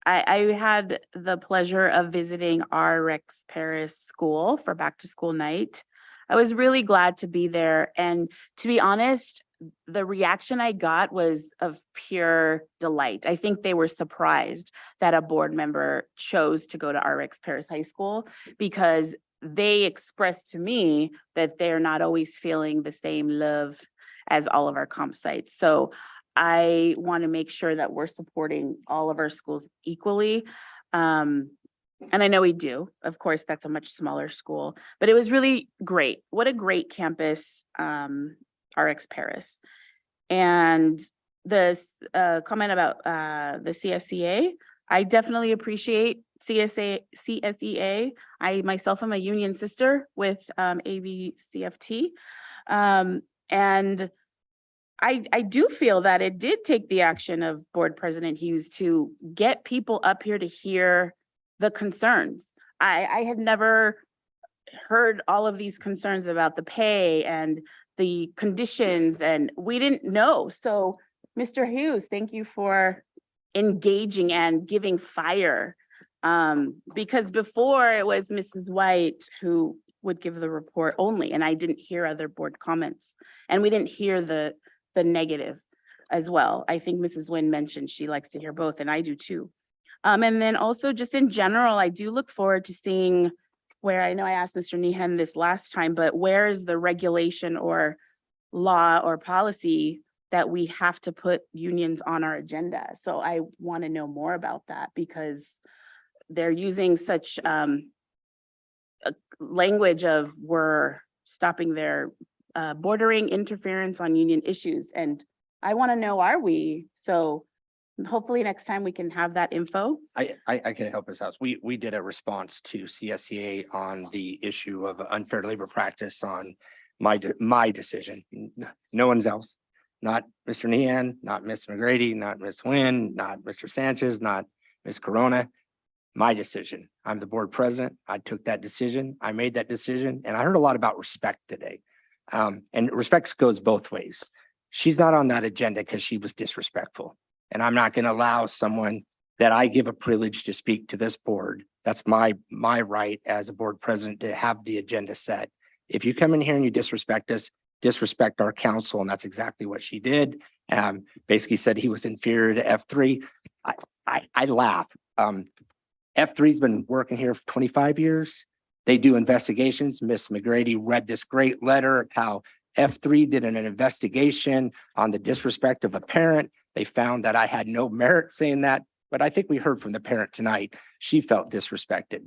F: I had the pleasure of visiting our Rex Paris school for back to school night. I was really glad to be there. And to be honest, the reaction I got was of pure delight. I think they were surprised that a board member chose to go to our Rex Paris High School, because they expressed to me that they're not always feeling the same love as all of our comp sites. So I want to make sure that we're supporting all of our schools equally. And I know we do. Of course, that's a much smaller school, but it was really great. What a great campus, RX Paris. And the comment about the CSEA, I definitely appreciate CSEA. I myself am a union sister with AVCFT. And I do feel that it did take the action of Board President Hughes to get people up here to hear the concerns. I had never heard all of these concerns about the pay and the conditions, and we didn't know. So, Mr. Hughes, thank you for engaging and giving fire. Because before it was Mrs. White who would give the report only, and I didn't hear other board comments, and we didn't hear the negative as well. I think Mrs. Nguyen mentioned she likes to hear both, and I do too. And then also just in general, I do look forward to seeing where, I know I asked Mr. Nehan this last time, but where is the regulation or law or policy that we have to put unions on our agenda? So I want to know more about that, because they're using such a language of we're stopping their bordering interference on union issues. And I want to know, are we? So hopefully next time we can have that info.
B: I can help us out. We did a response to CSEA on the issue of unfair labor practice on my decision. No one's else, not Mr. Nehan, not Ms. McGrady, not Ms. Nguyen, not Mr. Sanchez, not Ms. Corona. My decision. I'm the board president. I took that decision. I made that decision, and I heard a lot about respect today. And respect goes both ways. She's not on that agenda because she was disrespectful. And I'm not going to allow someone that I give a privilege to speak to this board. That's my right as a board president to have the agenda set. If you come in here and you disrespect us, disrespect our council, and that's exactly what she did. Basically said he was inferior to F3. I laugh. F3's been working here for 25 years. They do investigations. Miss McGrady read this great letter of how F3 did an investigation on the disrespect of a parent. They found that I had no merit saying that, but I think we heard from the parent tonight. She felt disrespected.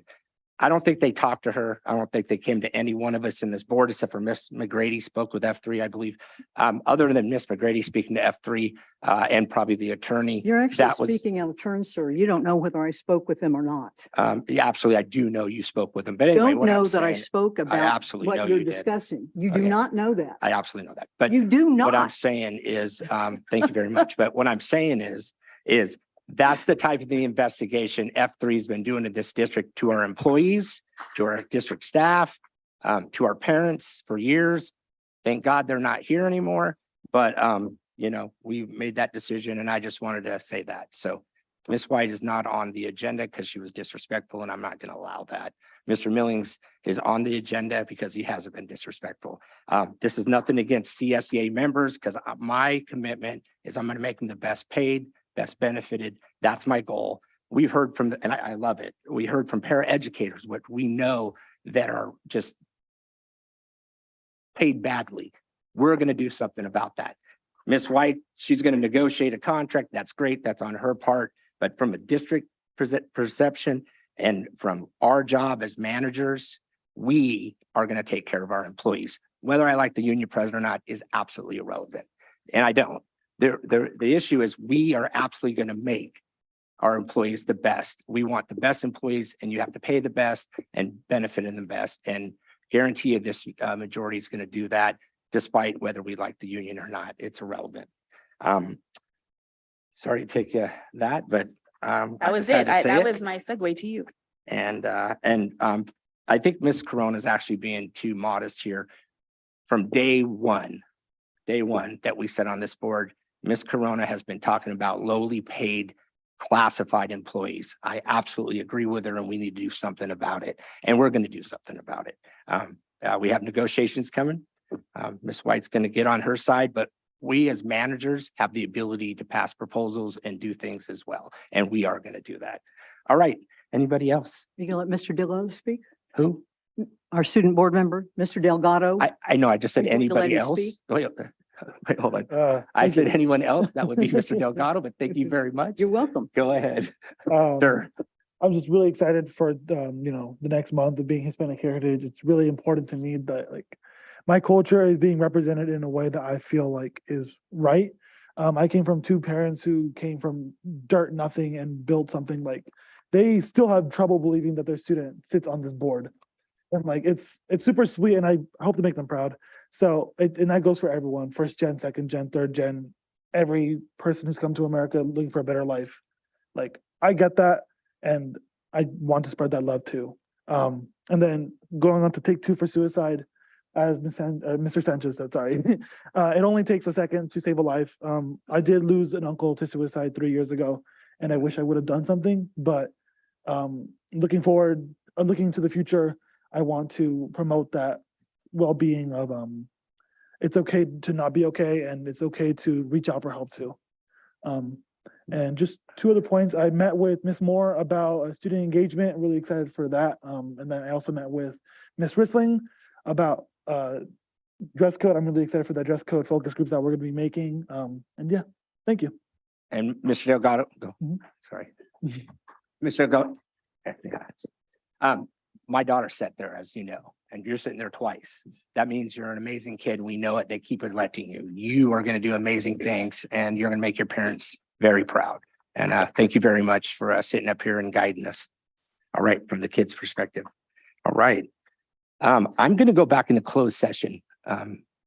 B: I don't think they talked to her. I don't think they came to any one of us in this board, except for Miss McGrady spoke with F3, I believe. Other than Miss McGrady speaking to F3 and probably the attorney.
A: You're actually speaking out of turn, sir. You don't know whether I spoke with them or not.
B: Yeah, absolutely. I do know you spoke with them, but anyway,
A: Don't know that I spoke about
B: absolutely know
A: what you're
B: you did.
A: discussing. You do
B: Okay.
A: not know that.
B: I absolutely know that, but
A: You do
B: what I'm
A: not.
B: saying is, thank you very much. But what I'm saying is that's the type of the investigation F3's been doing in this district to our employees, to our district staff, to our parents for years. Thank God they're not here anymore. But, you know, we made that decision, and I just wanted to say that. So Miss White is not on the agenda because she was disrespectful, and I'm not going to allow that. Mr. Millings is on the agenda because he hasn't been disrespectful. This is nothing against CSEA members, because my commitment is I'm going to make them the best paid, best benefited. That's my goal. We've heard from, and I love it. We heard from paraeducators, what we know that are just paid badly. We're going to do something about that. Miss White, she's going to negotiate a contract. That's great. That's on her part. But from a district perception and from our job as managers, we are going to take care of our employees. Whether I like the union president or not is absolutely irrelevant. And I don't. The issue is we are absolutely going to make our employees the best. We want the best employees, and you have to pay the best and benefit in the best. And guarantee you this majority is going to do that, despite whether we like the union or not. It's irrelevant. Sorry to take you that, but
F: That was it. That was my segue to you.
B: And I think Ms. Corona is actually being too modest here. From day one that we sat on this board, Ms. Corona has been talking about lowly paid classified employees. I absolutely agree with her and we need to do something about it. And we're going to do something about it. We have negotiations coming. Ms. White's going to get on her side, but we as managers have the ability to pass proposals and do things as well. And we are going to do that. All right. Anybody else?
A: You gonna let Mr. Delgado speak?
B: Who?
A: Our student board member, Mr. Delgado?
B: I know, I just said
A: Are you going to let
B: anybody
A: him
B: else.
A: speak?
B: Wait, hold on. I said anyone else, that would be Mr. Delgado, but thank you very much.
A: You're welcome.
B: Go ahead.
M: Um,
B: Sure.
M: I'm just really excited for, the next month of being Hispanic Heritage. It's really important to me that like my culture is being represented in a way that I feel like is right. I came from two parents who came from dirt, nothing and built something like they still have trouble believing that their student sits on this board. And like, it's super sweet and I hope to make them proud. So, and that goes for everyone, first gen, second gen, third gen, every person who's come to America looking for a better life. Like, I get that. And I want to spread that love too. And then going on to take two for suicide, as Mr. Sanchez said, sorry. It only takes a second to save a life. I did lose an uncle to suicide 3 years ago, and I wish I would have done something. But looking forward, looking to the future, I want to promote that well-being of it's okay to not be okay, and it's okay to reach out for help too. And just two other points, I met with Miss Moore about student engagement, really excited for that. And then I also met with Miss Rissling about dress code. I'm really excited for that dress code focus groups that we're gonna be making. And yeah, thank you.
B: And Mr. Delgado, go. Sorry. Mr. Delgado. My daughter sat there, as you know, and you're sitting there twice. That means you're an amazing kid. We know it. They keep electing you. You are going to do amazing things and you're going to make your parents very proud. And thank you very much for sitting up here and guiding us. All right, from the kids' perspective. All right. I'm going to go back into closed session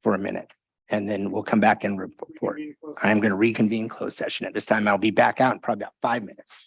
B: for a minute, and then we'll come back and report. I'm going to reconvene closed session. At this time, I'll be back out in probably about 5 minutes.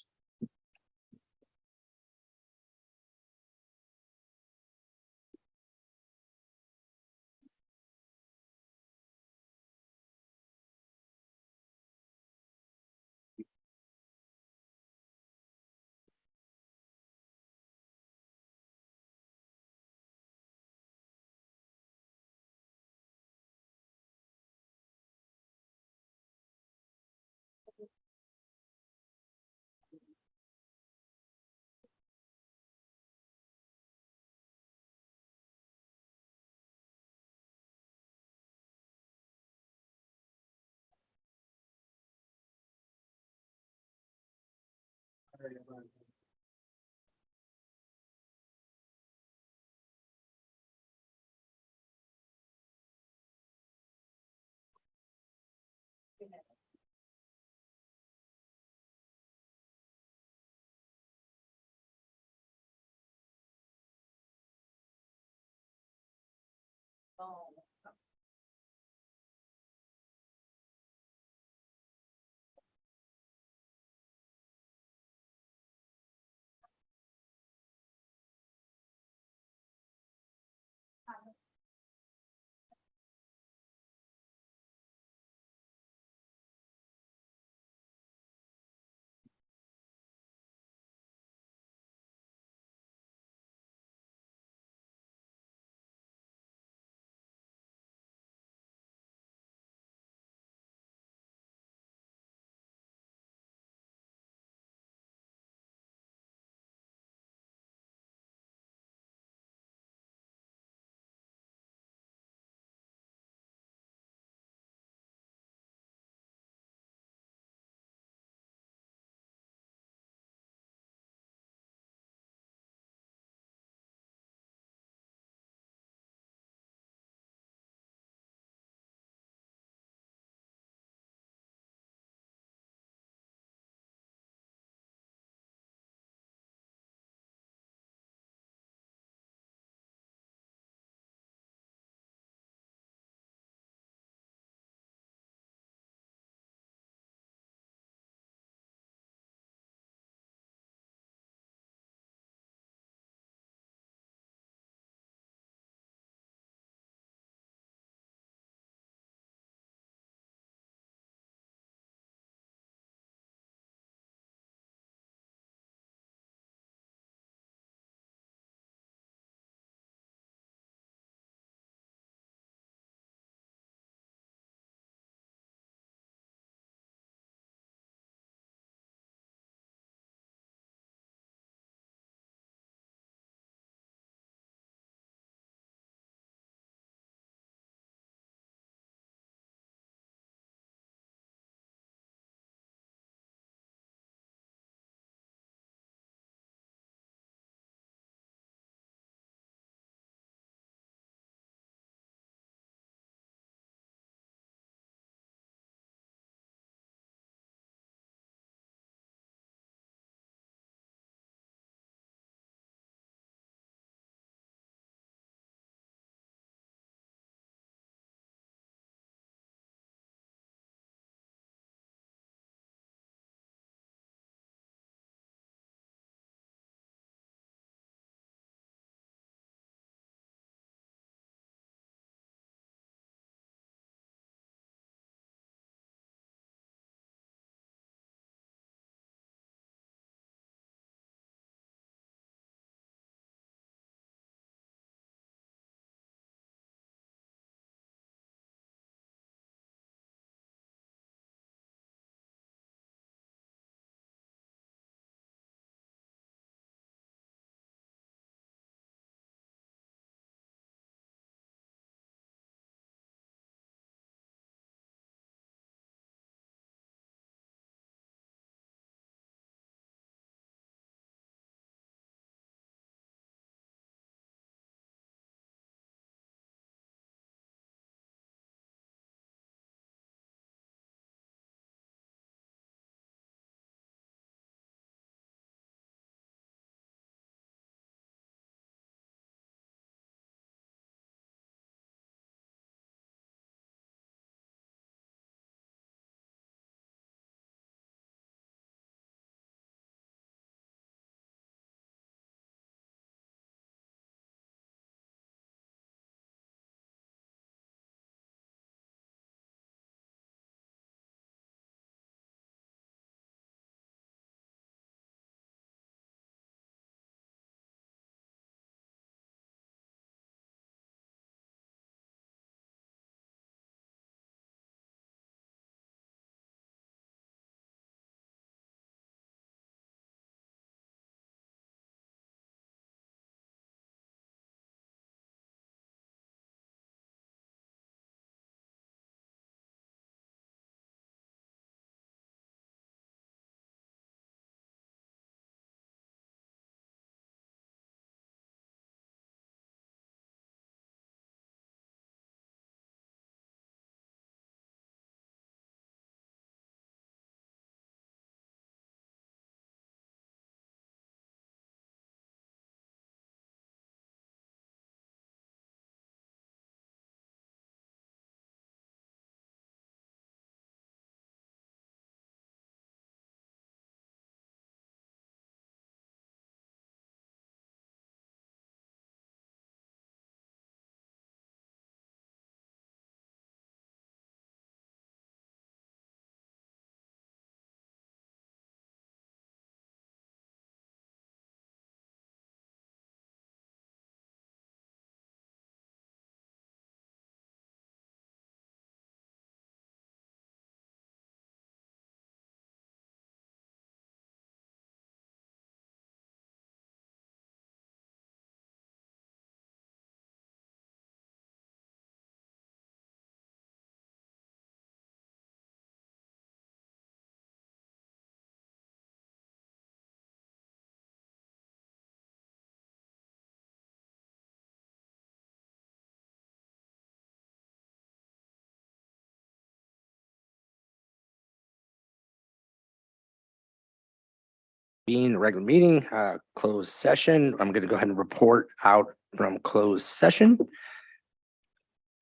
B: Being a regular meeting, closed session, I'm gonna go ahead and report out from closed session.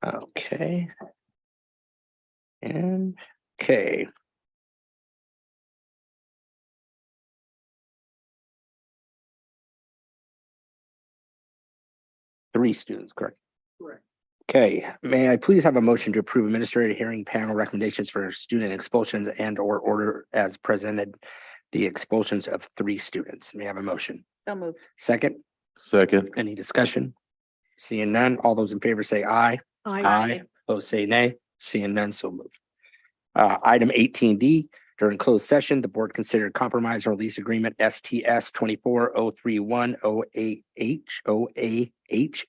B: Okay. And, okay. Three students, correct?
E: Correct.
B: Okay, may I please have a motion to approve administrative hearing panel recommendations for student expulsions and or order as presented the expulsions of three students? May I have a motion?
F: So moved.
B: Second,
C: Second.
B: any discussion? Seeing none, all those in favor say aye.
A: Aye.
B: Opposed say nay. Seeing none, so moved. Item 18D, during closed session, the board considered compromise or lease agreement STS 24031OAH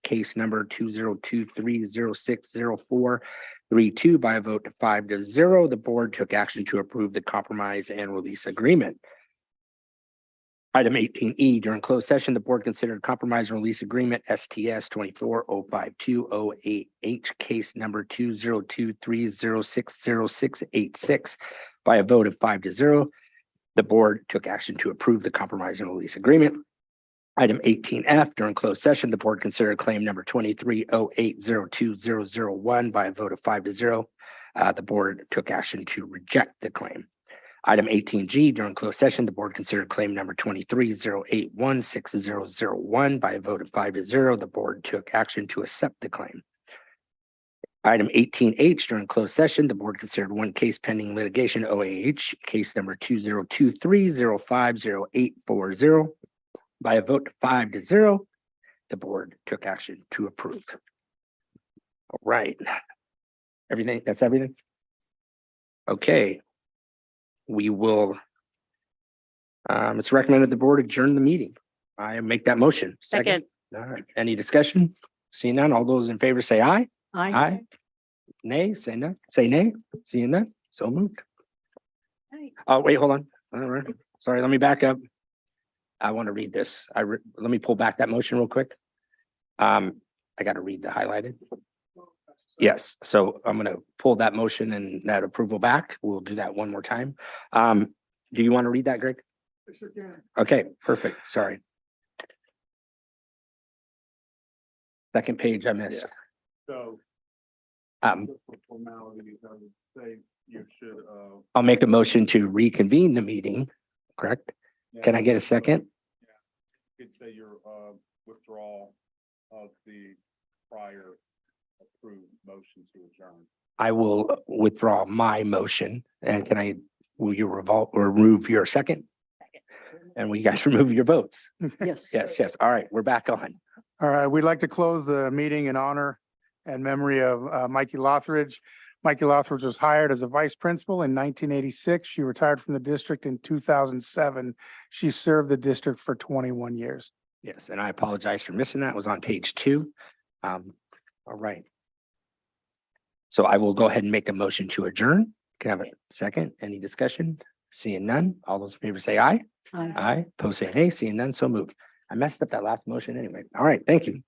B: case number 20230600432 by a vote of 5-0. The board took action to approve the compromise and release agreement. Item 18E, during closed session, the board considered compromise and release agreement STS 24052OAH case number 20230606686 by a vote of 5-0. The board took action to approve the compromise and release agreement. Item 18F, during closed session, the board considered claim number 230802001 by a vote of 5-0. The board took action to reject the claim. Item 18G, during closed session, the board considered claim number 230816001 by a vote of 5-0. The board took action to accept the claim. Item 18H, during closed session, the board considered one case pending litigation OAH, case number 20230500840 by a vote of 5-0. The board took action to approve. All right. Everything, that's everything? Okay. We will, it's recommended the board adjourn the meeting. I make that motion.
F: Second.
B: All right, any discussion? Seeing none, all those in favor say aye.
A: Aye.
B: Nay, say no, say nay. Seeing none, so moved. Oh, wait, hold on. All right, sorry, let me back up. I want to read this. Let me pull back that motion real quick. I got to read the highlighted. Yes, so I'm gonna pull that motion and that approval back. We'll do that one more time. Do you want to read that, Greg?
E: Sure can.
B: Okay, perfect. Sorry. Second page I missed.
R: So.
B: Um,
R: for formality, I would say you should,
B: I'll make a motion to reconvene the meeting, correct? Can I get a second?
R: you could say your, withdrawal of the prior approved motion to adjourn.
B: I will withdraw my motion. And will you remove your second? And will you guys remove your votes?
A: Yes.
B: Yes. All right, we're back on.
E: All right, we'd like to close the meeting in honor and memory of Mikey Lothridge. Mikey Lothridge was hired as a vice principal in 1986. She retired from the district in 2007. She served the district for 21 years.
B: Yes, and I apologize for missing that. It was on page 2. All right. So I will go ahead and make a motion to adjourn. Can I have a second? Any discussion? Seeing none, all those in favor say aye.
A: Aye.
B: Aye. Opposed say nay. Seeing none, so moved. I messed up that last motion anyway. All right, thank you.